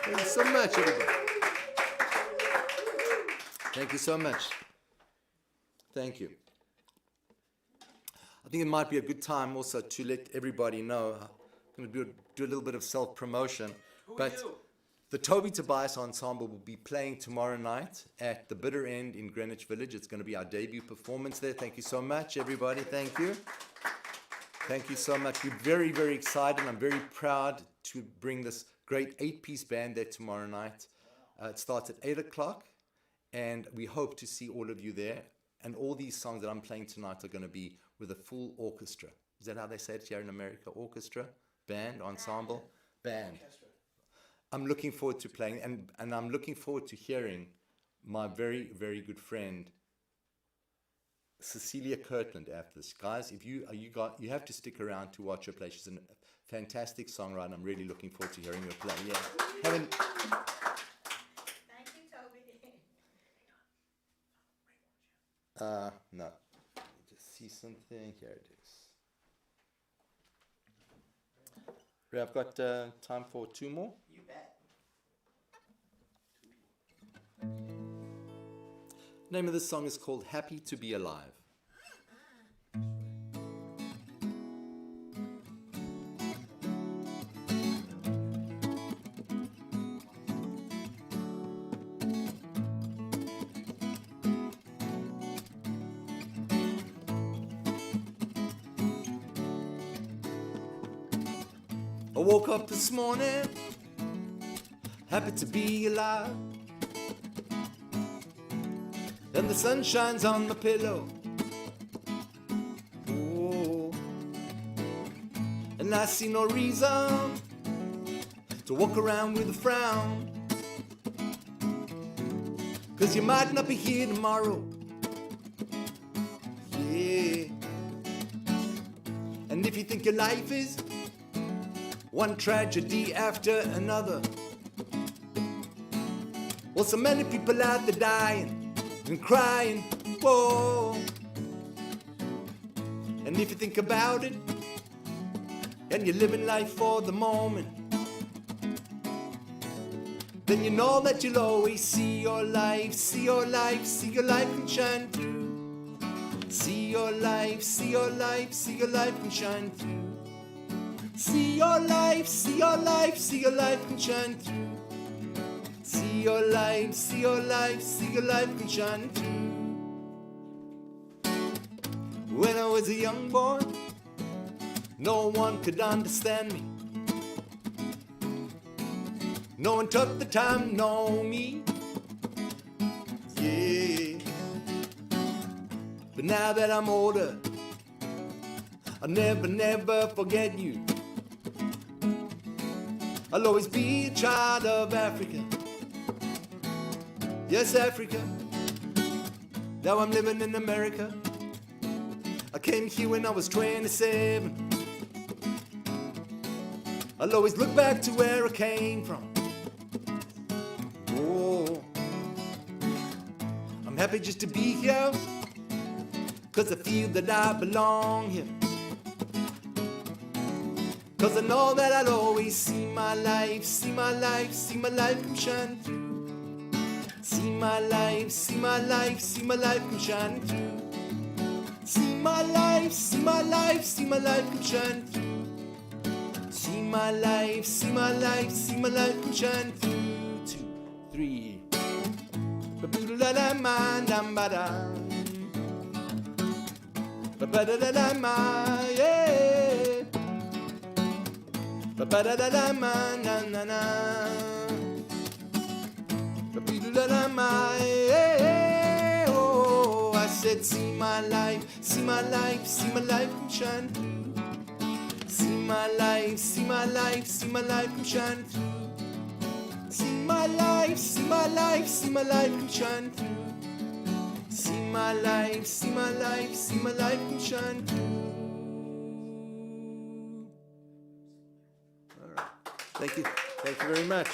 Thank you so much, everybody. Thank you so much. Thank you. I think it might be a good time also to let everybody know. I'm going to do a little bit of self-promotion. The Toby Tobias Ensemble will be playing tomorrow night at the Bitter End in Greenwich Village. It's going to be our debut performance there. Thank you so much, everybody. Thank you. Thank you so much. We're very, very excited. I'm very proud to bring this great 8-piece band there tomorrow night. It starts at 8 o'clock, and we hope to see all of you there. And all these songs that I'm playing tonight are going to be with a full orchestra. Is that how they say it here in America? Orchestra? Band? Ensemble? Band. I'm looking forward to playing, and I'm looking forward to hearing my very, very good friend Cecilia Kirtland after this. Guys, if you have to stick around to watch her play. She's a fantastic songwriter. I'm really looking forward to hearing her play. Yeah. Thank you, Toby. No. Just see something. Here it is. Ray, I've got time for 2 more. You bet. Name of this song is called Happy to Be Alive. I woke up this morning, happy to be alive. And the sun shines on my pillow. Oh, and I see no reason to walk around with a frown. 'Cause you might not be here tomorrow. Yeah. And if you think your life is one tragedy after another, well, so many people out there dying and crying, whoa. And if you think about it, and you're living life for the moment, then you know that you'll always see your life, see your life, see your life and shine through. See your life, see your life, see your life and shine through. See your life, see your life, see your life and shine through. See your life, see your life, see your life and shine through. When I was a young boy, no one could understand me. No one took the time to know me. Yeah. But now that I'm older, I'll never, never forget you. I'll always be a child of Africa. Yes, Africa. Now I'm living in America. I came here when I was 27. I'll always look back to where I came from. Oh, I'm happy just to be here, 'cause I feel that I belong here. 'Cause I know that I'll always see my life, see my life, see my life come shine through. See my life, see my life, see my life come shine through. See my life, see my life, see my life come shine through. See my life, see my life, see my life come shine through. 2, 3. Ba-ba-da-da-ma-dam-ba-da. Ba-ba-da-da-da-ma, yeah. Ba-ba-da-da-da-ma-na-na-na. Ba-ba-da-da-ma, yeah. Oh, I said, see my life, see my life, see my life come shine through. See my life, see my life, see my life come shine through. See my life, see my life, see my life come shine through. See my life, see my life, see my life come shine through. All right. Thank you. Thank you very much.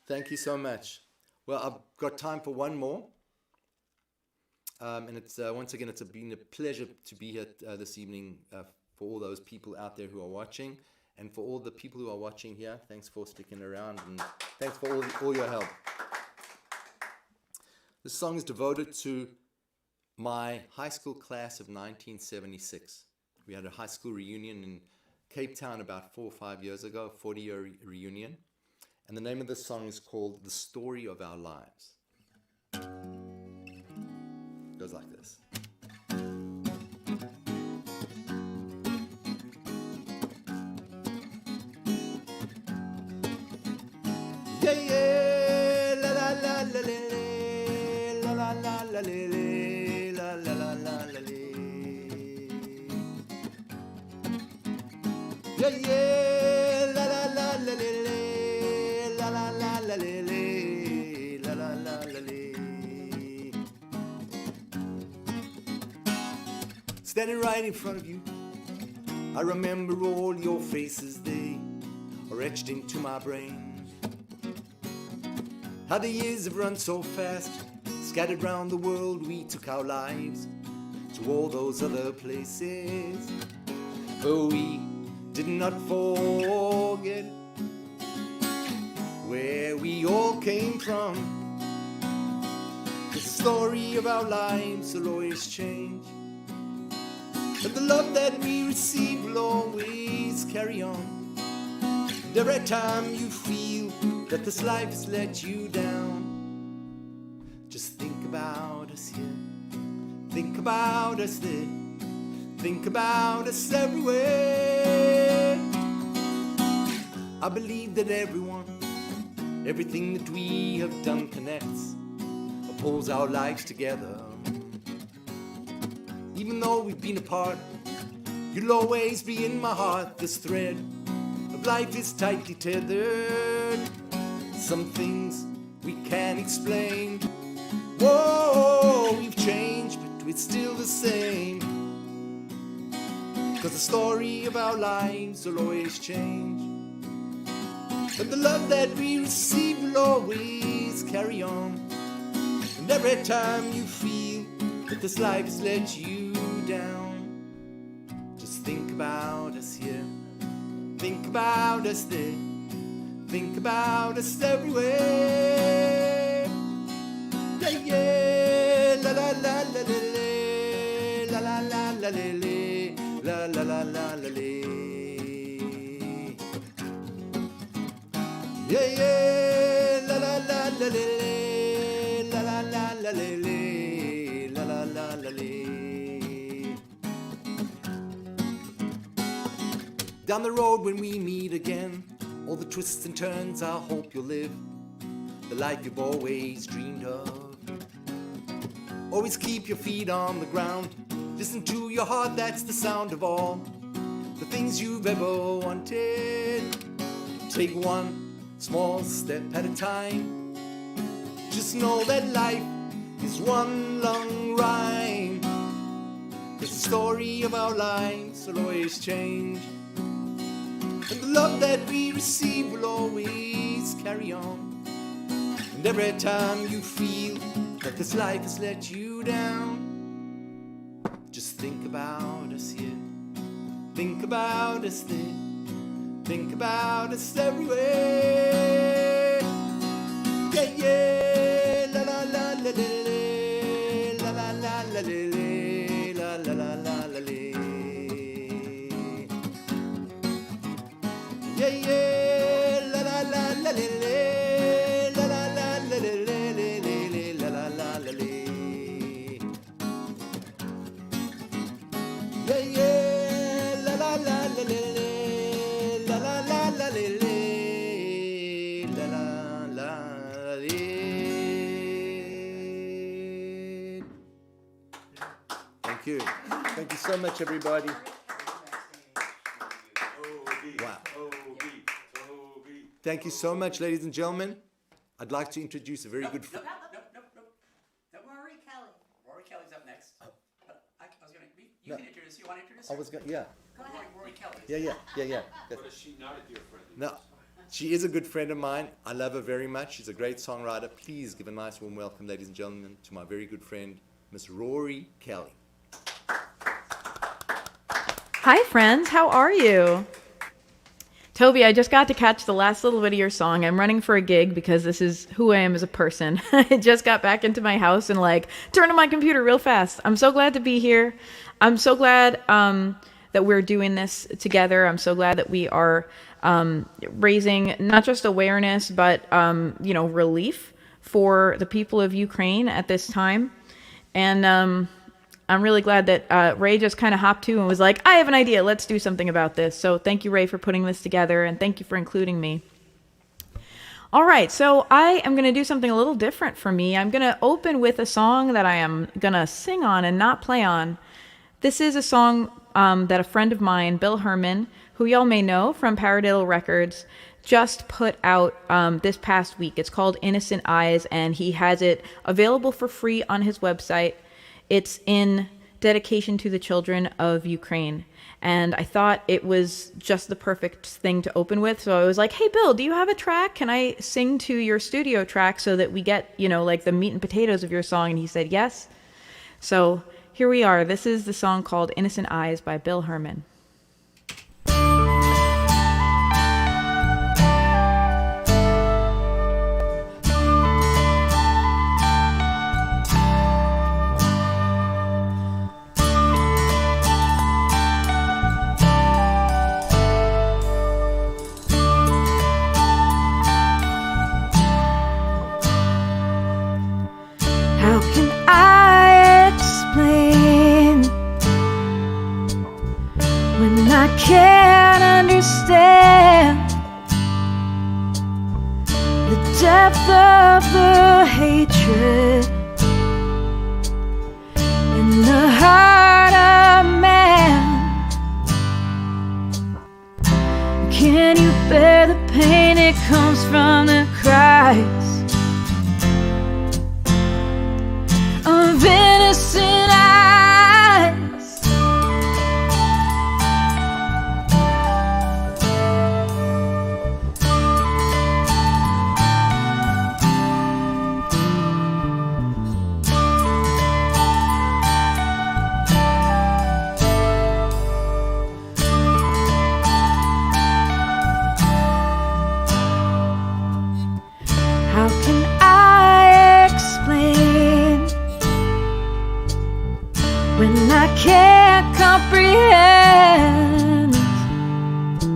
Thank you so much. Well, I've got time for one more. And it's once again, it's been a pleasure to be here this evening for all those people out there who are watching, and for all the people who are watching here. Thanks for sticking around, and thanks for all your help. This song is devoted to my high school class of 1976. We had a high school reunion in Cape Town about 4 or 5 years ago, a 40-year reunion. And the name of this song is called The Story of Our Lives. It goes like this. Yeah, yeah, la la la la la la la la la la la la la la. Yeah, yeah, la la la la la la la la la la la la la. Standing right in front of you, I remember all your faces, they are etched into my brain. How the years have run so fast, scattered round the world we took our lives to all those other places. Oh, we did not forget where we all came from. The story of our lives will always change, but the love that we receive will always carry on. And every time you feel that this life has let you down, just think about us here, think about us there, think about us everywhere. I believe that everything that we have done connects, pulls our lives together. Even though we've been apart, you'll always be in my heart. This thread of life is tightly tethered. Some things we can't explain. Whoa, we've changed, but we're still the same. 'Cause the story of our lives will always change. But the love that we receive will always carry on. And every time you feel that this life has let you down, just think about us here, think about us there, think about us everywhere. Yeah, yeah, la la la la la la la la la la la la la la la la. Yeah, yeah, la la la la la la la la la la la la la la. Down the road when we meet again, all the twists and turns, I hope you'll live the life you've always dreamed of. Always keep your feet on the ground, listen to your heart, that's the sound of all the things you've ever wanted. Take one small step at a time. Just know that life is one long rhyme. 'Cause the story of our lives will always change. And the love that we receive will always carry on. And every time you feel that this life has let you down, just think about us here, think about us there, think about us everywhere. Yeah, yeah, la la la la la la la la la la la la la la. Yeah, yeah, la la la la la la la la la la la la la la. Yeah, yeah, la la la la la. Thank you. Thank you so much, everybody. Wow. Thank you so much, ladies and gentlemen. I'd like to introduce a very good friend. Don't worry, Kelly. Rory Kelly's up next. But I was going to, you can introduce, you want to introduce I her? was going, yeah. Go ahead. Rory Kelly. Yeah. But is she not a dear friend? No, she is a good friend of mine. I love her very much. She's a great songwriter. Please give a nice warm welcome, ladies and gentlemen, to my very good friend, Miss Rory Kelly. Hi, friends. How are you? Toby, I just got to catch the last little bit of your song. I'm running for a gig because this is who I am as a person. I just got back into my house and turned on my computer real fast. I'm so glad to be here. I'm so glad that we're doing this together. I'm so glad that we are raising not just awareness, but relief for the people of Ukraine at this time. And I'm really glad that Ray just kind of hopped to and was like, I have an idea. Let's do something about this. So thank you, Ray, for putting this together, and thank you for including me. All right, so I am going to do something a little different for me. I'm going to open with a song that I am going to sing on and not play on. This is a song that a friend of mine, Bill Herman, who y'all may know from Paradiddle Records, just put out this past week. It's called Innocent Eyes, and he has it available for free on his website. It's in dedication to the children of Ukraine. And I thought it was just the perfect thing to open with. So I was like, hey, Bill, do you have a track? Can I sing to your studio track so that we get, the meat and potatoes of your song? And he said, yes. So here we are. This is the song called Innocent Eyes by Bill Herman. I can't understand the depth of the hatred in the heart of man. Can you bear the pain that comes from the cries of innocent eyes? How can I explain when I can't comprehend the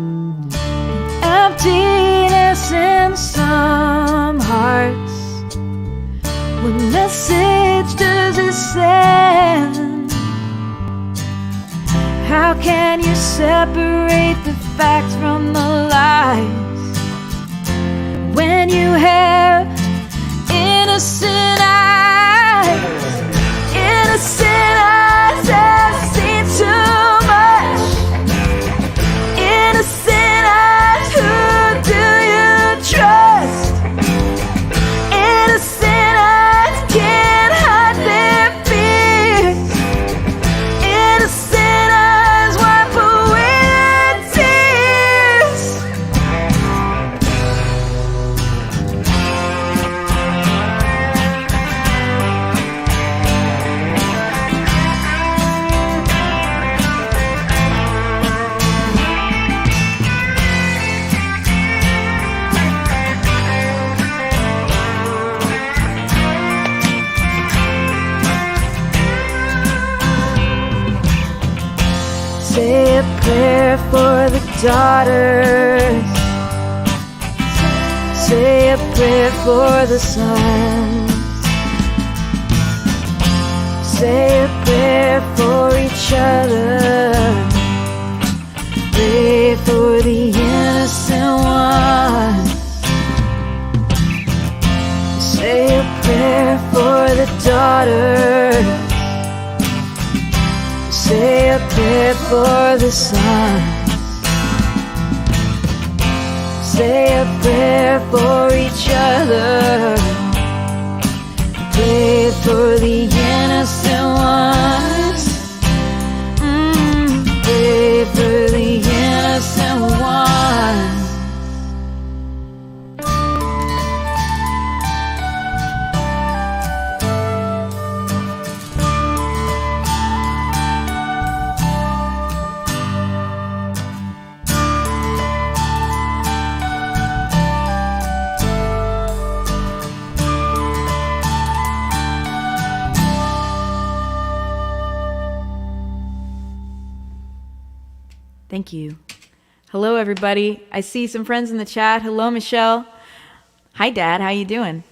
emptiness in some hearts? What message does it send? How can you separate the facts from the lies when you have innocent eyes? Innocent eyes have seen too much. Innocent eyes, who do you trust? Innocent eyes can't hide their fears. Innocent eyes wipe away their tears. Say a prayer for the daughters. Say a prayer for the sons. Say a prayer for each other. Pray for the innocent ones. Say a prayer for the daughters. Say a prayer for the sun. Say a prayer for each other. Pray for the innocent ones. Pray for the innocent ones. Thank you. Hello, everybody. I see some friends in the chat. Hello, Michelle. Hi, Dad. How you doing?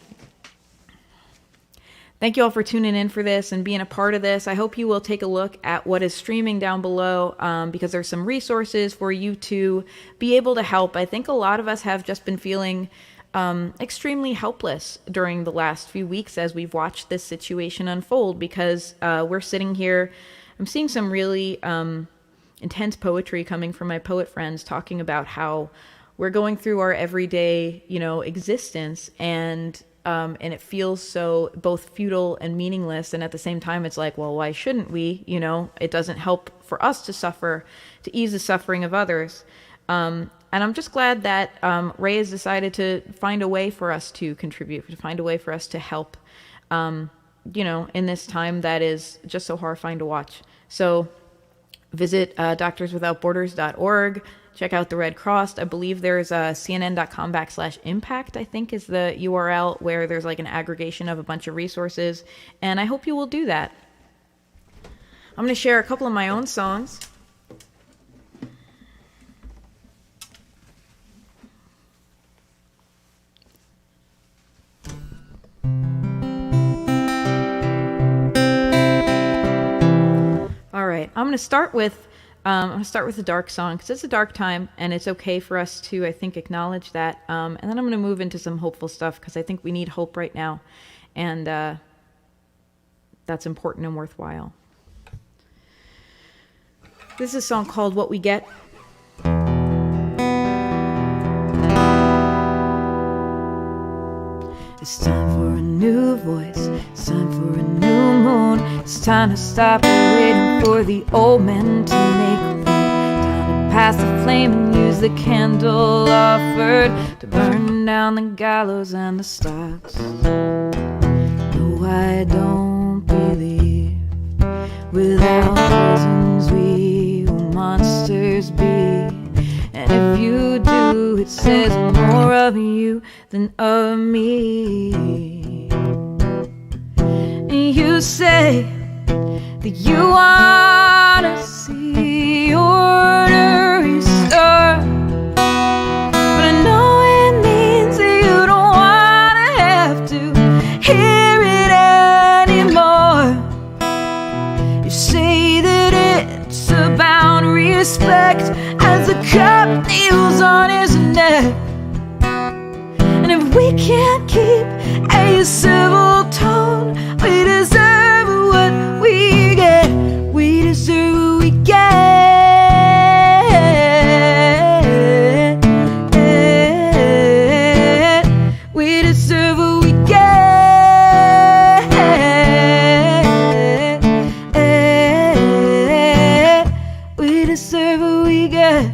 Thank you all for tuning in for this and being a part of this. I hope you will take a look at what is streaming down below because there's some resources for you to be able to help. I think a lot of us have just been feeling extremely helpless during the last few weeks as we've watched this situation unfold because we're sitting here. I'm seeing some really intense poetry coming from my poet friends talking about how we're going through our everyday, existence and it feels so both futile and meaningless. And at the same time, it's like, well, why shouldn't we? It doesn't help for us to suffer, to ease the suffering of others. And I'm just glad that Ray has decided to find a way for us to contribute, to find a way for us to help, in this time that is just so horrifying to watch. So visit doctorswithoutborders.org. Check out the Red Cross. I believe there's cnn.com/impact, I think is the URL, where there's like an aggregation of a bunch of resources. And I hope you will do that. I'm going to share a couple of my own songs. All right, I'm going to start with I'm going to start with a dark song because it's a dark time and it's okay for us to, I think, acknowledge that. And then I'm going to move into some hopeful stuff because I think we need hope right now. And that's important and worthwhile. This is a song called What We Get. It's time for a new voice. It's time for a new moon. It's time to stop waiting for the old men to make a point. Time to pass the flame and use the candle offered to burn down the gallows and the stocks. No, I don't believe without prisons we will monsters be. And if you do, it says more of you than of me. And you say that you wanna see order restored, but I know it means that you don't wanna have to hear it anymore. You say that it's about respect as the cup kneels on his neck. And if we can't keep a civil tone, we deserve what we get. We deserve what we get. We deserve what we get. We deserve what we get.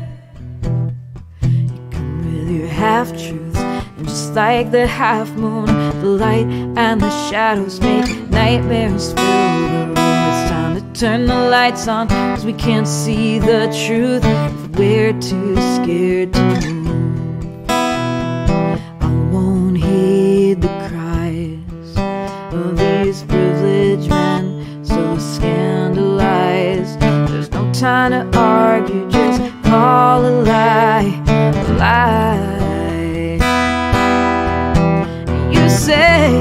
Half-truths, and just like the half-moon, the light and the shadows make nightmares fill the room. It's time to turn the lights on, cause we can't see the truth if we're too scared to move. I won't heed the cries of these privileged men so scandalized. There's no time to argue, just call a lie, a lie. You say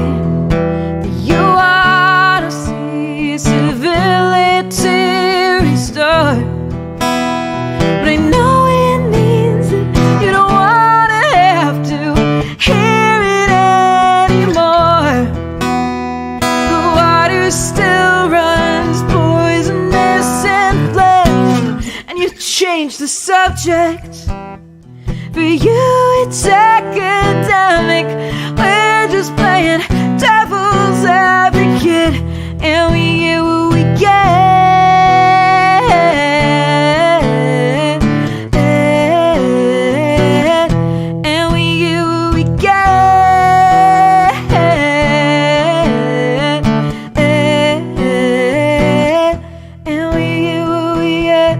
that you wanna see civility restored, but I know it means that you don't wanna have to hear it anymore. The water still runs poisonous and flesh, and you change the subject. For you it's academic. We're just playing devil's advocate, and we get what we get. And we get what we get. And we get what we get.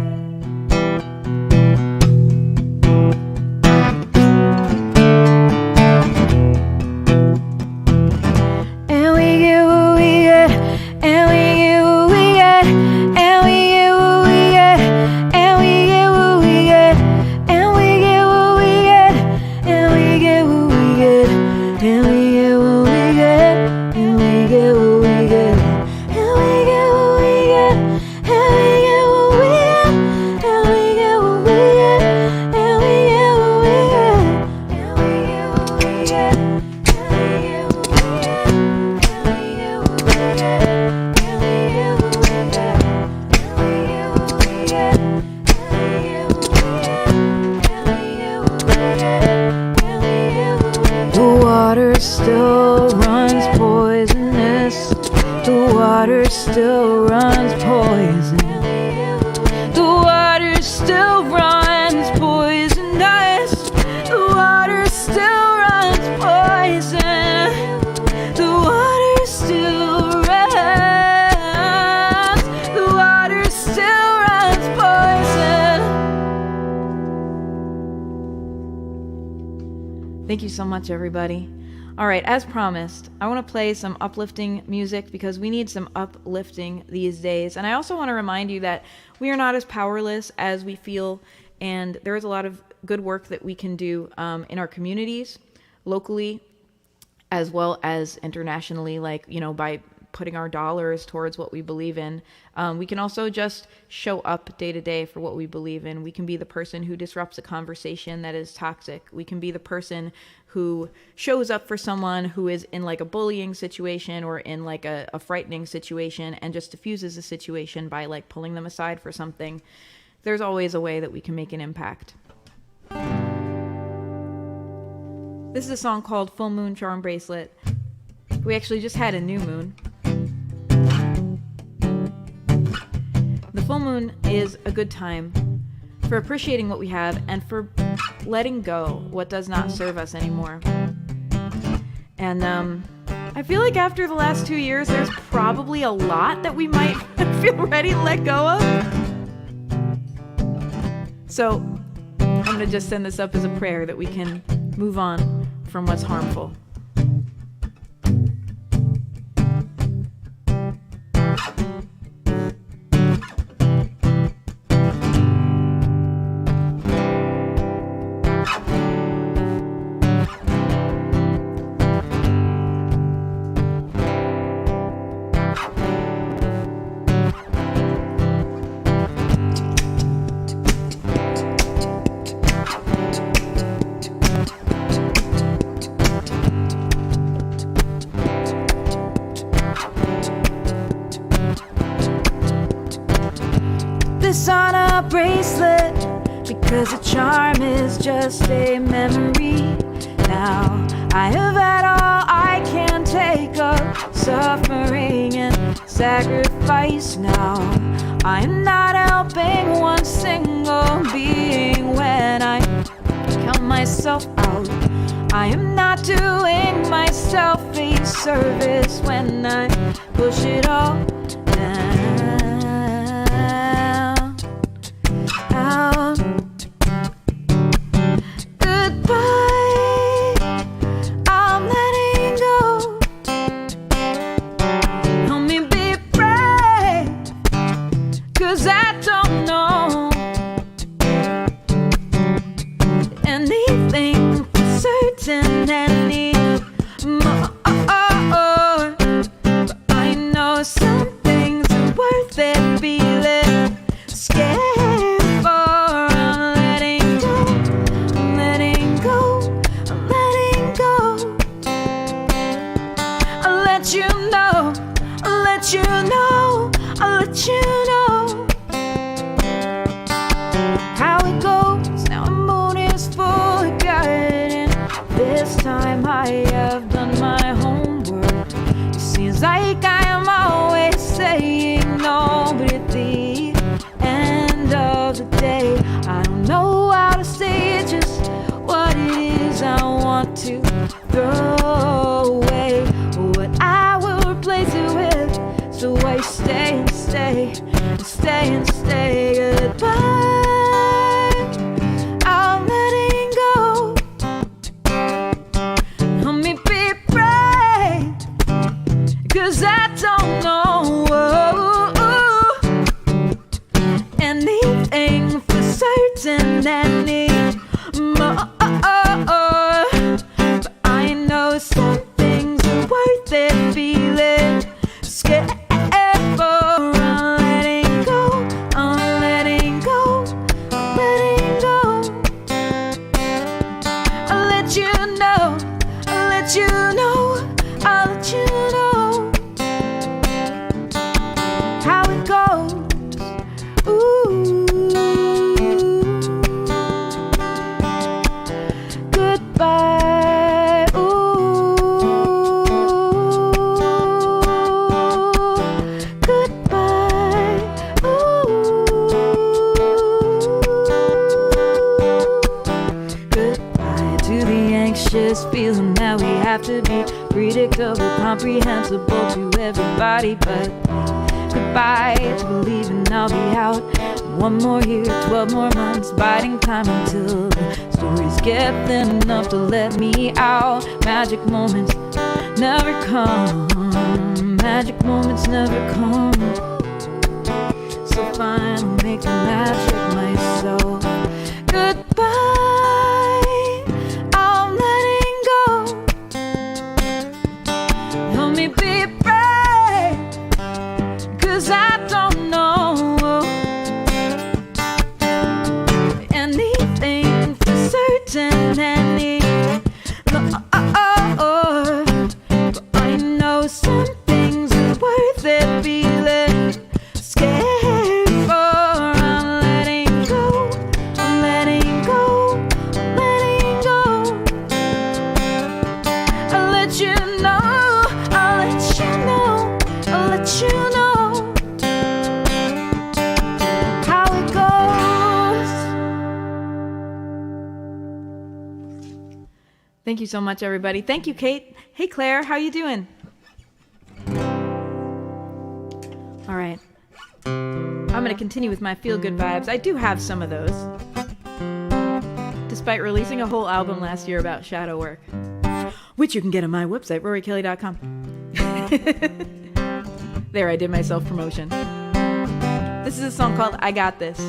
Still runs poisonous. The water still runs poison. The water still runs poisonous. The water still runs poison. The water still runs. The water still runs poison. Thank you so much, everybody. All right, as promised, I want to play some uplifting music because we need some uplifting these days. And I also want to remind you that we are not as powerless as we feel, and there is a lot of good work that we can do in our communities, locally, as well as internationally, like, you know, by putting our dollars towards what we believe in. We can also just show up day to day for what we believe in. We can be the person who disrupts a conversation that is toxic. We can be the person who shows up for someone who is in like a bullying situation or in like a frightening situation and just diffuses the situation by like pulling them aside for something. There's always a way that we can make an impact. This is a song called Full Moon Charm Bracelet. We actually just had a new moon. The full moon is a good time for appreciating what we have and for letting go what does not serve us anymore. And I feel like after the last 2 years, there's probably a lot that we might feel ready to let go of. So I'm going to just send this up as a prayer that we can move on from what's harmful. This on a bracelet because a charm is just a memory. Now I have had all I can take of suffering and sacrifice. Now I am not helping one single being when I count myself out. I am not doing myself a service when I push it all down. Out. Goodbye, I'm letting go. Help me be brave, 'cause I don't know anything for certain anymore. But I know some things are worth it feeling scared. I'll let you know how it goes. Now the moon is full of guiding. This time I have done my homework. It seems like I am always saying no, but at the end of the day, I don't know how to say just what it is I want to throw away, what I will replace it with. So I stay and stay and stay and stay. Goodbye, I'm letting go. Help me be brave, 'cause I don't know anything for certain anymore. But I know some things are worth it feeling scared. Feeling that we have to be predictable, comprehensible to everybody, but goodbye to believing I'll be out in 1 more year, 12 more months, biding time until the stories get thin enough to let me out. Magic moments never come, magic moments never come. So fine, I'll make the magic myself. Goodbye, I'm letting go. Help me be brave. Thank you so much, everybody. Thank you, Kate. Hey, Claire, how you doing? All right. I'm going to continue with my feel-good vibes. I do have some of those, despite releasing a whole album last year about shadow work, which you can get on my website, rorykelly.com. There, I did my self-promotion. This is a song called I Got This.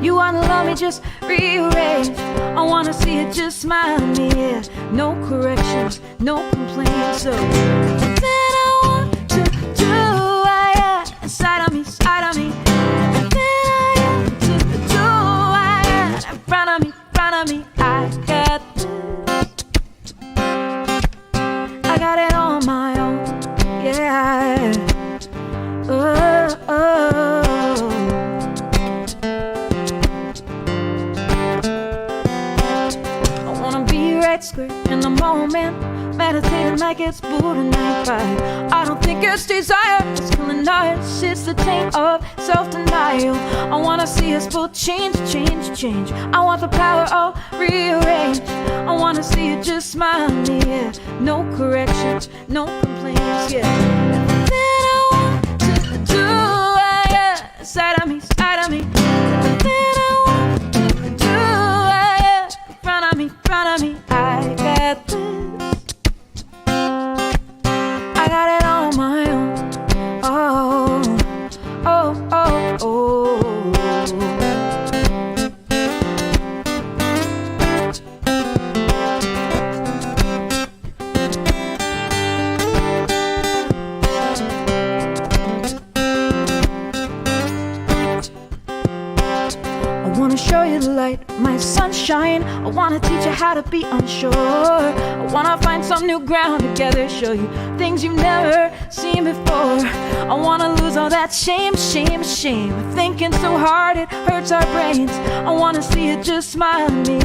You wanna love me, just rearrange. I wanna see it, just smile at me, yeah. No corrections, no complaints. So everything I want to do, I got inside of me, side of me. Everything I want to do, I got in front of me, I got this. I got it on my own, yeah. Square in the moment, meditating like it's Buddha night vibe. I don't think it's desire, it's killing us. It's the taint of self-denial. I wanna see us both change. I want the power of rearrange. I wanna see it, just smile at me, yeah. No corrections, no complaints, yeah. Everything I want to do, I got side of me, side of me. Everything I want to do, I got in front of me, I got this. I got it on my own. I wanna show you the light, my sunshine. I wanna teach you how to be unsure. I wanna find some new ground together, show you things you've never seen before. I wanna lose all that shame. Thinking so hard it hurts our brains. I wanna see it, just smile at me.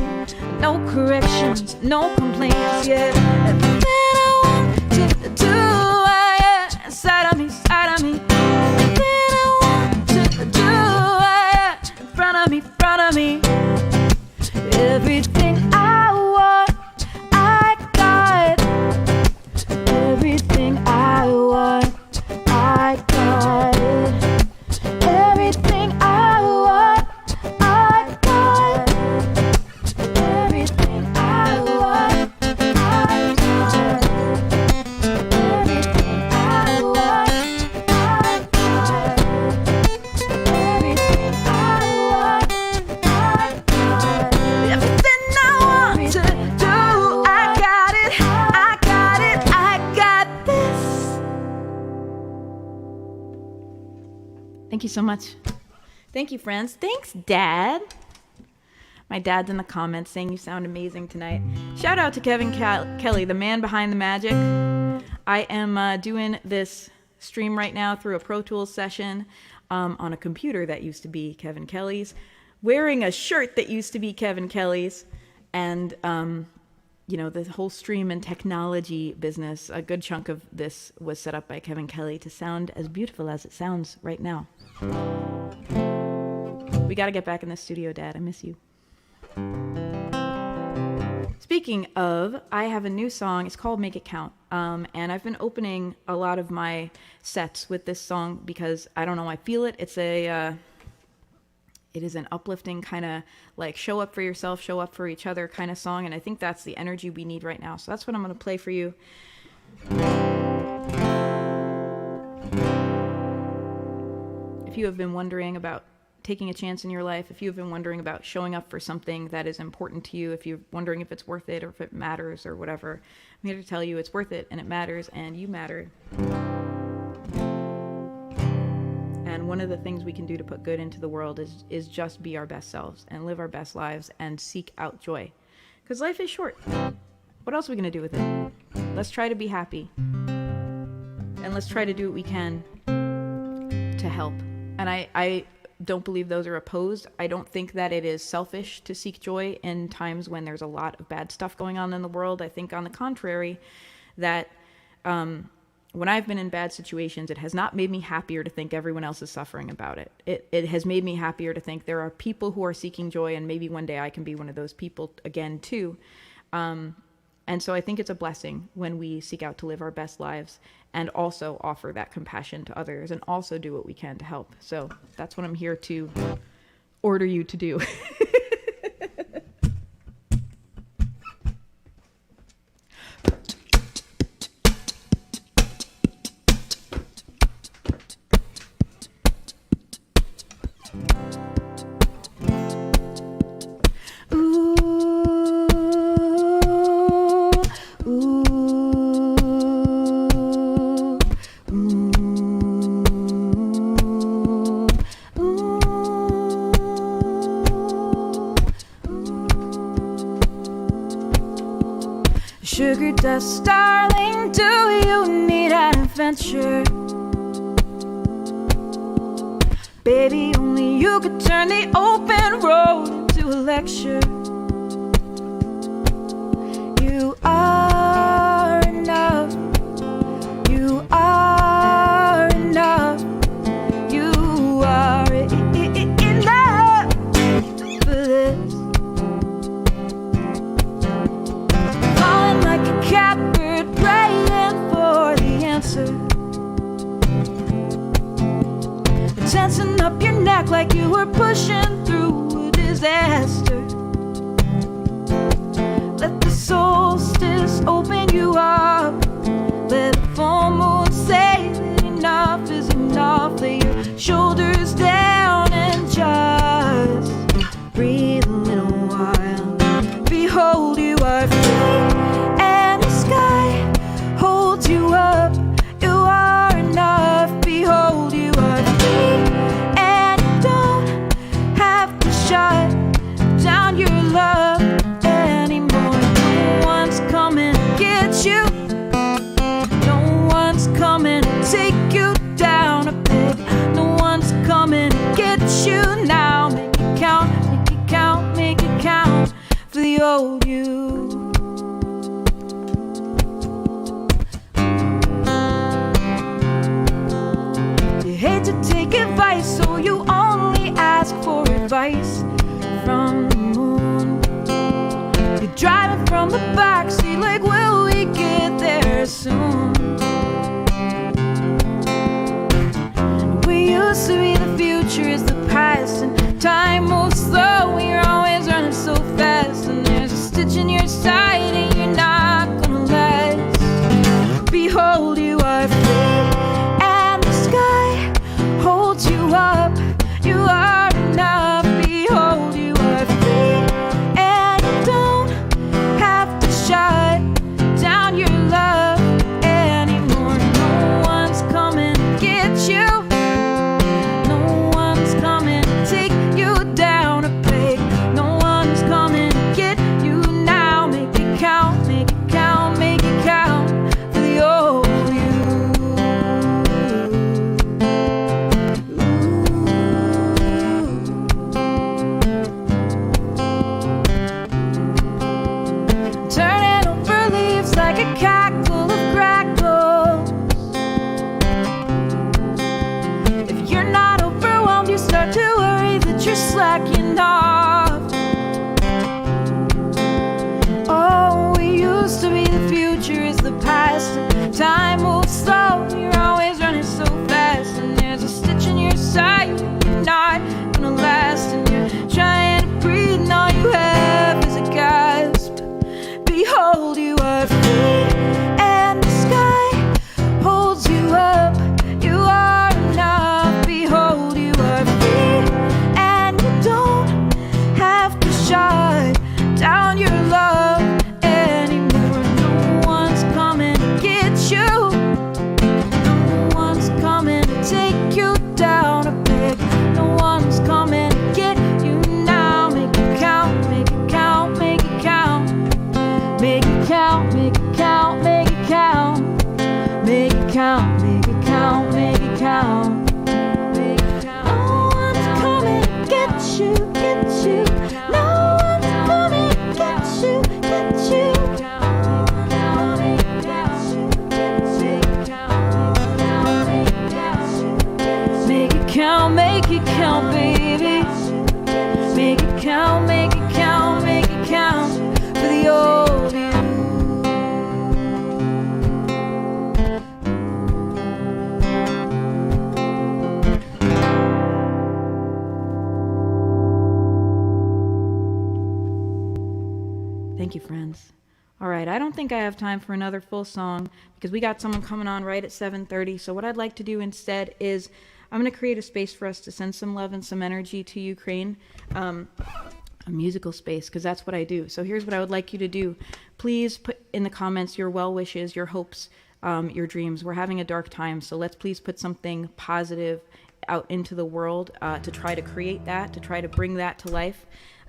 No corrections, no complaints, yeah. Everything I want to do, I got inside of me, side of me. Everything I want to do, I got in front of me. Everything I want, I got. Everything I want, I got it. Everything I want, I got. Everything I want, I got. Everything I want, I got. Everything I want, I got. Everything I want to do, I got it, I got this. Thank you so much. Thank you, friends. Thanks, Dad. My dad's in the comments saying you sound amazing tonight. Shout out to Kevin Kelly, the man behind the magic. I am doing this stream right now through a Pro Tools session on a computer that used to be Kevin Kelly's, wearing a shirt that used to be Kevin Kelly's, and the whole stream and technology business, a good chunk of this was set up by Kevin Kelly to sound as beautiful as it sounds right now. We got to get back in the studio, Dad. I miss you. Speaking of, I have a new song. It's called Make It Count. And I've been opening a lot of my sets with this song because, I don't know, I feel it. It is an uplifting kind of like show up for yourself, show up for each other kind of song. And I think that's the energy we need right now. So that's what I'm going to play for you. If you have been wondering about taking a chance in your life, if you have been wondering about showing up for something that is important to you, if you're wondering if it's worth it or if it matters or whatever, I'm here to tell you it's worth it and it matters and you matter. And And one of the things we can do to put good into the world is just be our best selves and live our best lives and seek out joy. Because life is short. What else are we going to do with it? Let's try to be happy. And let's try to do what we can to help. And I don't believe those are opposed. I don't think that it is selfish to seek joy in times when there's a lot of bad stuff going on in the world. I think, on the contrary, that when I've been in bad situations, it has not made me happier to think everyone else is suffering about it. It has made me happier to think there are people who are seeking joy, and maybe one day I can be one of those people again too. And so I think it's a blessing when we seek out to live our best lives and also offer that compassion to others and also do what we can to help. So that's what I'm here to order you to do. Sugar dust, darling, do you need an adventure? Baby, only you could turn the open road into a lecture. You are enough. You are enough. You are enough for this. Falling like a catbird, praying for the answer. Tensing up your neck like you were pushing through a disaster. Let the solstice open you up. Let the full moon say that enough is enough. Lay your shoulders down and just breathe a little while. Behold, you are free, and the sky holds you up. You are enough. Behold, you are free, and you don't have to shut down your love anymore. No one's coming to get you. No one's coming to take you down a peg. No one's coming to get you now. Make it count, make it count, make it count for the old you. You hate to take advice, so you only ask for advice from the moon. You're driving from the backseat like, will we get there soon? We used to be the future is the past, and time moves slow when you're always running so fast. And there's a stitch in your Thank you, friends. All right, I don't think I have time for another full song because we got someone coming on right at 7:30. So what I'd like to do instead is I'm going to create a space for us to send some love and some energy to Ukraine, a musical space, because that's what I do. So here's what I would like you to do. Please put in the comments your well wishes, your hopes, your dreams. We're having a dark time, so let's please put something positive out into the world to try to create that, to try to bring that to life.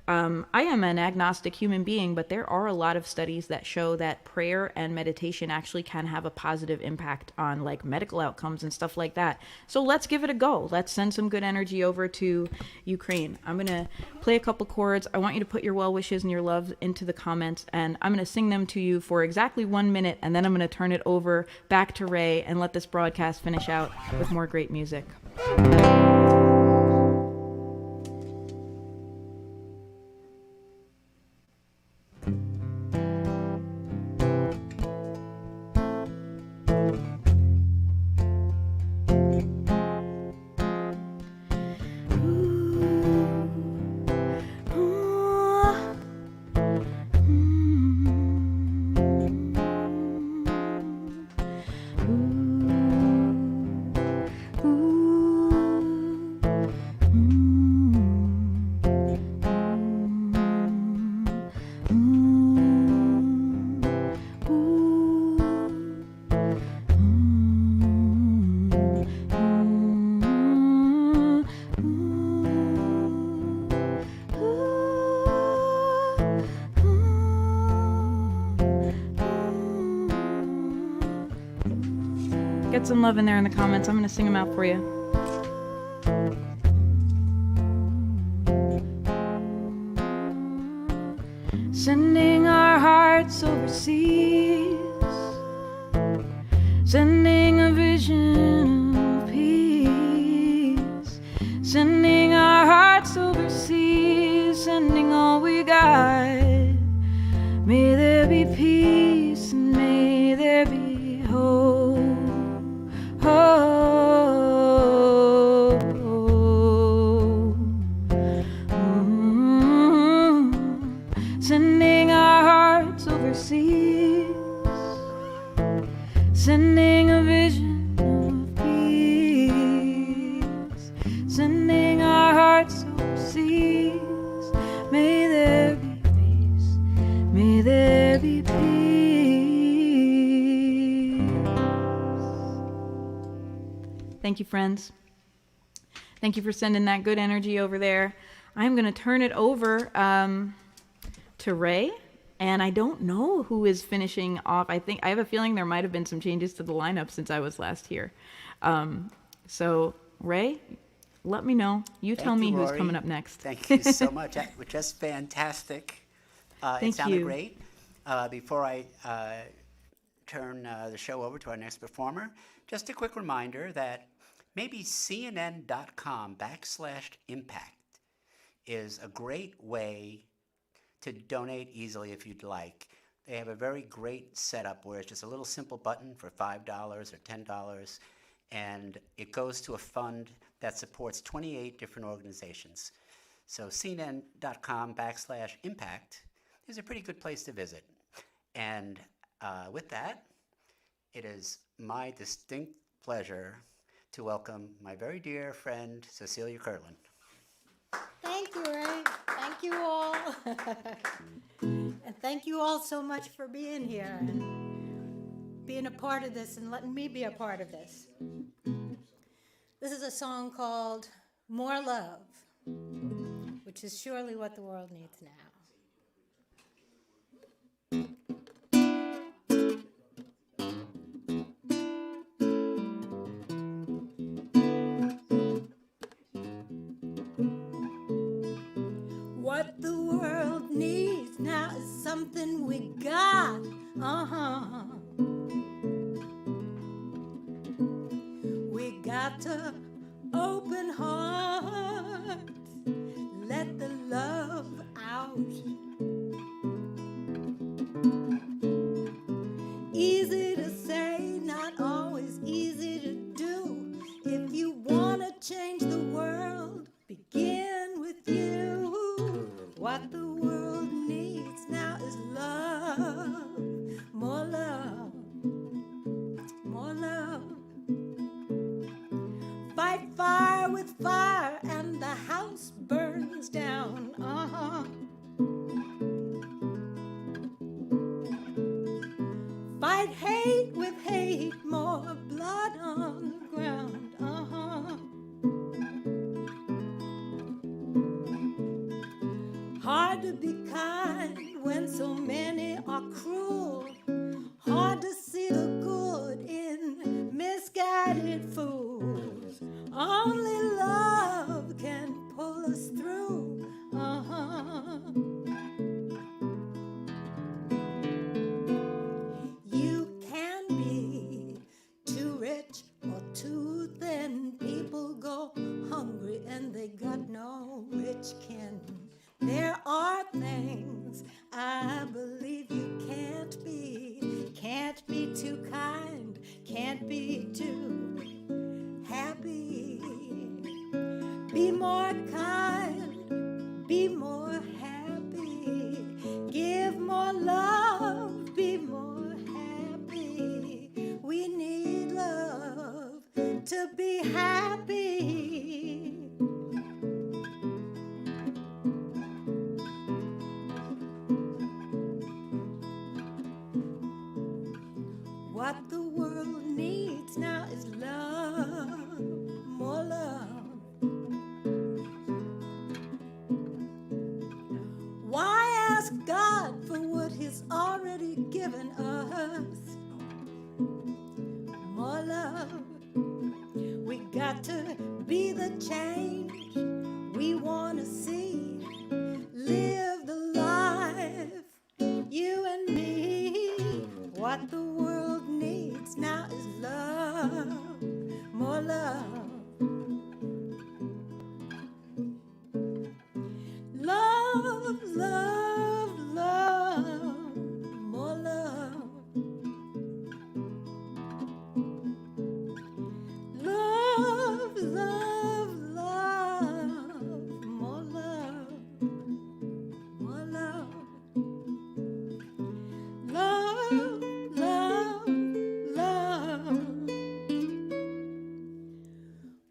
I am an agnostic human being, but there are a lot of studies that show that prayer and meditation actually can have a positive impact on like medical outcomes and stuff like that. So let's give it a go. Let's send some good energy over to Ukraine. I'm going to play a couple chords. I want you to put your well wishes and your love into the comments, and I'm going to sing them to you for exactly 1 minute, and then I'm going to turn it over back to Ray and let this broadcast finish out with more great music. Get some love in there in the comments. I'm going to sing them out for you. Sending our hearts overseas, sending a vision of peace, sending our hearts overseas, sending all we got. May there be peace and may there be hope. Sending our hearts overseas, sending a vision of peace, sending our hearts overseas. May there be peace, may there be peace. Thank you, friends. Thank you for sending that good energy over there. I'm going to turn it over to Ray, and I don't know who is finishing off. I have a feeling there might have been some changes to the lineup since I was last here. So Ray, let me know. You tell me who's coming up next. Thank you so much. That was just fantastic. It sounded you. great. Before I turn the show over to our next performer, just a quick reminder that maybe cnn.com/impact is a great way to donate easily if you'd like. They have a very great setup where it's just a little simple button for $5 or $10, and it goes to a fund that supports 28 different organizations. So cnn.com/impact is a pretty good place to visit. And with that, it is my distinct pleasure to welcome my very dear friend, Cecilia Kirtland. Thank you, Ray. Thank you all. And thank you all so much for being here and being a part of this and letting me be a part of this. This is a song called More Love, which is surely what the world needs now. What the world needs now is something we got. We got to open hearts, let the love out. Easy to say, not always easy to do. If you want to change the world, begin with you. What the world needs now is love. hate with hate, more blood on the ground. Hard to be kind when so many are cruel. Hard to see the good in misguided fools. Only love can pull us through. You can be too rich or too thin. People go hungry and they got no rich kin. There are things I believe you can't be. Can't be too kind, can't be too happy. Be more kind, be more happy. Give more love, be more happy. We need love to be happy. What the world needs now is love, more love. Why ask God for what He's already given us? More love. We got to be the change we want to see. Live the life, you and me. What the world needs now is love, more love. Love, love, love, more love. Love, love, love, more love, more love. Love, love, love.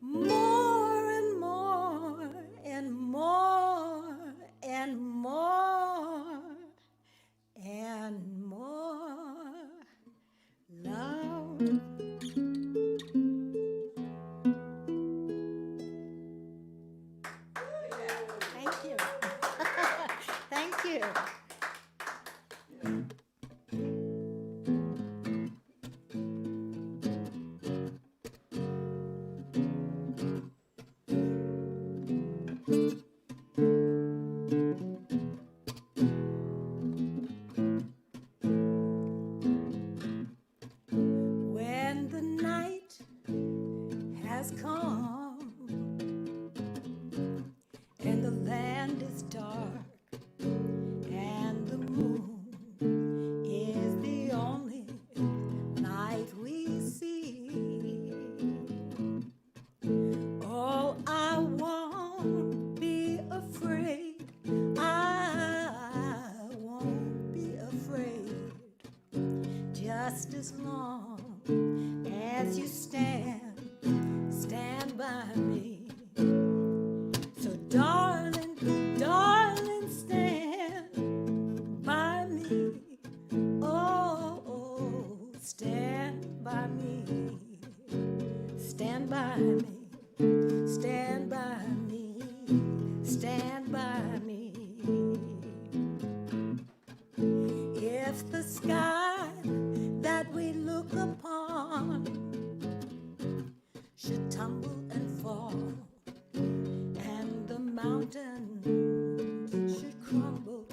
More and more and more and more and more love. Thank you. Thank you. When the night has come and the land is dark and the moon is the only light we see. Oh, I won't be afraid. I won't be afraid. Just as long as you stand by me. So darling, darling, stand by me. Oh, oh, stand by me. Stand by me. Stand by me. Stand by me. If the sky that we look upon should tumble and fall, and the mountains should crumble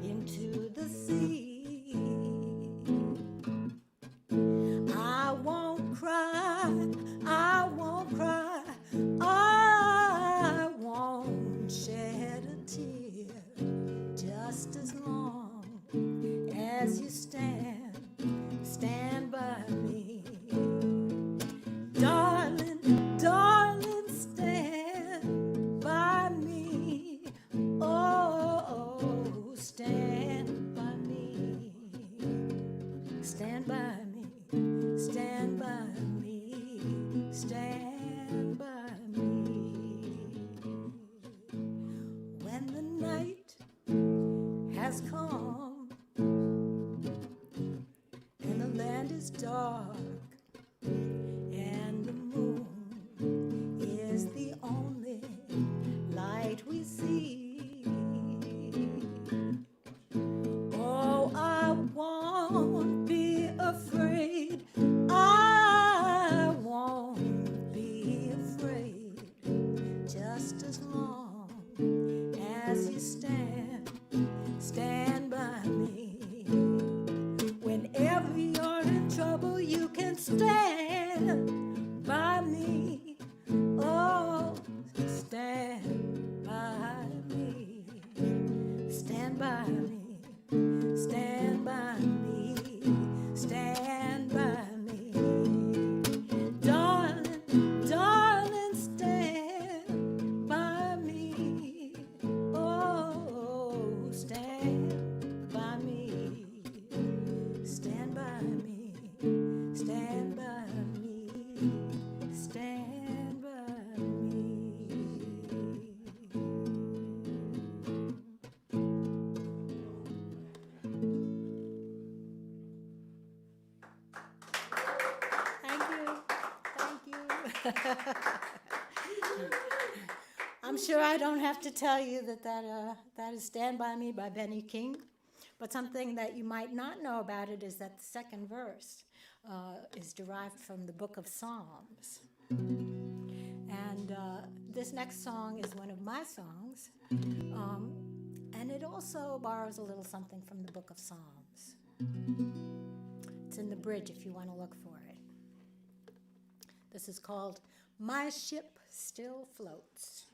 into the sea, I won't cry, I won't cry, I won't shed a tear, just as long as you stand by me. Darling, darling, stand by me. Oh, oh, stand by me. Stand by me. Stand by me. Stand by me. When the night has come and the land me, stand by me, stand by me. Darling, darling, stand by me. Oh, stand by me, stand by me, stand by me, stand by me. Thank you. Thank you. I'm sure I don't have to tell you that is Stand By Me by Benny King. But something that you might not know about it is that the second verse is derived from the book of Psalms. And this next song is one of my songs. And it also borrows a little something from the book of Psalms. It's in the bridge if you want to look for it. This is called My Ship Still Floats.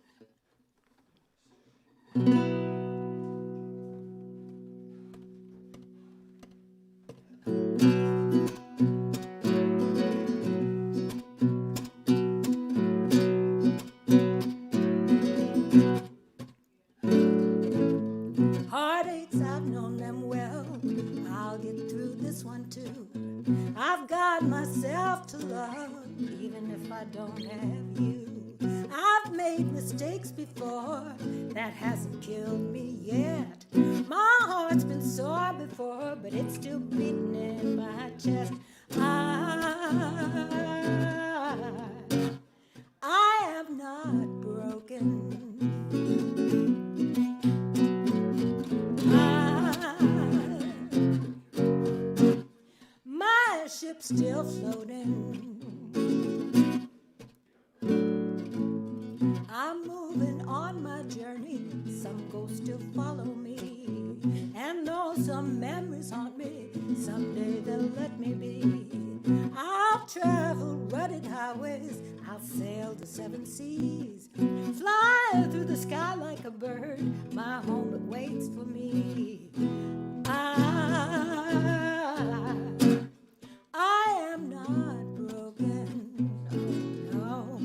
Heartaches, I've known them well. I'll get through this one too. I've got myself to love, even if I don't have you. I've made mistakes before, that hasn't killed me yet. My heart's been sore before, but it's still beating in my chest. I am not broken. My ship's still floating. I'm moving on my journey. Some ghosts still follow me. And though some memories haunt me, someday they'll let me be. I'll travel rutted highways. I'll sail the seven seas. Fly through the sky like a bird. My home it waits for me. I am not broken, no.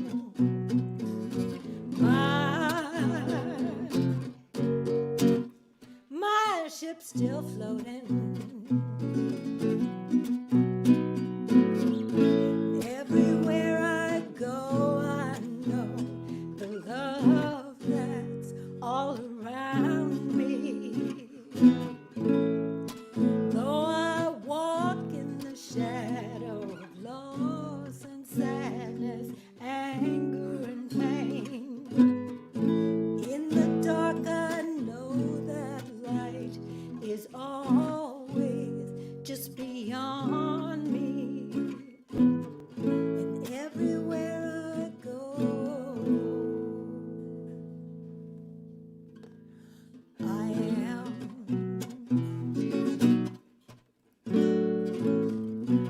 My ship's still floating. Everywhere I go, I know the love that's all around me. Though I walk in the shadow of loss and sadness, anger and pain, in the dark I know that light is always just beyond me. And everywhere I go, I am.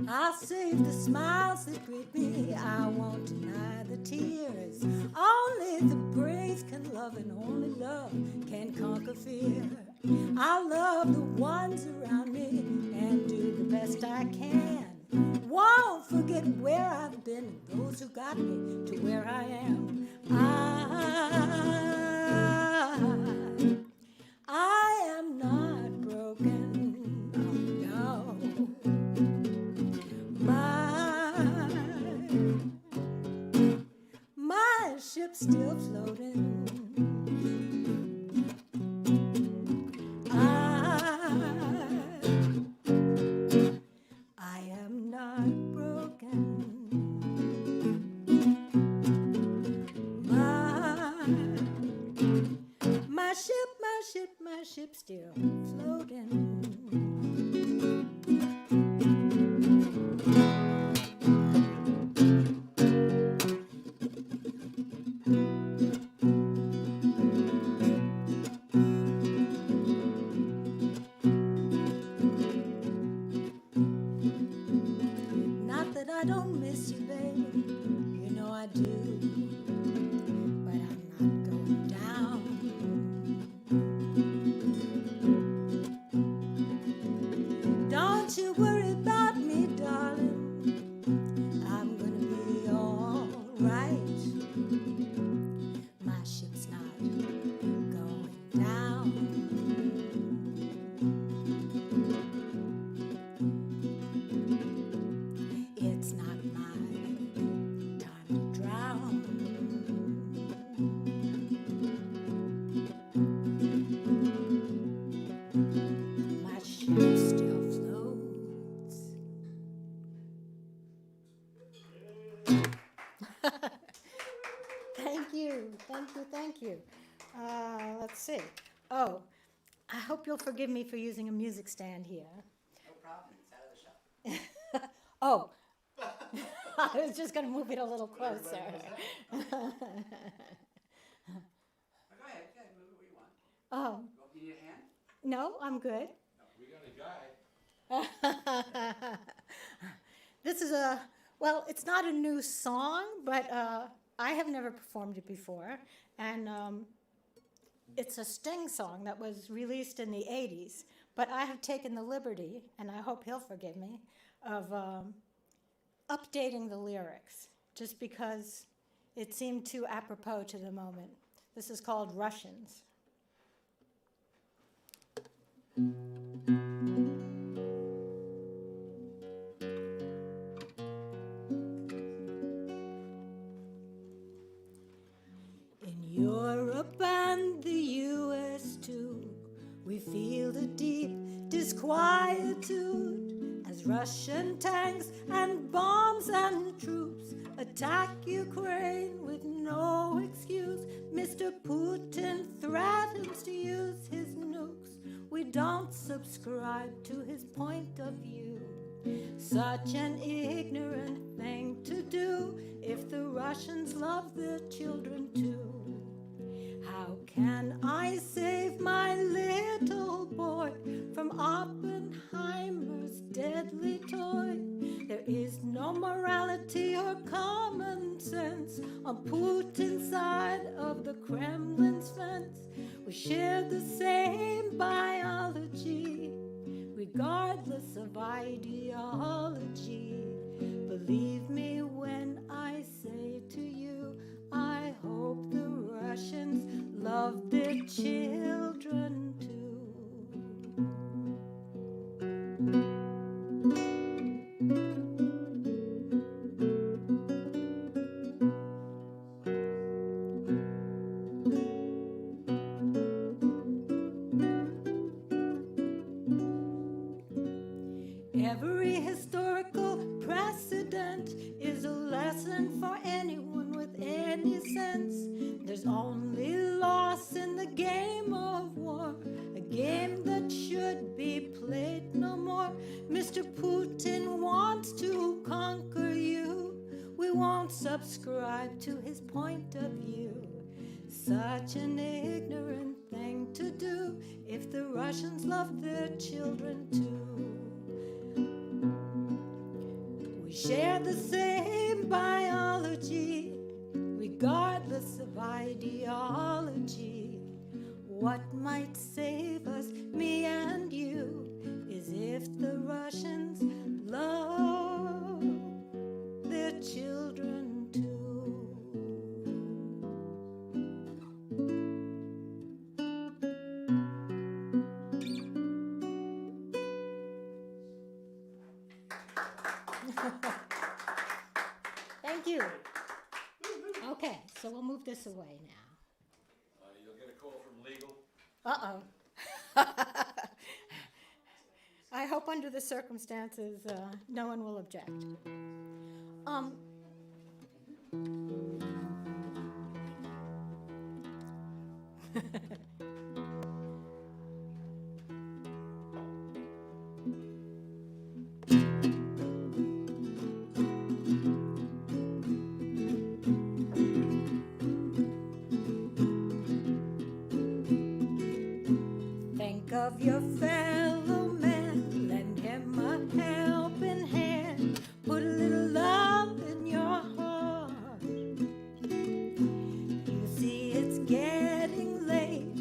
I'll save the smiles that greet me. I won't deny the tears. Only the brave can love, and only love can conquer fear. I'll love the ones around me and do the best I can. Won't forget where I've been and those who got me to where I am. I am not broken, no. My ship's still floating. I am not broken. My ship's still floating. Not that I don't miss you, baby, you know I do, but I'm not going down. Don't you worry about me, darling. I'm gonna be all right. My ship's not going down. It's not my time to drown. My ship still floats. Thank you, thank you, thank you. Let's see. Oh, I hope you'll forgive me for using a music stand here. No problem. It's out of the shop. Oh, I was just going to move it a little closer. Go ahead. Go ahead. Move it where you want. Oh, You need a hand? no, I'm good. We got a guy. This is well, it's not a new song, but I have never performed it before. And it's a Sting song that was released in the 80s. But I have taken the liberty, and I hope he'll forgive me, of updating the lyrics, just because it seemed too apropos to the moment. This is called Russians. In Europe and the US too, we feel the deep disquietude as Russian tanks and bombs and troops attack Ukraine with no excuse. Mr. Putin threatens to use his nukes. We don't subscribe to his point of view. Such an ignorant thing to do if the Russians love their children too. How can I save my little boy from Oppenheimer's deadly toy? There is no morality or common sense on Putin's side of the Kremlin's fence. We share the same biology, regardless of ideology. Believe me when I say to you, I hope the Russians love their children too. Every historical precedent is a lesson for anyone with any sense. There's only loss in the game of war, a game that should be played no more. Mr. Putin wants to conquer you. We won't subscribe to his point of view. Such an ignorant thing to do if the Russians love their children too. We share the same biology, regardless of ideology. What might save us, me and you, is if the Russians love their children too. Thank you. Okay, so we'll move this away now. You'll get a call from legal. Uh-oh. I hope under the circumstances, no one will object. Think of your fellow man, lend him a helping hand, put a little love in your heart. You see it's getting late,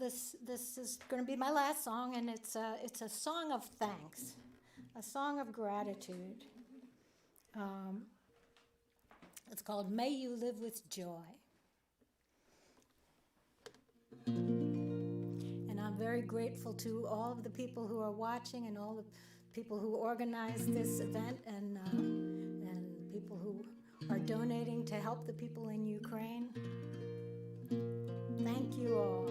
this is going to be my last song, and it's a song of thanks, a song of gratitude. It's called "May You Live with Joy," and I'm very grateful to all of the people who are watching and all the people who organized this event, and people who are donating to help the people in Ukraine. Thank you all.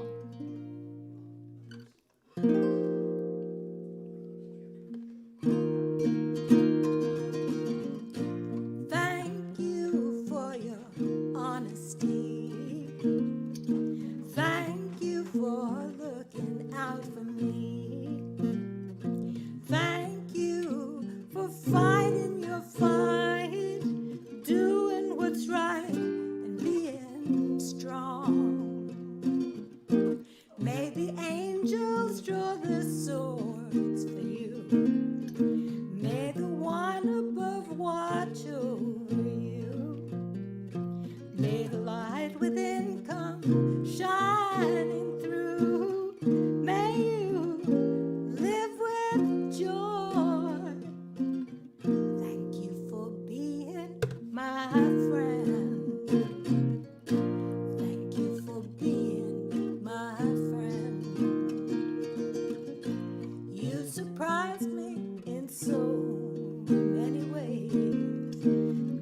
Thank you for your honesty. Thank you for looking out for me. Thank you for fighting your fight, doing what's right and being strong. May the angels draw their swords for you. May the one above watch over you. May the light within come shining through. May you live with joy. Thank you for being my friend. Thank you for being my friend. You surprised me in so many ways.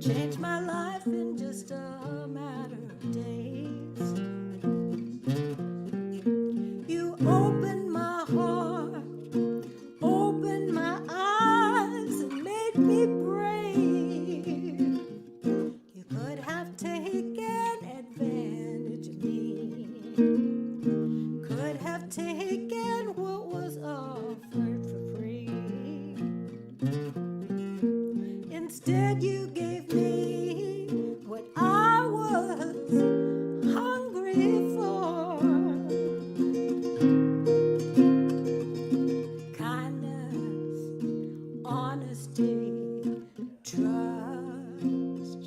Changed my life in just a matter of days. You opened my heart, opened my eyes, and made me brave. You could have taken advantage of me, could have taken what was offered for free. Instead, you gave me what I was hungry for. Kindness, honesty, trust.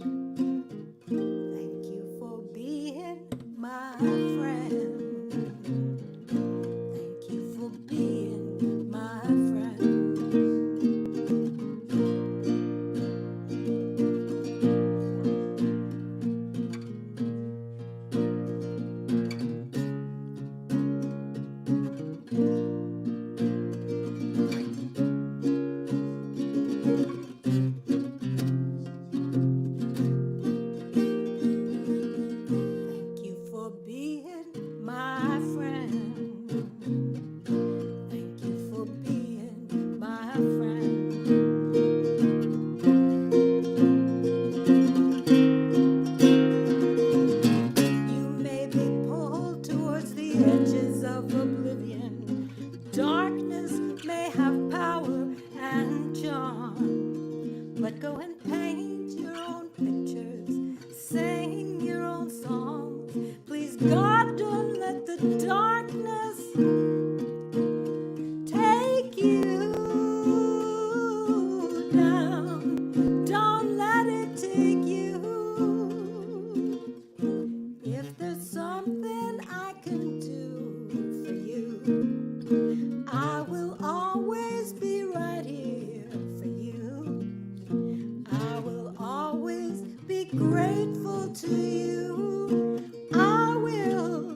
Thank you for being my friend. Thank you for being my friend. Thank you for being my friend. Thank you for being my friend. You may be pulled towards the edges of oblivion. Darkness may have power and charm, but go and paint your own pictures, sing your own songs. Please, God, don't let the darkness take you down. Don't let it take you. If there's something I can do for you, I will always be right here for you. I will always be grateful to you. I will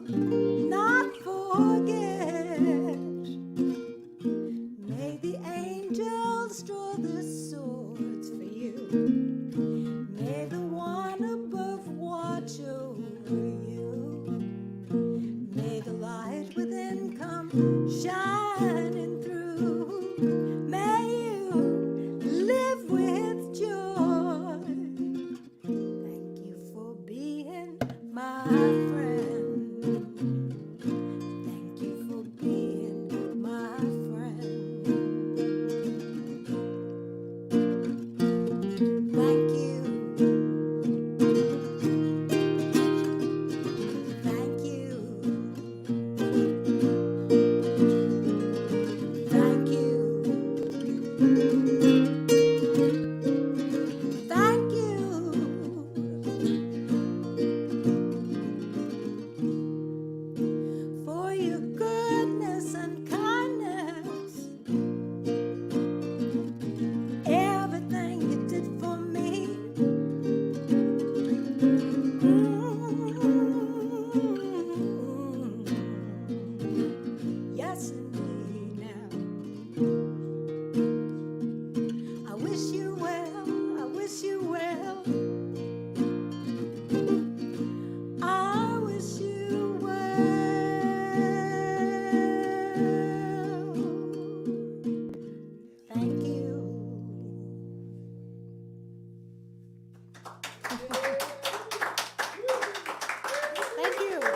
you.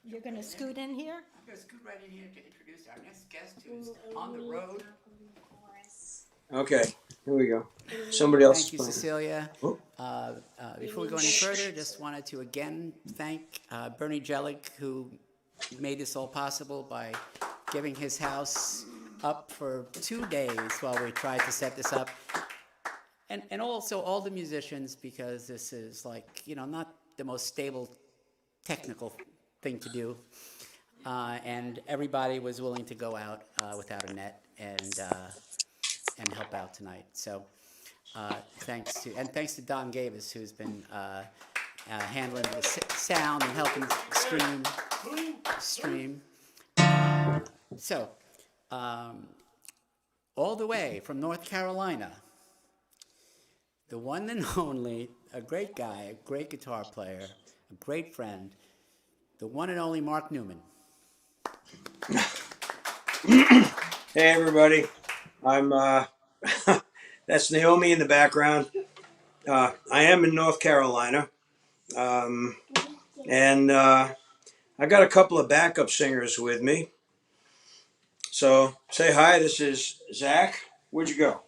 You're going to scoot in here? I'm going to scoot right in here to introduce our next guest who's on the road. Okay, here we go. Somebody else. Thank you, Cecilia. Before we go any further, just wanted to again thank Bernie Jellick, who made this all possible by giving his house up for 2 days while we tried to set this up. And also all the musicians, because this is like, not the most stable technical thing to do. And everybody was willing to go out without a net and help out tonight. So thanks to Don Gavis, who's been handling the sound and helping stream. So all the way from North Carolina, the one and only, a great guy, a great guitar player, a great friend, the one and only Mark Newman. Hey everybody, I'm that's Naomi in the background. I am in North Carolina, and I got a couple of backup singers with me. So say hi. This is Zach. Where'd you go?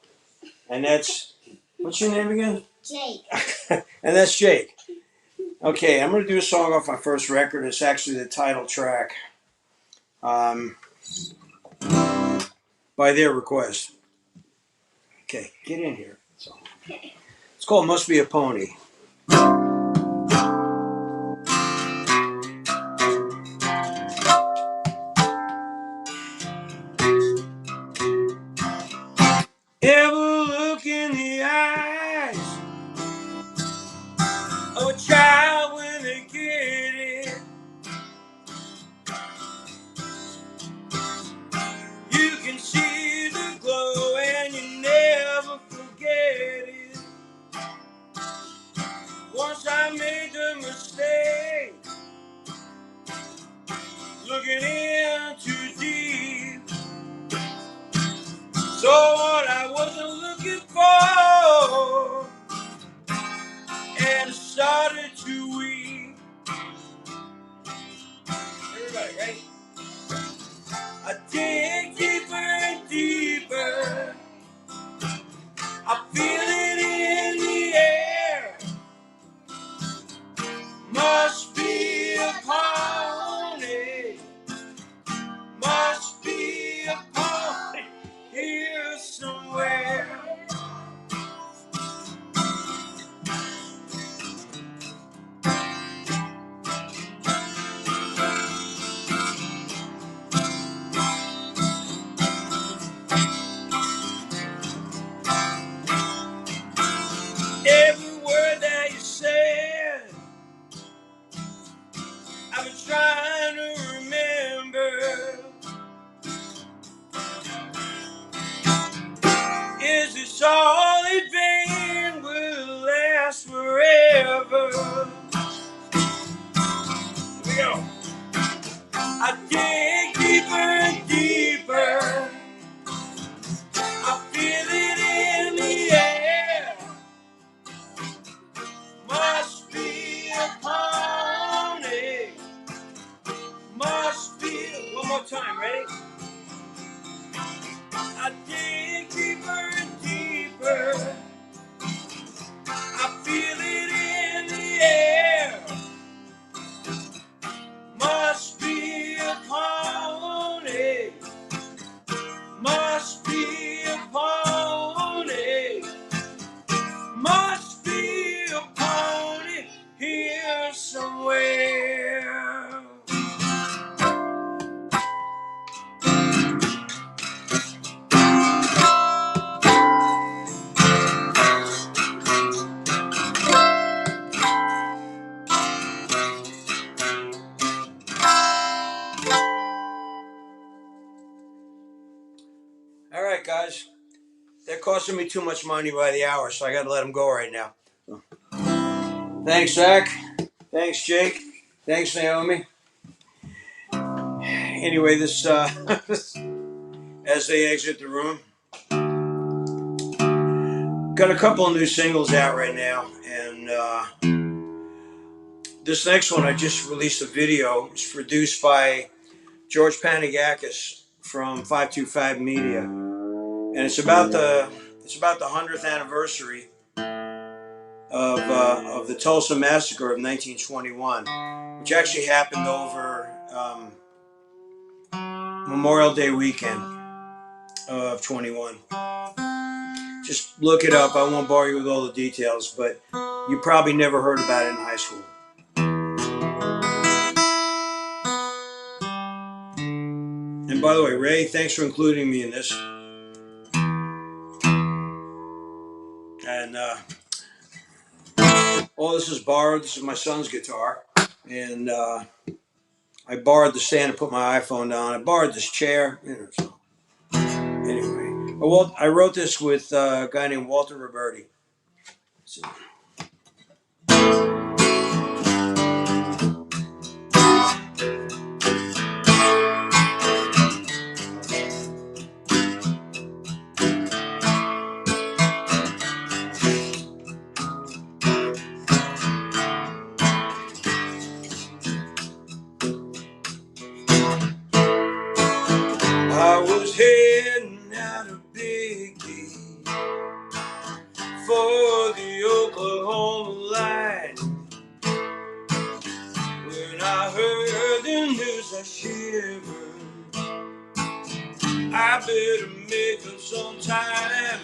And that's, what's your name again? Jake. And that's Jake. Okay, I'm going to do a song off my first record. It's actually the title track, by their request. Okay, get in here. It's called Must Be a Pony. Ever look in the eyes of a child when they get it? You can see the glow and you never forget it. Once I made the mistake, looking in too deep. So what I wasn't looking for, and started to weep. Everybody, right? I dig deeper and deeper. I feel it in the air. Must be a pony. Must be a pony here somewhere. Every word that you said, I've been trying to remember. Is this all in vain? Will last forever? Here we go. I dig deeper and deeper. I feel it in the air. Must be a pony. Must be. One more time, ready? I dig deeper and deeper. I feel it in the air. Must be a pony. Must be a pony. Must be a pony here somewhere. All right, guys. They're costing me too much money by the hour, so I got to let them go right now. Thanks, Zach. Thanks, Jake. Thanks, Naomi. Anyway, this as they exit the room. got a couple of new singles out right now, and this next one I just released a video. It's produced by George Panagakis from 525 Media, and it's about the 100th anniversary of the Tulsa Massacre of 1921, which actually happened over Memorial Day weekend of 21. Just look it up. I won't bore you with all the details, but you probably never heard about it in high school. And by the way, Ray, thanks for including me in this. And all this is borrowed. This is my son's guitar. And I borrowed the stand to put my iPhone down. I borrowed this chair. So. Anyway, well, I wrote this with a guy named Walter Roberti. So. I was heading out of Big D for the Oklahoma line. When I heard the news, I shivered. I better make up some time.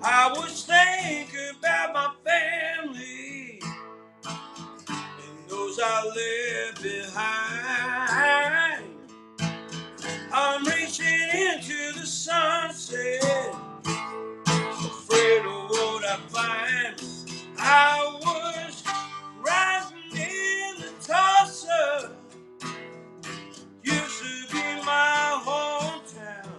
I was thinking about my family and those I left behind. I'm reaching into the sunset, afraid of what I find. I was rising in the Tulsa, used to be my hometown.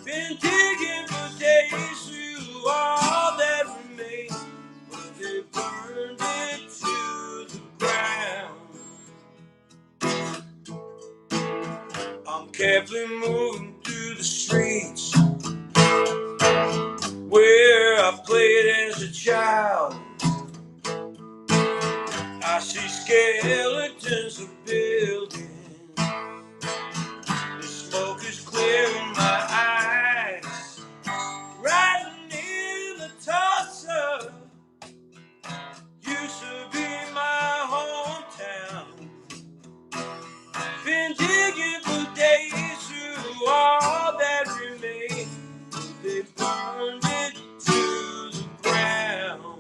Been digging for days through all that remains, but they burned it to the ground. I'm carefully moving through the streets where I played as a child. I see skeletons of buildings. The smoke is clearing my eyes. Riding in the Tulsa, used to be my hometown. Been digging for days through all that remains. They burned it to the ground.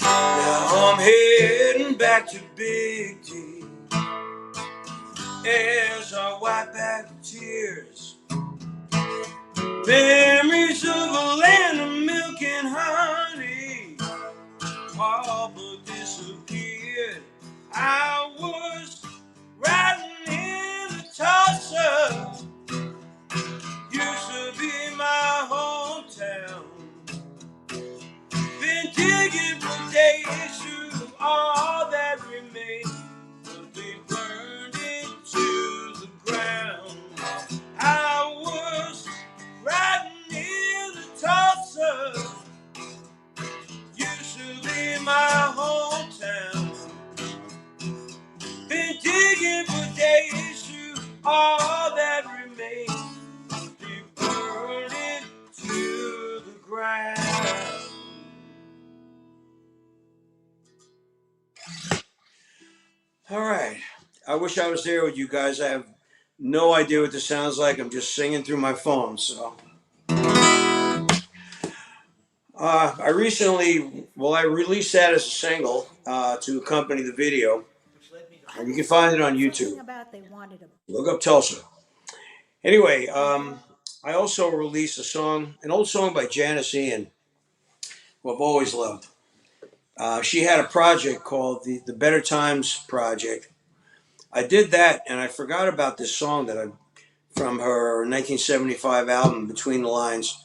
Now I'm heading back to Big D as I wipe back the tears. Memories of a land of milk and honey all but disappeared. I was riding in the Tulsa, used to be my hometown. Been digging for days through all that remains, but they burned it to the ground. I was riding in the Tulsa, used to be my hometown. Been digging for days through all that remains, but they burned it to the ground. All right. I wish I was there with you guys. I have no idea what this sounds like. I'm just singing through my phone. So, I released that as a single to accompany the video, and you can find it on YouTube. Look up Tulsa. Anyway, I also released an old song by Janice Ian, who I've always loved. She had a project called the Better Times Project. I did that, and I forgot about this song from her 1975 album, Between the Lines,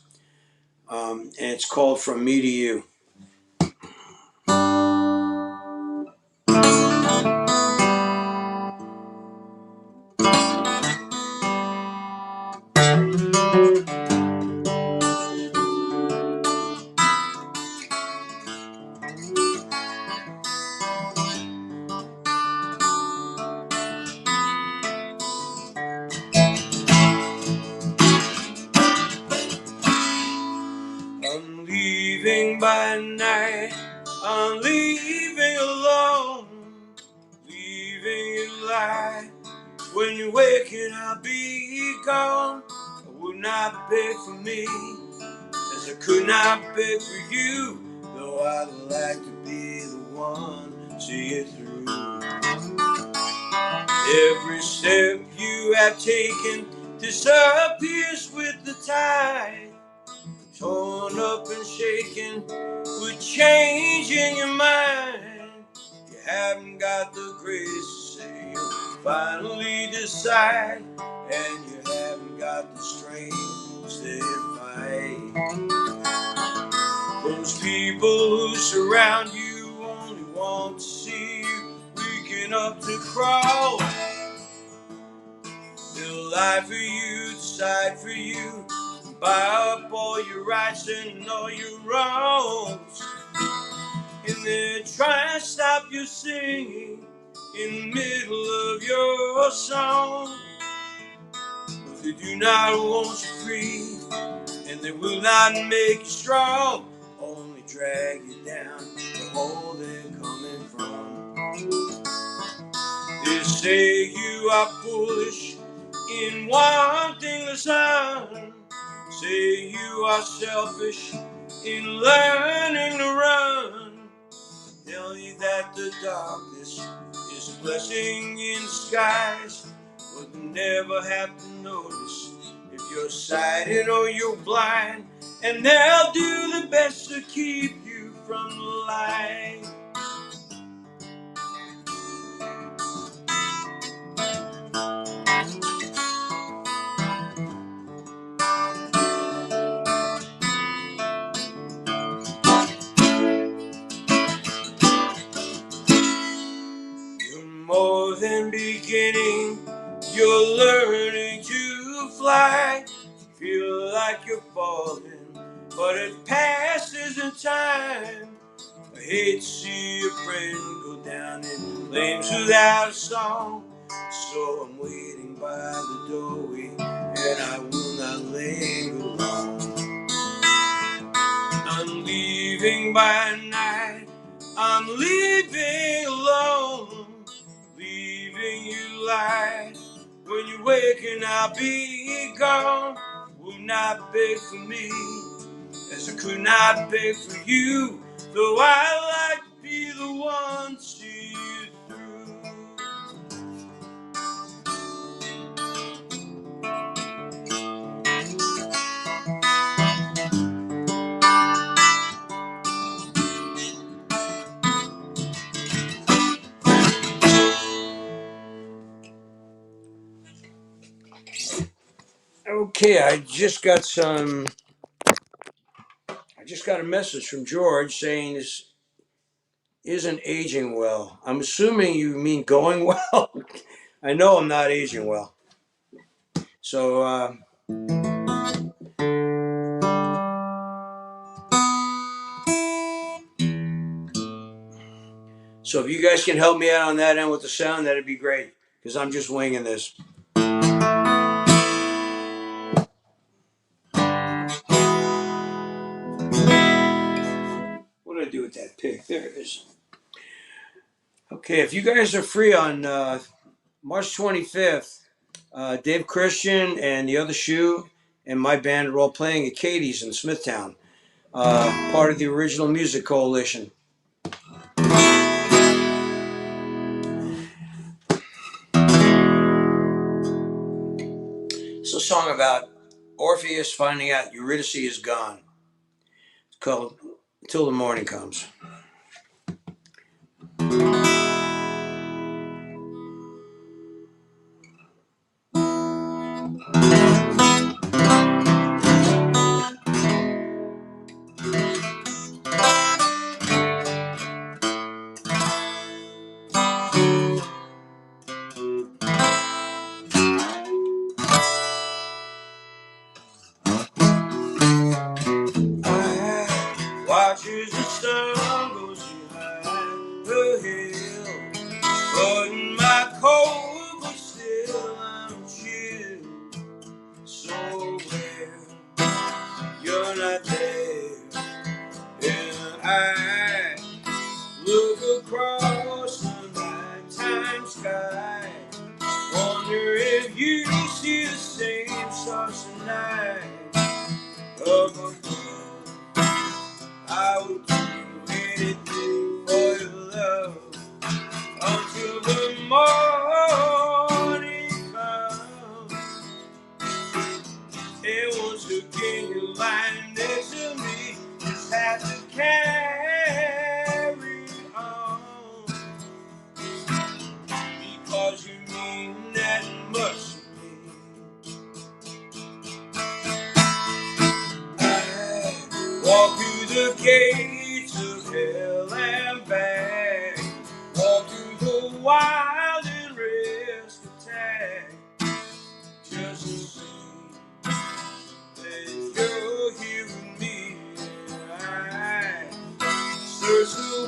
and it's called From Me to You. I'm leaving by night, I'm leaving alone, leaving in light. When you're waking, I'll be gone. I would not beg for me, as I could not beg for you, though I'd like to be the one to see it through. Every step you have taken disappears with the tide, torn up and shaken with change in your mind. You haven't got the grace to say you'll finally decide, and you haven't got the strength to stay and fight. Those people who surround you only want to see you waking up to crawl. They'll lie for you, decide for you, buy up all your rights and all your wrongs. And they're trying to stop you singing in the middle of your song. But they do not want you free, and they will not make you strong, only drag you down the hole they're coming from. They say you are foolish in wanting the sun, say you are selfish in learning to run. Tell you that the darkness is a blessing in disguise, but they never have to notice if you're sighted or you're blind, and they'll do the best to keep you from the light. More than beginning, you're learning to fly. Feel like you're falling, but it passes in time. I hate to see a friend go down in flames without a song, so I'm waiting by the doorway, and I will not linger long. I'm leaving by night, I'm leaving alone, leaving you light. When you're waking, I'll be gone. Will not beg for me, as I could not beg for you, though I like to be the one to see you through. Okay, I just got a message from George saying this isn't aging well. I'm assuming you mean going well. I know I'm not aging well. So, so if you guys can help me out on that end with the sound, that'd be great, because I'm just winging this. What did I do with that pick? There it is. Okay, if you guys are free on March 25th, Dave Christian and the other Shoe and my band are all playing at Katie's in Smithtown, part of the Original Music Coalition. It's a song about Orpheus finding out Eurydice is gone. It's called Till the Morning Comes.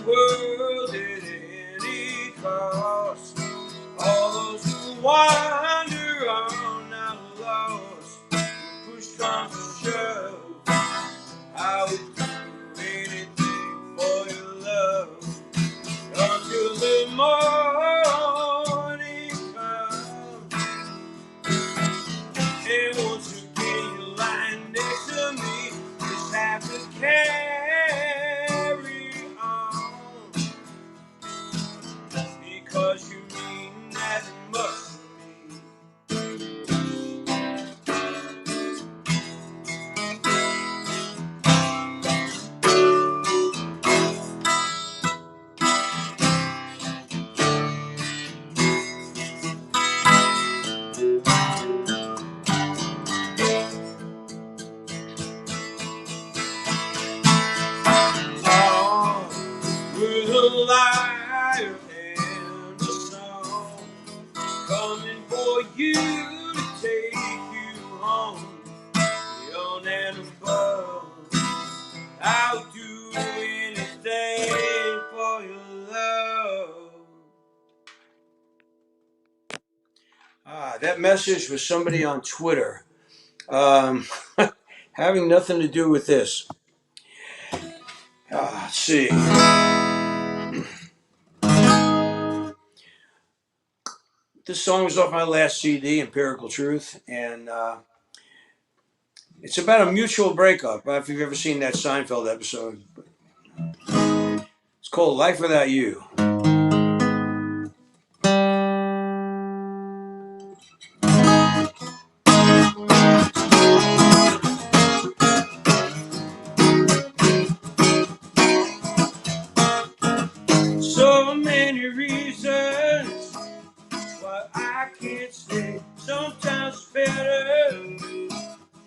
world at any cost. All those who wander on out lost. Push comes to shove, I would do anything for your love. Until the morning comes, and once again you're lying next to me. Just have to carry on, because you mean that much to me. With a liar and a song, coming for you to take you home. Beyond and above, I'll do anything for your love. That message was somebody on Twitter, having nothing to do with this. Let's see. This song was off my last CD, Empirical Truth, and it's about a mutual breakup. If you've ever seen that Seinfeld episode, it's called Life Without You. So many reasons why I can't stay. Sometimes it's better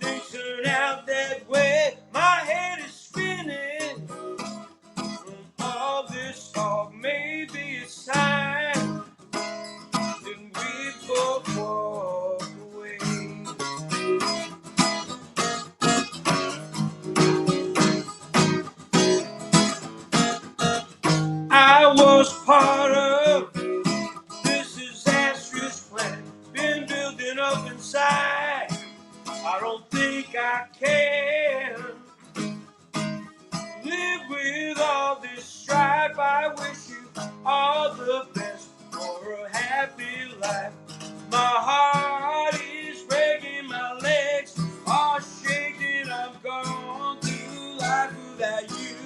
things turn out that way. My head is spinning from all this talk. Maybe it's time that we both walk away. I was part of this disastrous plan, been building up inside. I don't think I can live with all this strife. I wish you all the best for a happy life. My heart is breaking, my legs are shaking. I'm gone through life without you.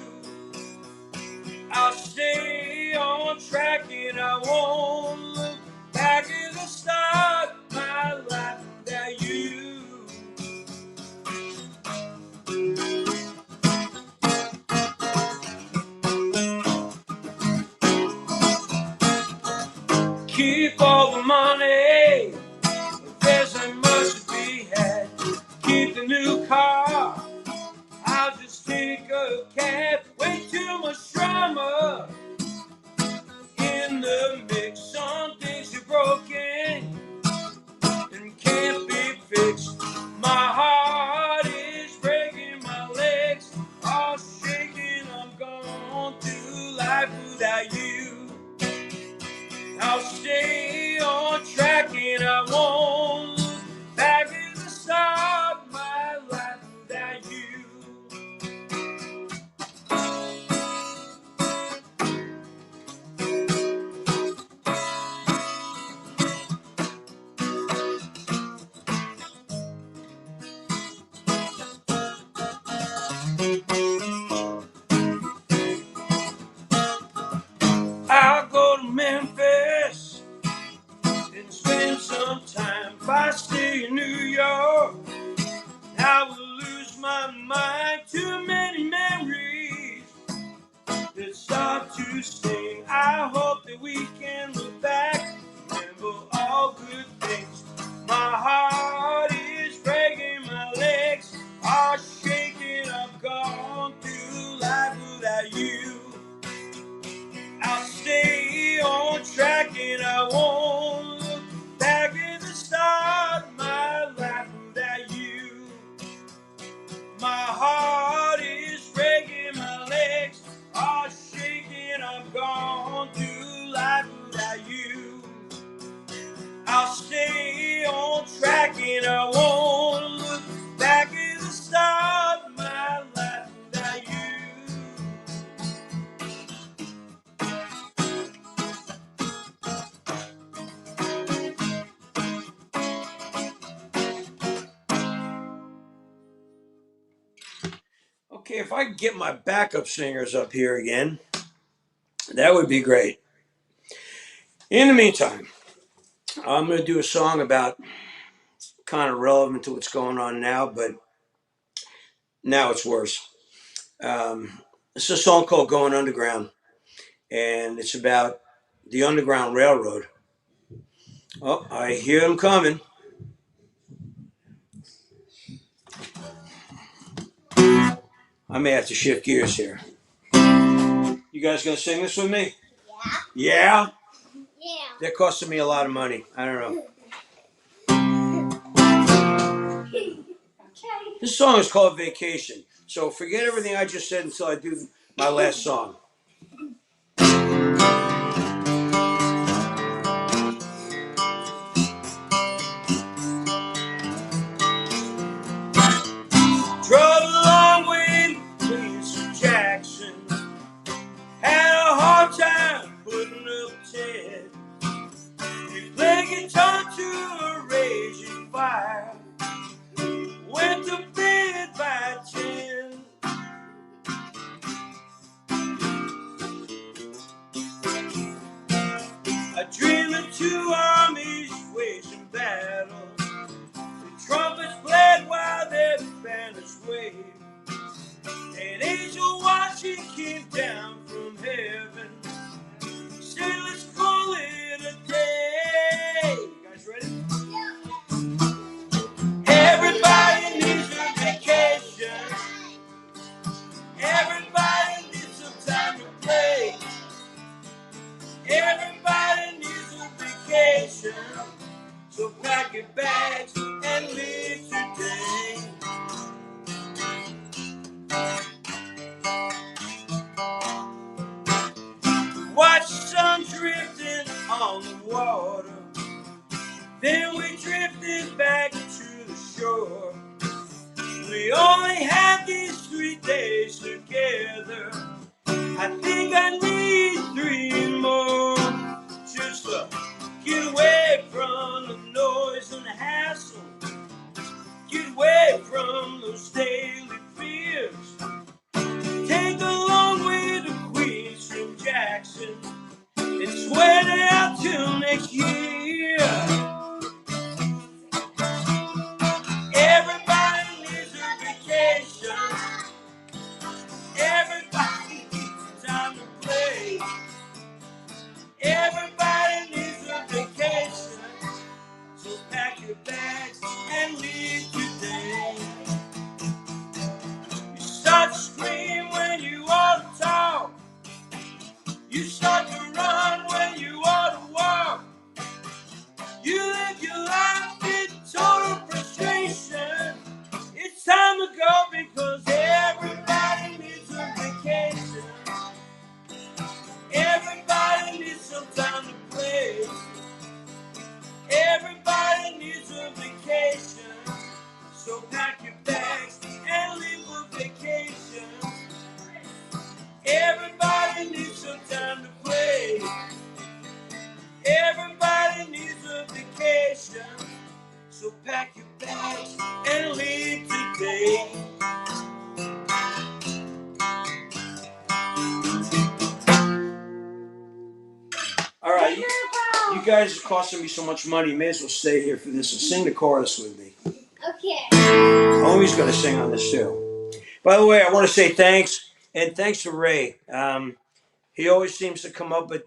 I'll stay on track and I won't look back at the start of my life without you. Keep all the money, there's so much to be had. Keep the new car, I'll just take a cab. Way too much drama in the mix. Some things are broken and can't be fixed. My heart is breaking, my legs are shaking. I'm going through life without you. I'll stay on track and I won't look back at the start of my life without you. I'll go to Memphis and spend some time. If I stay in New York, I will lose my mind. Too many memories that start to sting. I hope that we can look back, remember all good things. My heart is breaking, my legs are shaking. I've gone through life without you. I'll stay on track and I won't look back at the start of my life without you. My heart is breaking, my legs are shaking. gone through life without you. I'll stay on track and I won't look back at the start of my life without you. Okay, if I could get my backup singers up here again, that would be great. In the meantime, I'm going to do a song about kind of relevant to what's going on now, but now it's worse. It's a song called Going Underground, and it's about the Underground Railroad. Oh, I hear them coming. I may have to shift gears here. You guys gonna sing this with me? Yeah? Yeah? Yeah. They're costing me a lot of money. I don't know. This song is called Vacation. So forget everything I just said until I do my last song. Drove a long way to Queens Jackson. Had a hard time putting up a tent. We played guitar to a raging fire. Went to bed by 10. I dream of two armies waging battle. The trumpets played while their banners waved. An angel watching came down from heaven. Said, let's call it a day. You guys ready? Yeah. Everybody needs a vacation. Everybody needs some time to play. Everybody needs a vacation. So pack your bags and leave today. Watch the sun drifting on the water. Then we drifted back to the shore. We only had these 3 days together. I think I need 3 more. Just to get away from the noise and the hassle. Get away from those daily fears. Take the long way to Queens from Jackson. And sweat it out till next year. Everybody needs a vacation. Everybody needs time to play. Everybody needs a vacation. So pack your bags and leave today. You start to scream when you ought to talk. You start to run when you ought to walk. You live your life in total frustration. It's time to go because everybody needs a vacation. Everybody needs some time to play. Everybody needs a vacation. So pack your bags and leave for vacation. Everybody needs some time to play. Everybody needs a vacation. So pack your bags and leave today. All right, you guys are costing me so much money. You may as well stay here for this and sing the chorus with me. Okay. Homie's going to sing on this too. By the way, I want to say thanks, and thanks to Ray. He always seems to come up with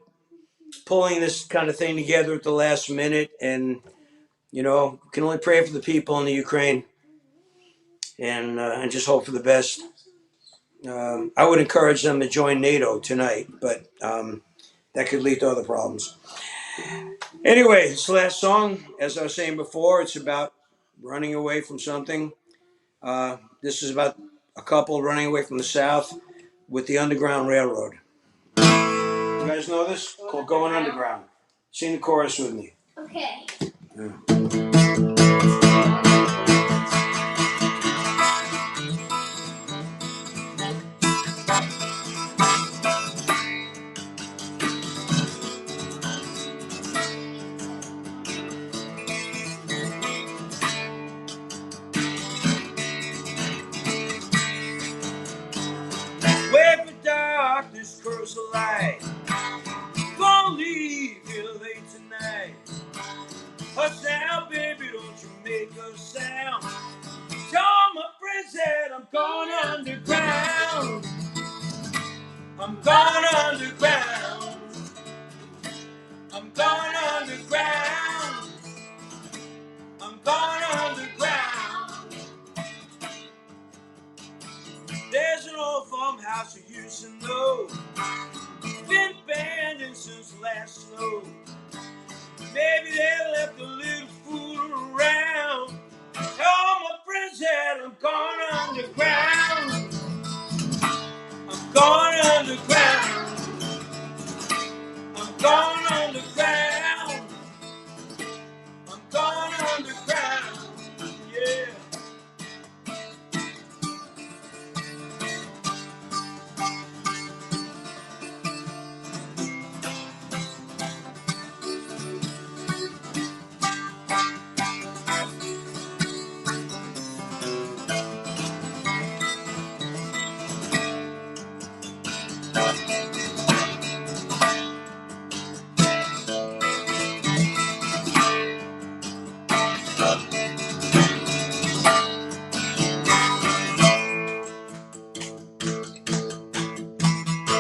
pulling this kind of thing together at the last minute, and you know, can only pray for the people in the Ukraine, and just hope for the best. I would encourage them to join NATO tonight, but that could lead to other problems. Anyway, this last song, as I was saying before, it's about running away from something. This is about a couple running away from the South with the Underground Railroad. guys know this? Called Going Underground. Sing the chorus with me. Okay. Yeah. Where the darkness grows a light, gonna leave here late tonight. Hush now, baby, don't you make a sound. Tell my friends that I'm going underground. I'm going underground. I'm going underground. I'm going underground. There's an old farmhouse you used to know, been abandoned since last snow. Maybe they left a little fool around. Tell my friends that I'm going underground. I'm going underground. I'm going underground. I'm going underground. Yeah.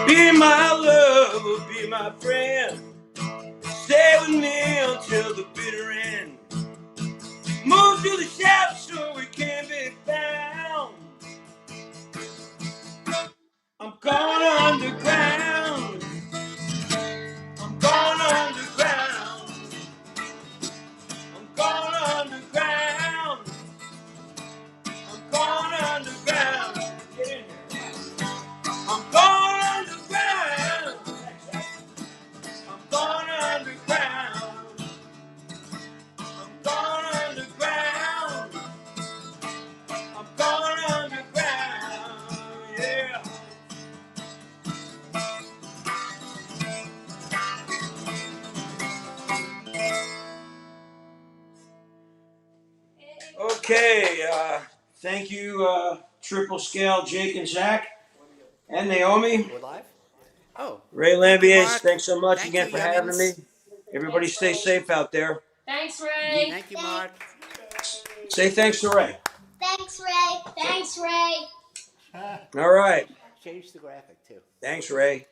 Be my lover, be my friend. Stay with me until the bitter end. Move to the shadows so we can be found. I'm going underground. I'm going underground. I'm going underground. I'm going underground. Get in here. I'm going underground. I'm going underground. I'm going underground. I'm going underground. Yeah. Okay, thank you, Triple Scale, Jake and Zach, and Naomi. We're live? Oh. Ray Thank you, Lambier, Mark. thanks so much Thank again you, for having me. youngins. Everybody stay safe out there. Thanks, Ray. Thank you, Mark. Say thanks to Ray. Thanks, Ray. Thanks, Ray. All right. Change the graphic, too. Thanks, Ray.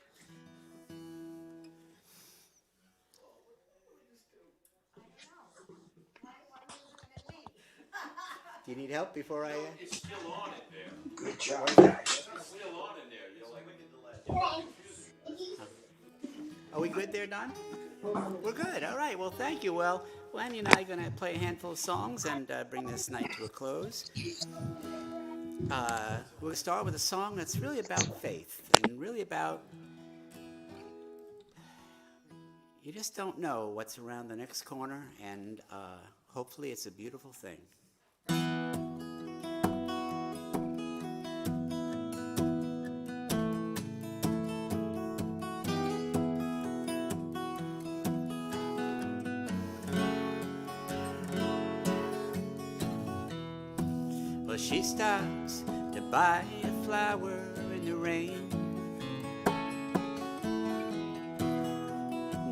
Do you need help before I... It's still on in there. Good job, guys. It's still on in there. You're like, Are we good there, Don? We're good. All right. Well, thank you. Well, Lanny and I are going to play a handful of songs and bring this night to a close. We'll start with a song that's really about faith and really about... You just don't know what's around the next corner, and hopefully it's a beautiful thing. Well, she stops to buy a flower in the rain,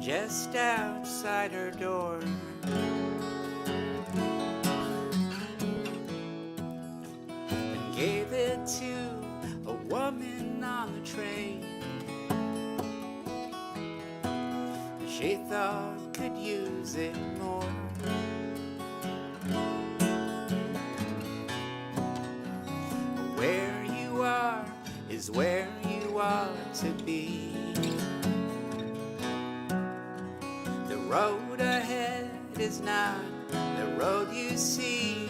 just outside her door. And gave it to a woman on the train she thought could use it more. Where you are is where you ought to be. The road ahead is not the road you see.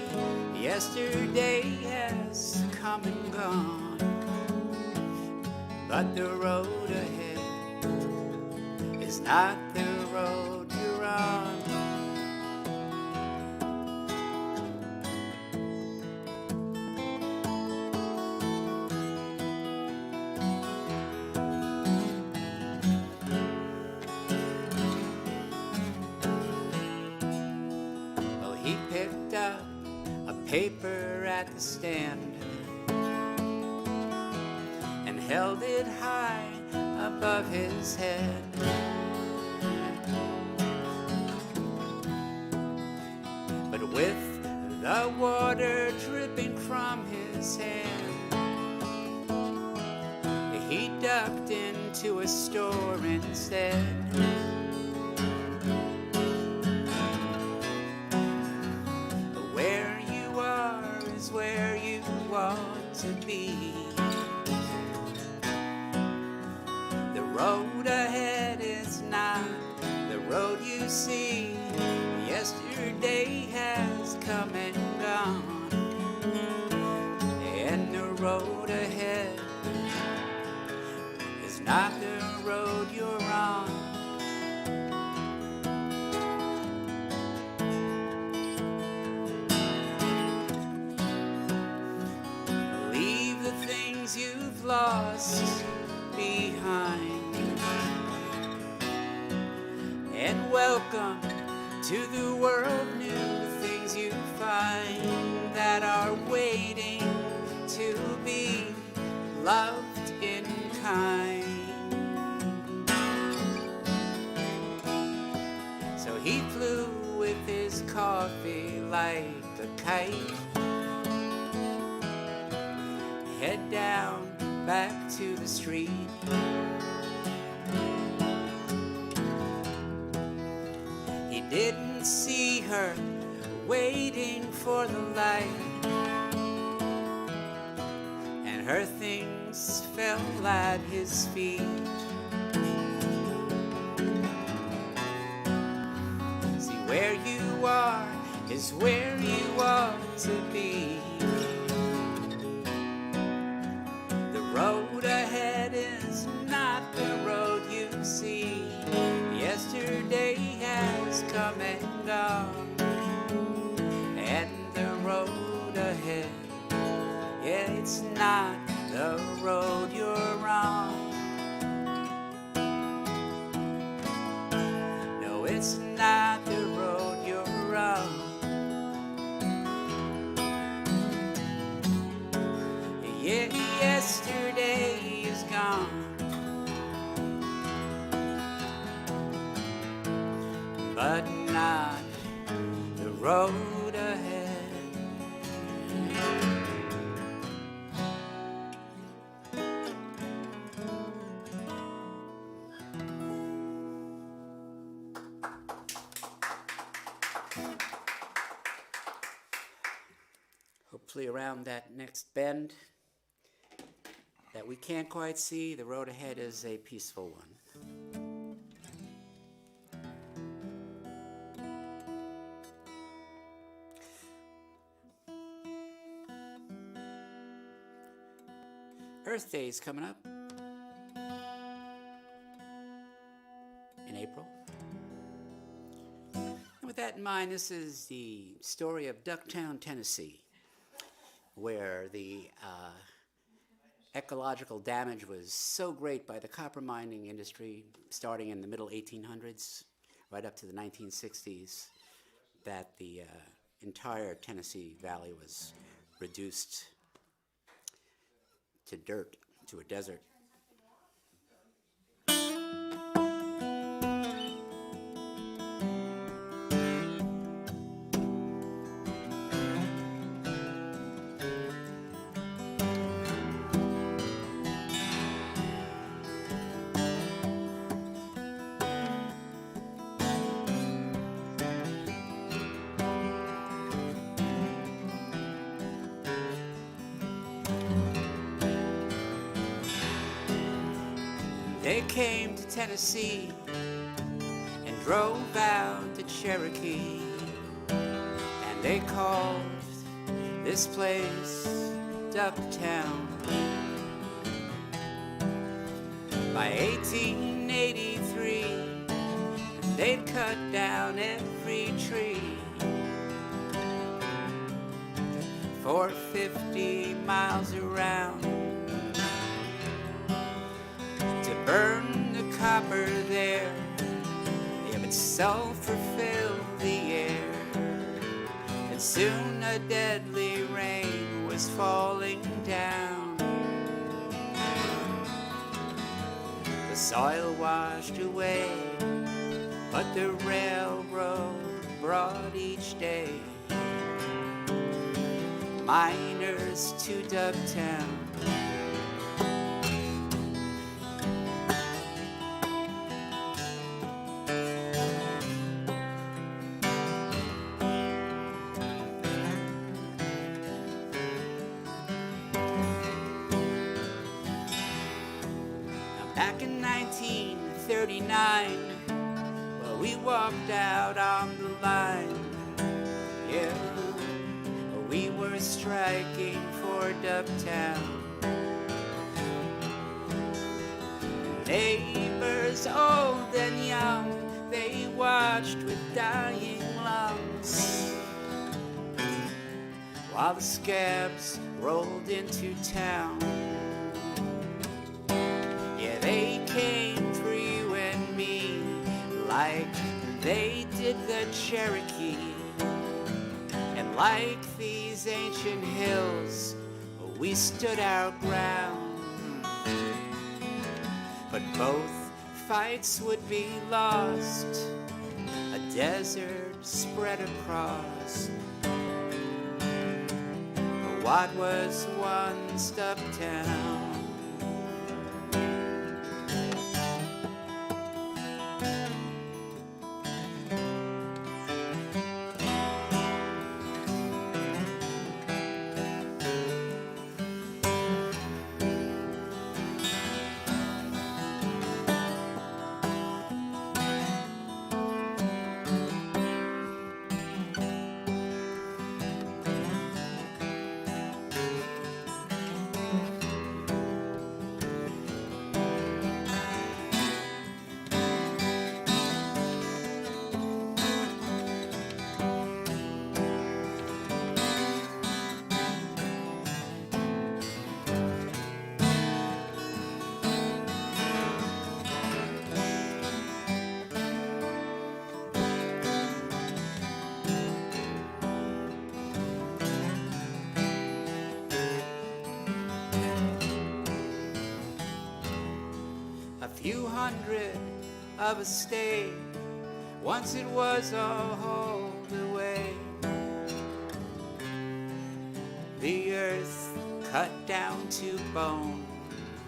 Yesterday has come and gone, but the road ahead is not the road you're on. Well, he picked up a paper at the stand and held it high above his head. But with the water dripping from his hand, he ducked into a store instead. Where you are is where you ought to be. The road ahead is not the road you see. Yesterday has come and gone, and the road ahead is not the road you're on. Leave the things you've lost behind, and welcome to the world. New things you find that are waiting to be loved in kind. So he flew with his coffee like a kite, head down back to the street. He didn't see her waiting for the light, and her things fell at his feet. See, where you are is where you ought to be. The road ahead is not the road you see. Yesterday has come and gone, and the road ahead, yeah, it's not the road you're on. No, it's not the road you're on. Yeah, yesterday is gone, but not the road ahead. Hopefully around that next bend that we can't quite see, the road ahead is a peaceful one. Earth Day is coming up in April. And with that in mind, this is the story of Ducktown, Tennessee, where the ecological damage was so great by the copper mining industry starting in the middle 1800s right up to the 1960s that the entire Tennessee Valley was reduced to dirt, to a desert. They came to Tennessee and drove out to Cherokee, and they called this place Ducktown. By 1883, they'd cut down every tree for 50 miles around to burn the copper there. Yeah, but sulfur filled the air, and soon a deadly rain was falling down. The soil washed away, but the railroad brought each day miners to Dugtown. Back in 1939, well, we walked out on the line. Yeah, we were striking for Dugtown. Neighbors old and young, they watched with dying lungs while the scabs rolled into town. Yeah, they came for you and me like they did the Cherokee. And like these ancient hills, we stood our ground. But both fights would be lost, a desert spread across what was once Dugtown. A few hundred of us stayed, once it was all hauled away. The earth cut down to bone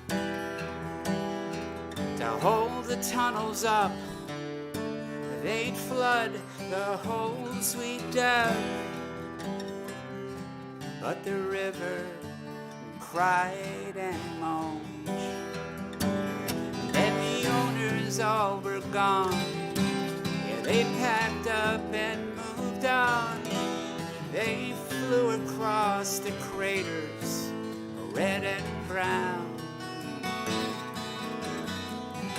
to hold the tunnels up. They'd flood the holes we dug, but the river cried and moaned. All were gone. Yeah, they packed up and moved on. They flew across the craters, red and brown.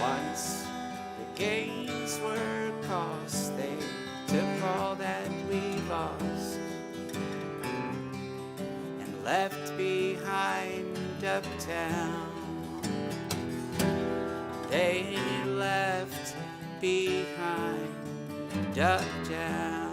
Once the gains were cost, they took all that we lost and left behind Uptown. They left behind Dugtown.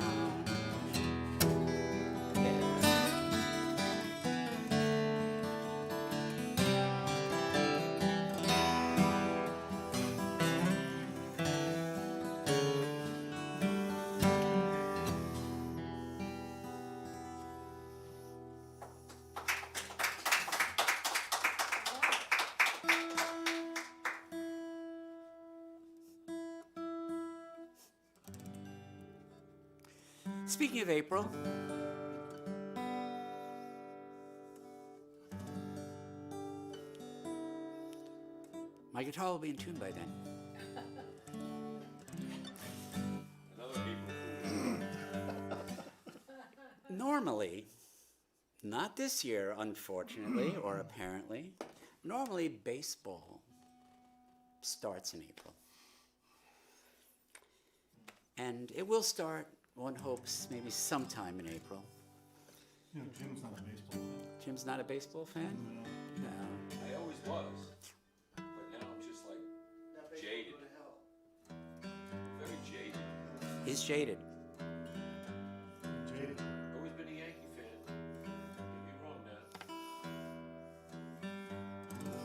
Speaking of April, my guitar will be in tune by then. Normally, not this year, unfortunately, or apparently, normally baseball starts in April. And it will start, one hopes, maybe sometime in April. You know, Jim's not a baseball fan. Jim's not a baseball fan? No. I always was, but now I'm just like jaded. Very jaded. He's jaded. Jaded. Always been a Yankee fan. Don't get me wrong now.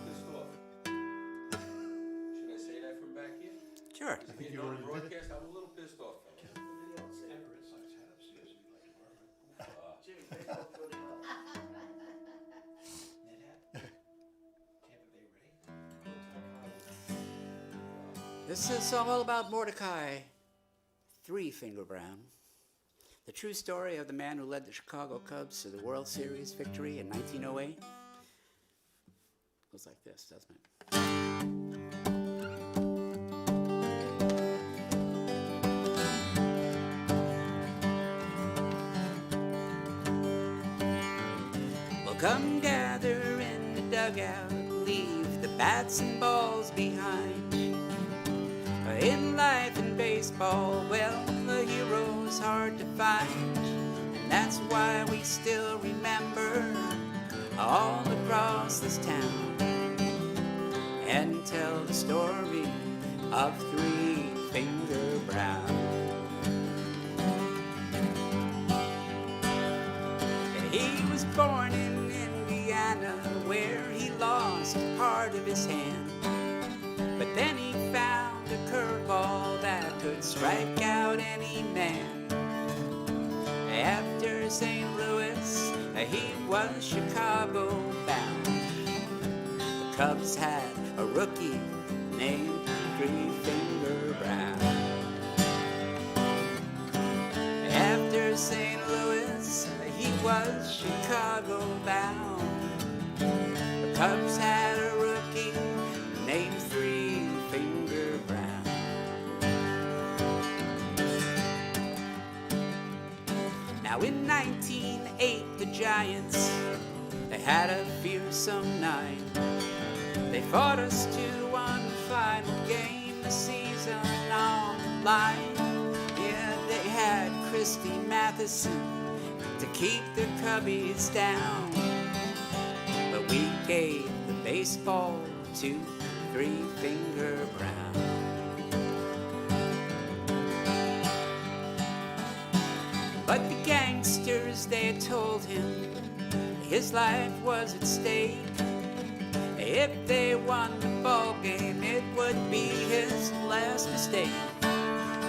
Pissed off. Should I say that from back here? Sure. I think you On already the did it. broadcast, I'm a little pissed off, fellas. Red Sox hat upstairs, if you'd like to borrow it. Net hat? Tampa Bay Ray? This is all about Mordecai Three Finger Brown. The true story of the man who led the Chicago Cubs to the World Series victory in 1908. Goes like this, doesn't it? Well, come gather in the dugout, leave the bats and balls behind. In life and baseball, well, the hero's hard to find. And that's why we still remember all across this town and tell the story of Three Finger Brown. And he was born in Indiana, where he lost part of his hand. But then he found a curveball that could strike out any man. After St. Louis, he was Chicago bound. The Cubs had a rookie named Three Finger Brown. After St. Louis, he was Chicago bound. The Cubs had a rookie named Three Finger Brown. Now in 1908, the Giants, they had a fearsome night. They fought us to one final game, the season on the line. Yeah, they had Christy Matheson to keep the Cubbies down. But we gave the baseball to Three Finger Brown. But the gangsters, they told him his life was at stake. If they won the ball game, it would be his last mistake.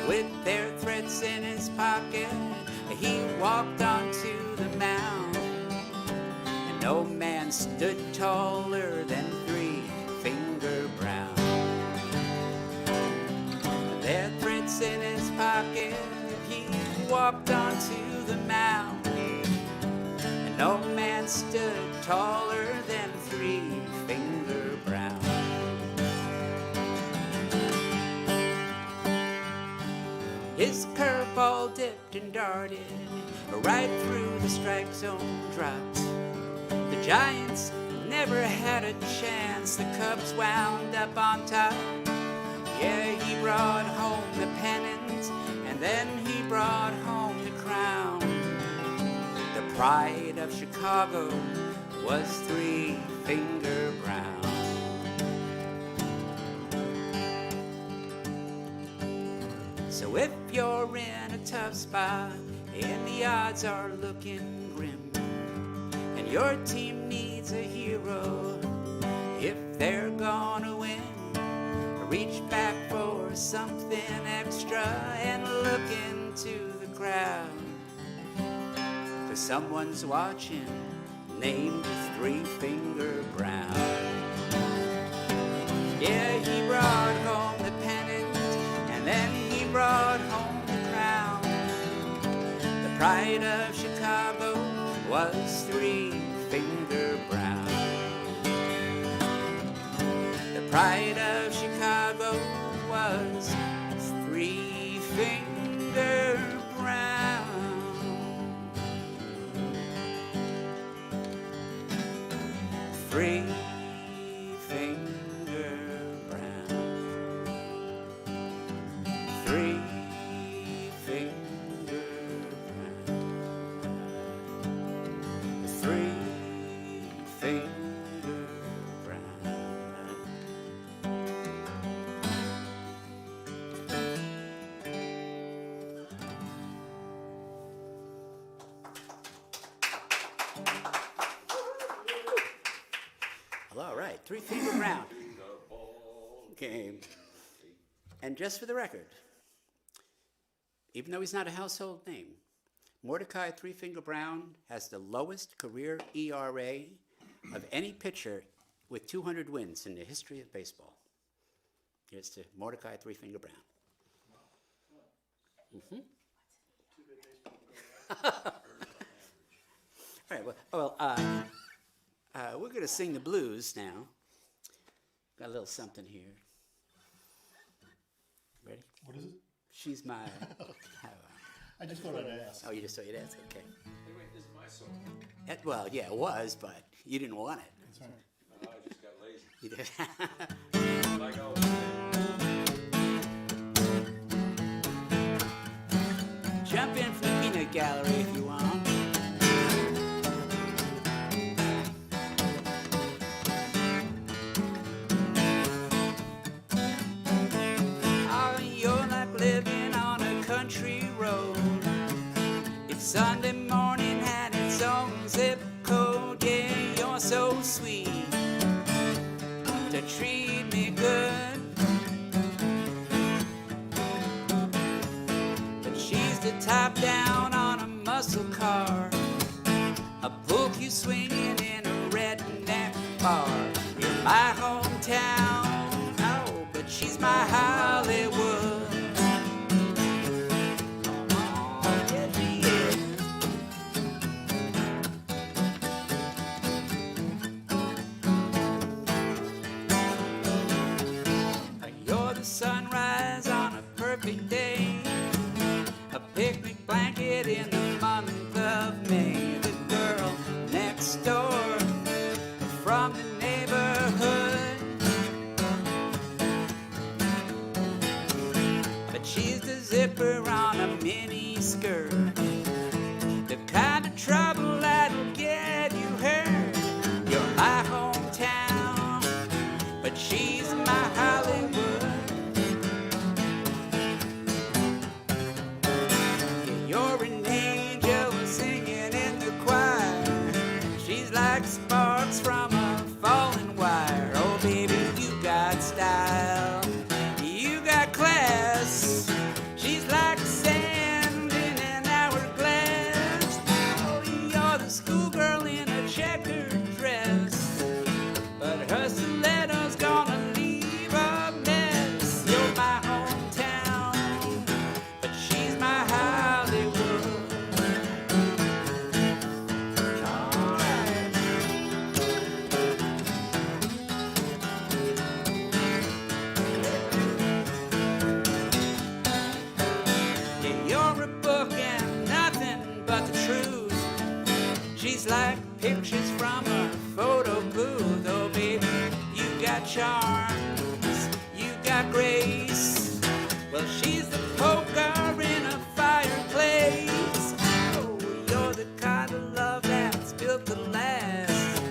With their threats in his pocket, he walked onto the mound. And no man stood taller than Three Finger Brown. Their threats in his pocket, he walked onto the mound. And no man stood taller than Three Finger Brown. His curveball dipped and darted right through the strike zone dropped. The Giants never had a chance. The Cubs wound up on top. Yeah, he brought home the pennant, and then he brought home the crown. The pride of Chicago was Three Finger Brown. So if you're in a tough spot and the odds are looking grim, and your team needs a hero, if they're gonna win, reach back for something extra and look into the crowd. 'Cause someone's watching, named Three Finger Brown. Yeah, he brought home the pennant, and then he brought home the crown. The pride of Chicago was Three Finger Brown. The pride of Chicago was Three Finger Brown. Three Finger Brown. Three Three Finger Brown. Game. And just for the record, even though he's not a household name, Mordecai Three Finger Brown has the lowest career ERA of any pitcher with 200 wins in the history of baseball. Here's to Mordecai Three Finger Brown. Mm-hmm. All right, we're going to sing the blues now. Got a little something here. Ready? What is it? She's my... I just thought I'd ask. Oh, you just thought you'd ask? Okay. Hey, wait, this is my song. Well, yeah, it was, but you didn't want it. That's right. No, I just got lazy. You did. Like always. Jump in from the peanut gallery if you want. Oh, you're like living on a country road. If Sunday morning had its own zip code, yeah, you're so sweet to treat me good. But she's the top down on a muscle car, a poke you swinging in a redneck bar. You're my hometown, oh, but she's my Hollywood. Oh, yeah, she is. You're the sunrise on a perfect day, a picnic blanket in the month of May. The girl next door from the neighborhood, but she's the zipper on a mini skirt, the kind of trouble that'll get you hurt. You're my hometown, but she's my Hollywood. You're an angel singing in the choir. She's like sparks from a falling wire. Oh, baby, you got style. You got class. She's like sand in an hourglass. Oh, you're the schoolgirl in a checkered dress, but her stiletto's gonna leave a mess. You're my hometown, but she's my Hollywood. All right. Yeah, you're a book and nothing but the truth. She's like pictures from a photo booth. Oh, baby, you got charms, you got grace. Well, she's the poker in a fireplace. Oh, you're the kind of love that's built to last,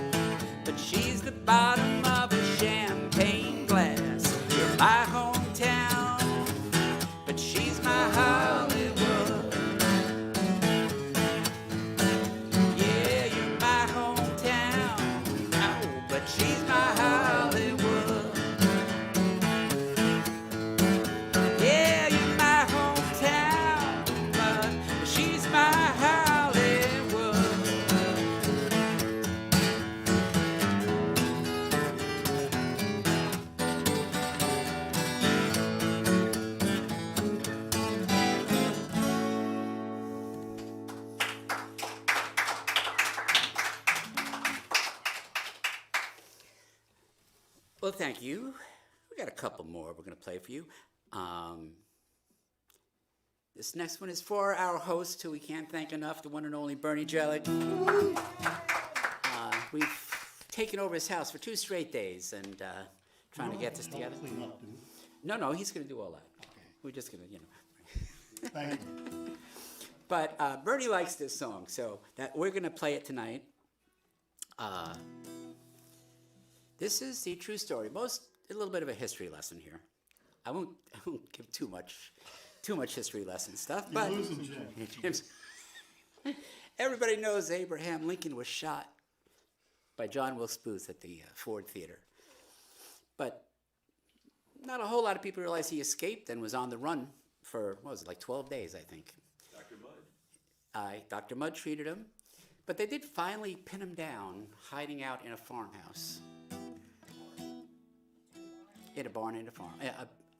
but she's the bottom of a champagne glass. You're my hometown, but she's my Hollywood. Yeah, you're my hometown, oh, but she's my Hollywood. Yeah, you're my hometown, but she's my Hollywood. Well, thank you. We got a couple more we're going to play for you. This next one is for our host, who we can't thank enough, the one and only Bernie Jellick. We've taken over his house for 2 straight days and trying to get this together. No, he's going to do all that. We're just going to, Thank you. But Bernie likes this song, so that we're going to play it tonight. This is the true story. A little bit of a history lesson here. I won't give too much history lesson stuff, You're but losing Jim. everybody knows Abraham Lincoln was shot by John Wilkes Booth at the Ford Theater. But not a whole lot of people realize he escaped and was on the run for, what was it, like 12 days, I think. Dr. Mudd. Dr. Mudd treated him. But they did finally pin him down, hiding out in a farmhouse. In a barn in a farm.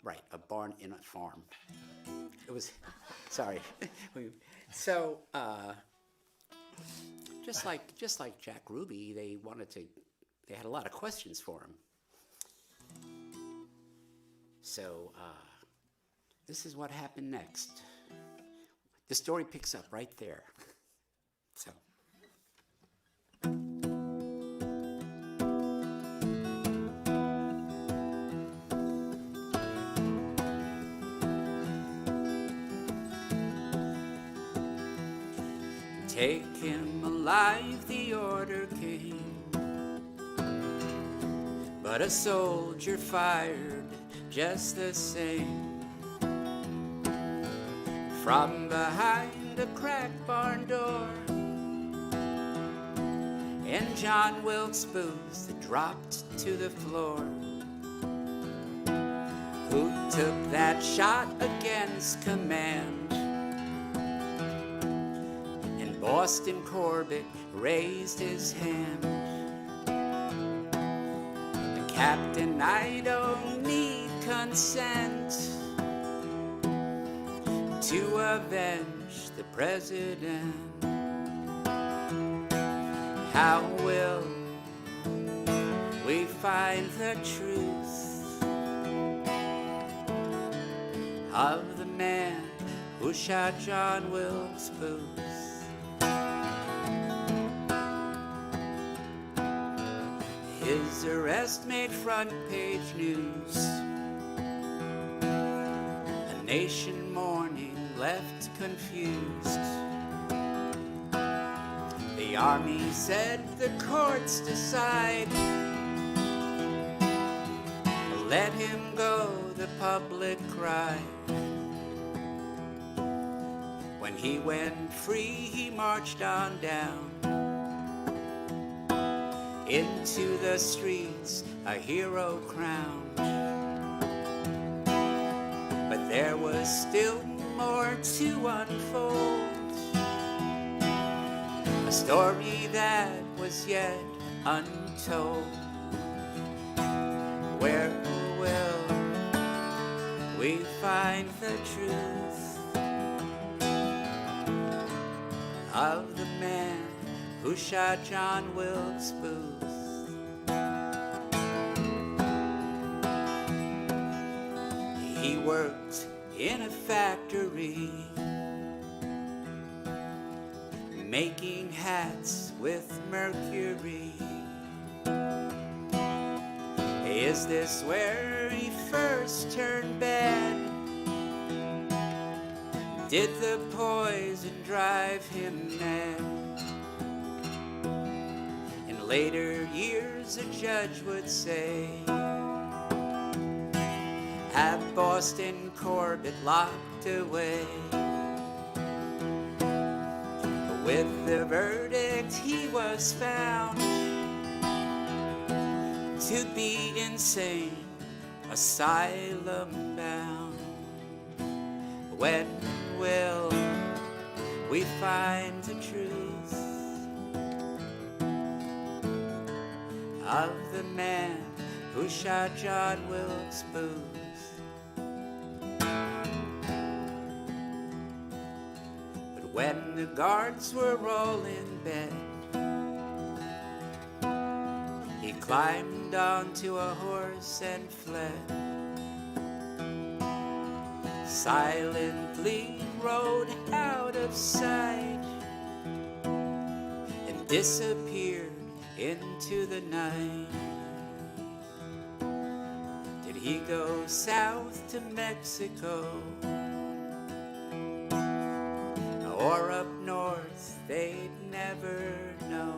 Right, a barn in a farm. It was, sorry. So, just like Jack Ruby, they had a lot of questions for him. So, this is what happened next. The story picks up right there. So. Take him alive, the order came, but a soldier fired just the same. From behind a cracked barn door, and John Wilkes Booth dropped to the floor. Who took that shot against command? Boston Corbett raised his hand. Captain, I don't need consent to avenge the president. How will we find the truth of the man who shot John Wilkes Booth? His arrest made front page news. A nation mourning, left confused. The army said the courts decide. Let him go, the public cried. When he went free, he marched on down into the streets, a hero crowned. But there was still more to unfold, a story that was yet untold. Where will we find the truth of the man who shot John Wilkes Booth? He worked in a factory, making hats with mercury. Is this where he first turned bad? Did the poison drive him mad? In later years, a judge would say, have Boston Corbett locked away. With the verdict, he was found to be insane, asylum bound. When will we find the truth of the man who shot John Wilkes Booth? When the guards were all in bed, he climbed onto a horse and fled. Silently rode out of sight and disappeared into the night. Did he go south to Mexico? Or up north, they'd never know.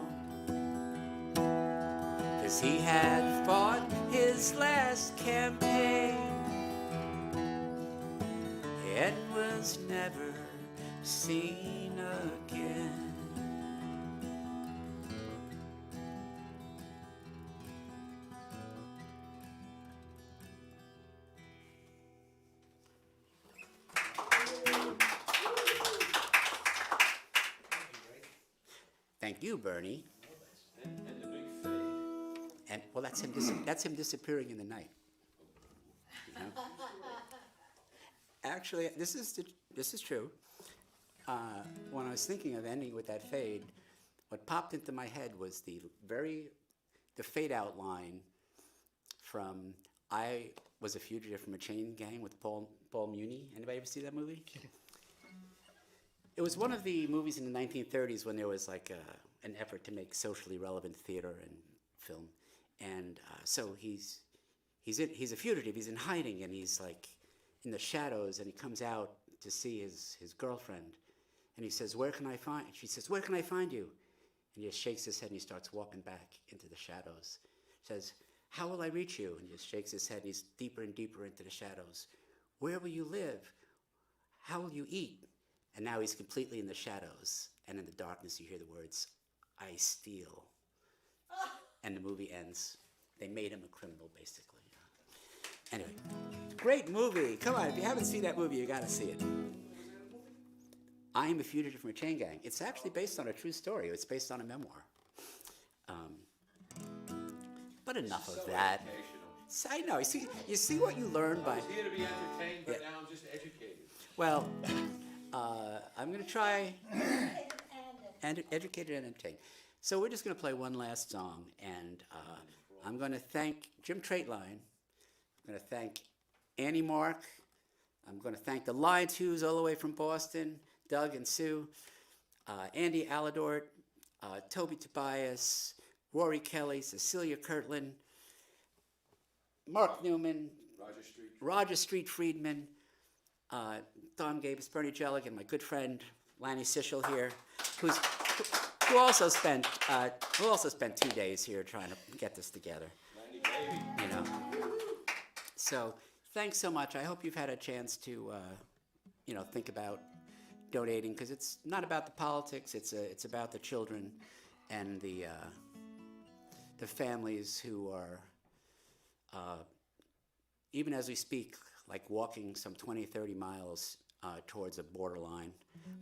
'Cause he had fought his last campaign and was never seen again. thank you, Bernie. And the big fade. And well, that's him disappearing in the night. You know? Actually, this is true. When I was thinking of ending with that fade, what popped into my head was the fade out line from I Was a Fugitive from a Chain Gang with Paul Muni. Anybody ever see that movie? It was one of the movies in the 1930s when there was like an effort to make socially relevant theater and film, and so he's a fugitive. He's in hiding, and he's like in the shadows, and he comes out to see his girlfriend, and he says, "Where can I find?" She says, "Where can I find you?" And he just shakes his head, and he starts walking back into the shadows. Says, "How will I reach you?" And he just shakes his head, and he's deeper and deeper into the shadows. "Where will you live? How will you eat?" And now he's completely in the shadows, and in the darkness you hear the words, "I steal." And the movie ends. They made him a criminal, basically. Anyway, great movie. Come on, if you haven't seen that movie, you gotta see it. I Am a Fugitive from a Chain Gang. It's actually based on a true story. It's based on a memoir. But enough of that. I know. You see what you learn by. I was here to be entertained, but now I'm just educated. Well, I'm going to try and educated and entertained. So we're just going to play one last song, and I'm going to thank Jim Traitline. I'm going to thank Annie Mark. I'm going to thank the Line Twos all the way from Boston, Doug and Sue, Andy Aladort, Toby Tobias, Rory Kelly, Cecilia Kirtland, Mark Newman, Roger Street Friedman, Don Gabus, Bernie Jellick, and my good friend Lanny Sichel here, who also spent 2 days here trying to get this together. You know. So thanks so much. I hope you've had a chance to think about donating, because it's not about the politics. It's about the children and the families who are, even as we speak, like walking some 20, 30 miles towards a borderline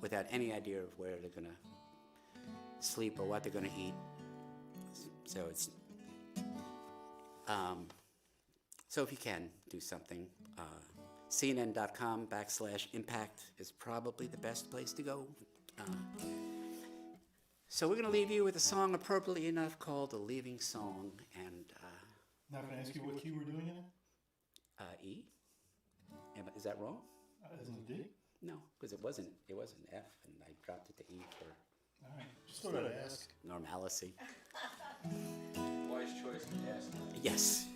without any idea of where they're going to sleep or what they're going to eat. So it's, so if you can do something, CNN.com/impact is probably the best place to go. So we're going to leave you with a song appropriately enough called "The Leaving Song," and Now can I ask you what key we're doing in it? E. Is that wrong? Isn't it D? No, because it wasn't F, and I dropped it to E for. All right, just thought I'd ask. Normalcy. Wise choice to ask. Yes.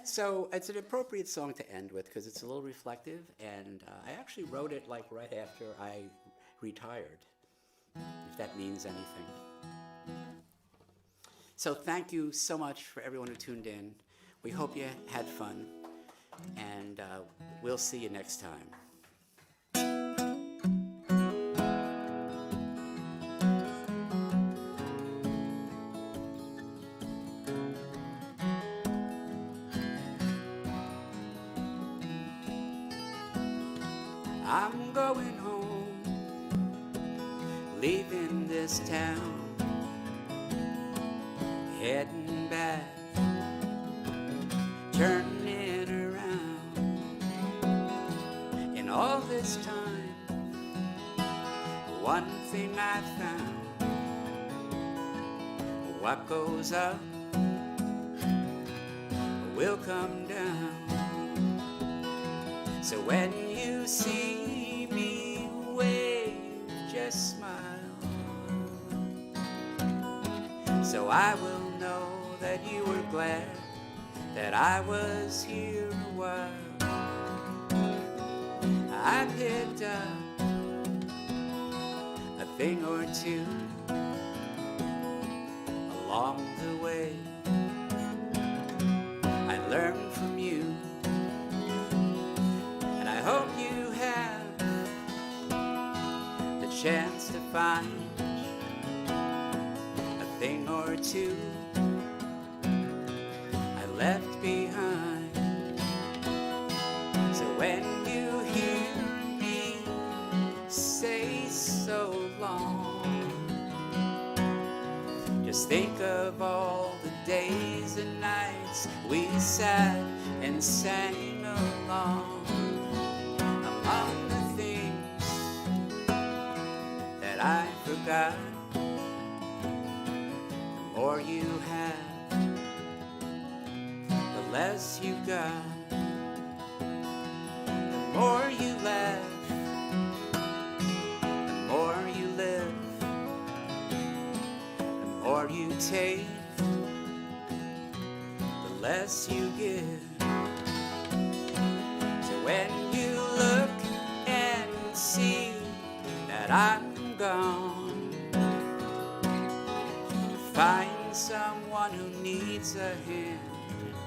So it's an appropriate song to end with because it's a little reflective, and I actually wrote it like right after I retired, if that means anything. So thank you so much for everyone who tuned in. We hope you had fun, and we'll see you next time. I'm going home, leaving this town, heading back, turning around. In all this time, one thing I found: what goes up will come down. So when you see me wave, just smile, so I will know that you were glad that I was here a while. I picked up a thing or two along the way. I learned from you, and I hope you have the chance to find a thing or two I left behind. So when you hear me say so long, Just think of all the days and nights we sat and sang along. Among the things that I forgot, the more you have, the less you got. The more you laugh, the more you live, the more you take, the less you give. So when you look and see that I'm gone, find someone who needs a hand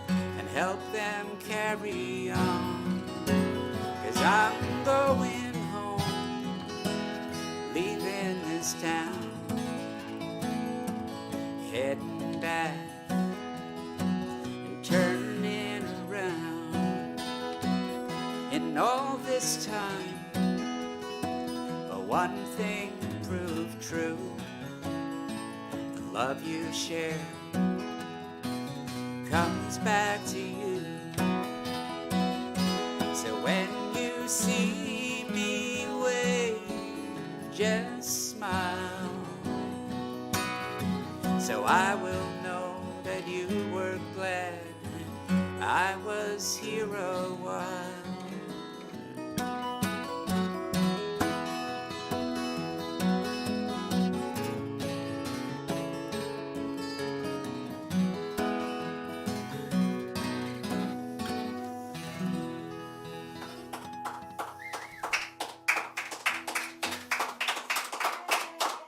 and help them carry on. 'Cause I'm going home, leaving this town, heading back and turning around. In all this time, but one thing proved true: the love you share comes back to you. So when you see me wave, just smile, so I will know that you were glad I was here a while.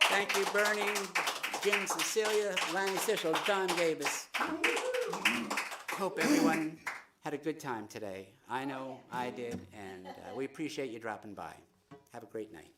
Thank you, Bernie, Jim, Cecilia, Lanny Sichel, John Gabus. Hope everyone had a good time today. I know I did, and we appreciate you dropping by. Have a great night.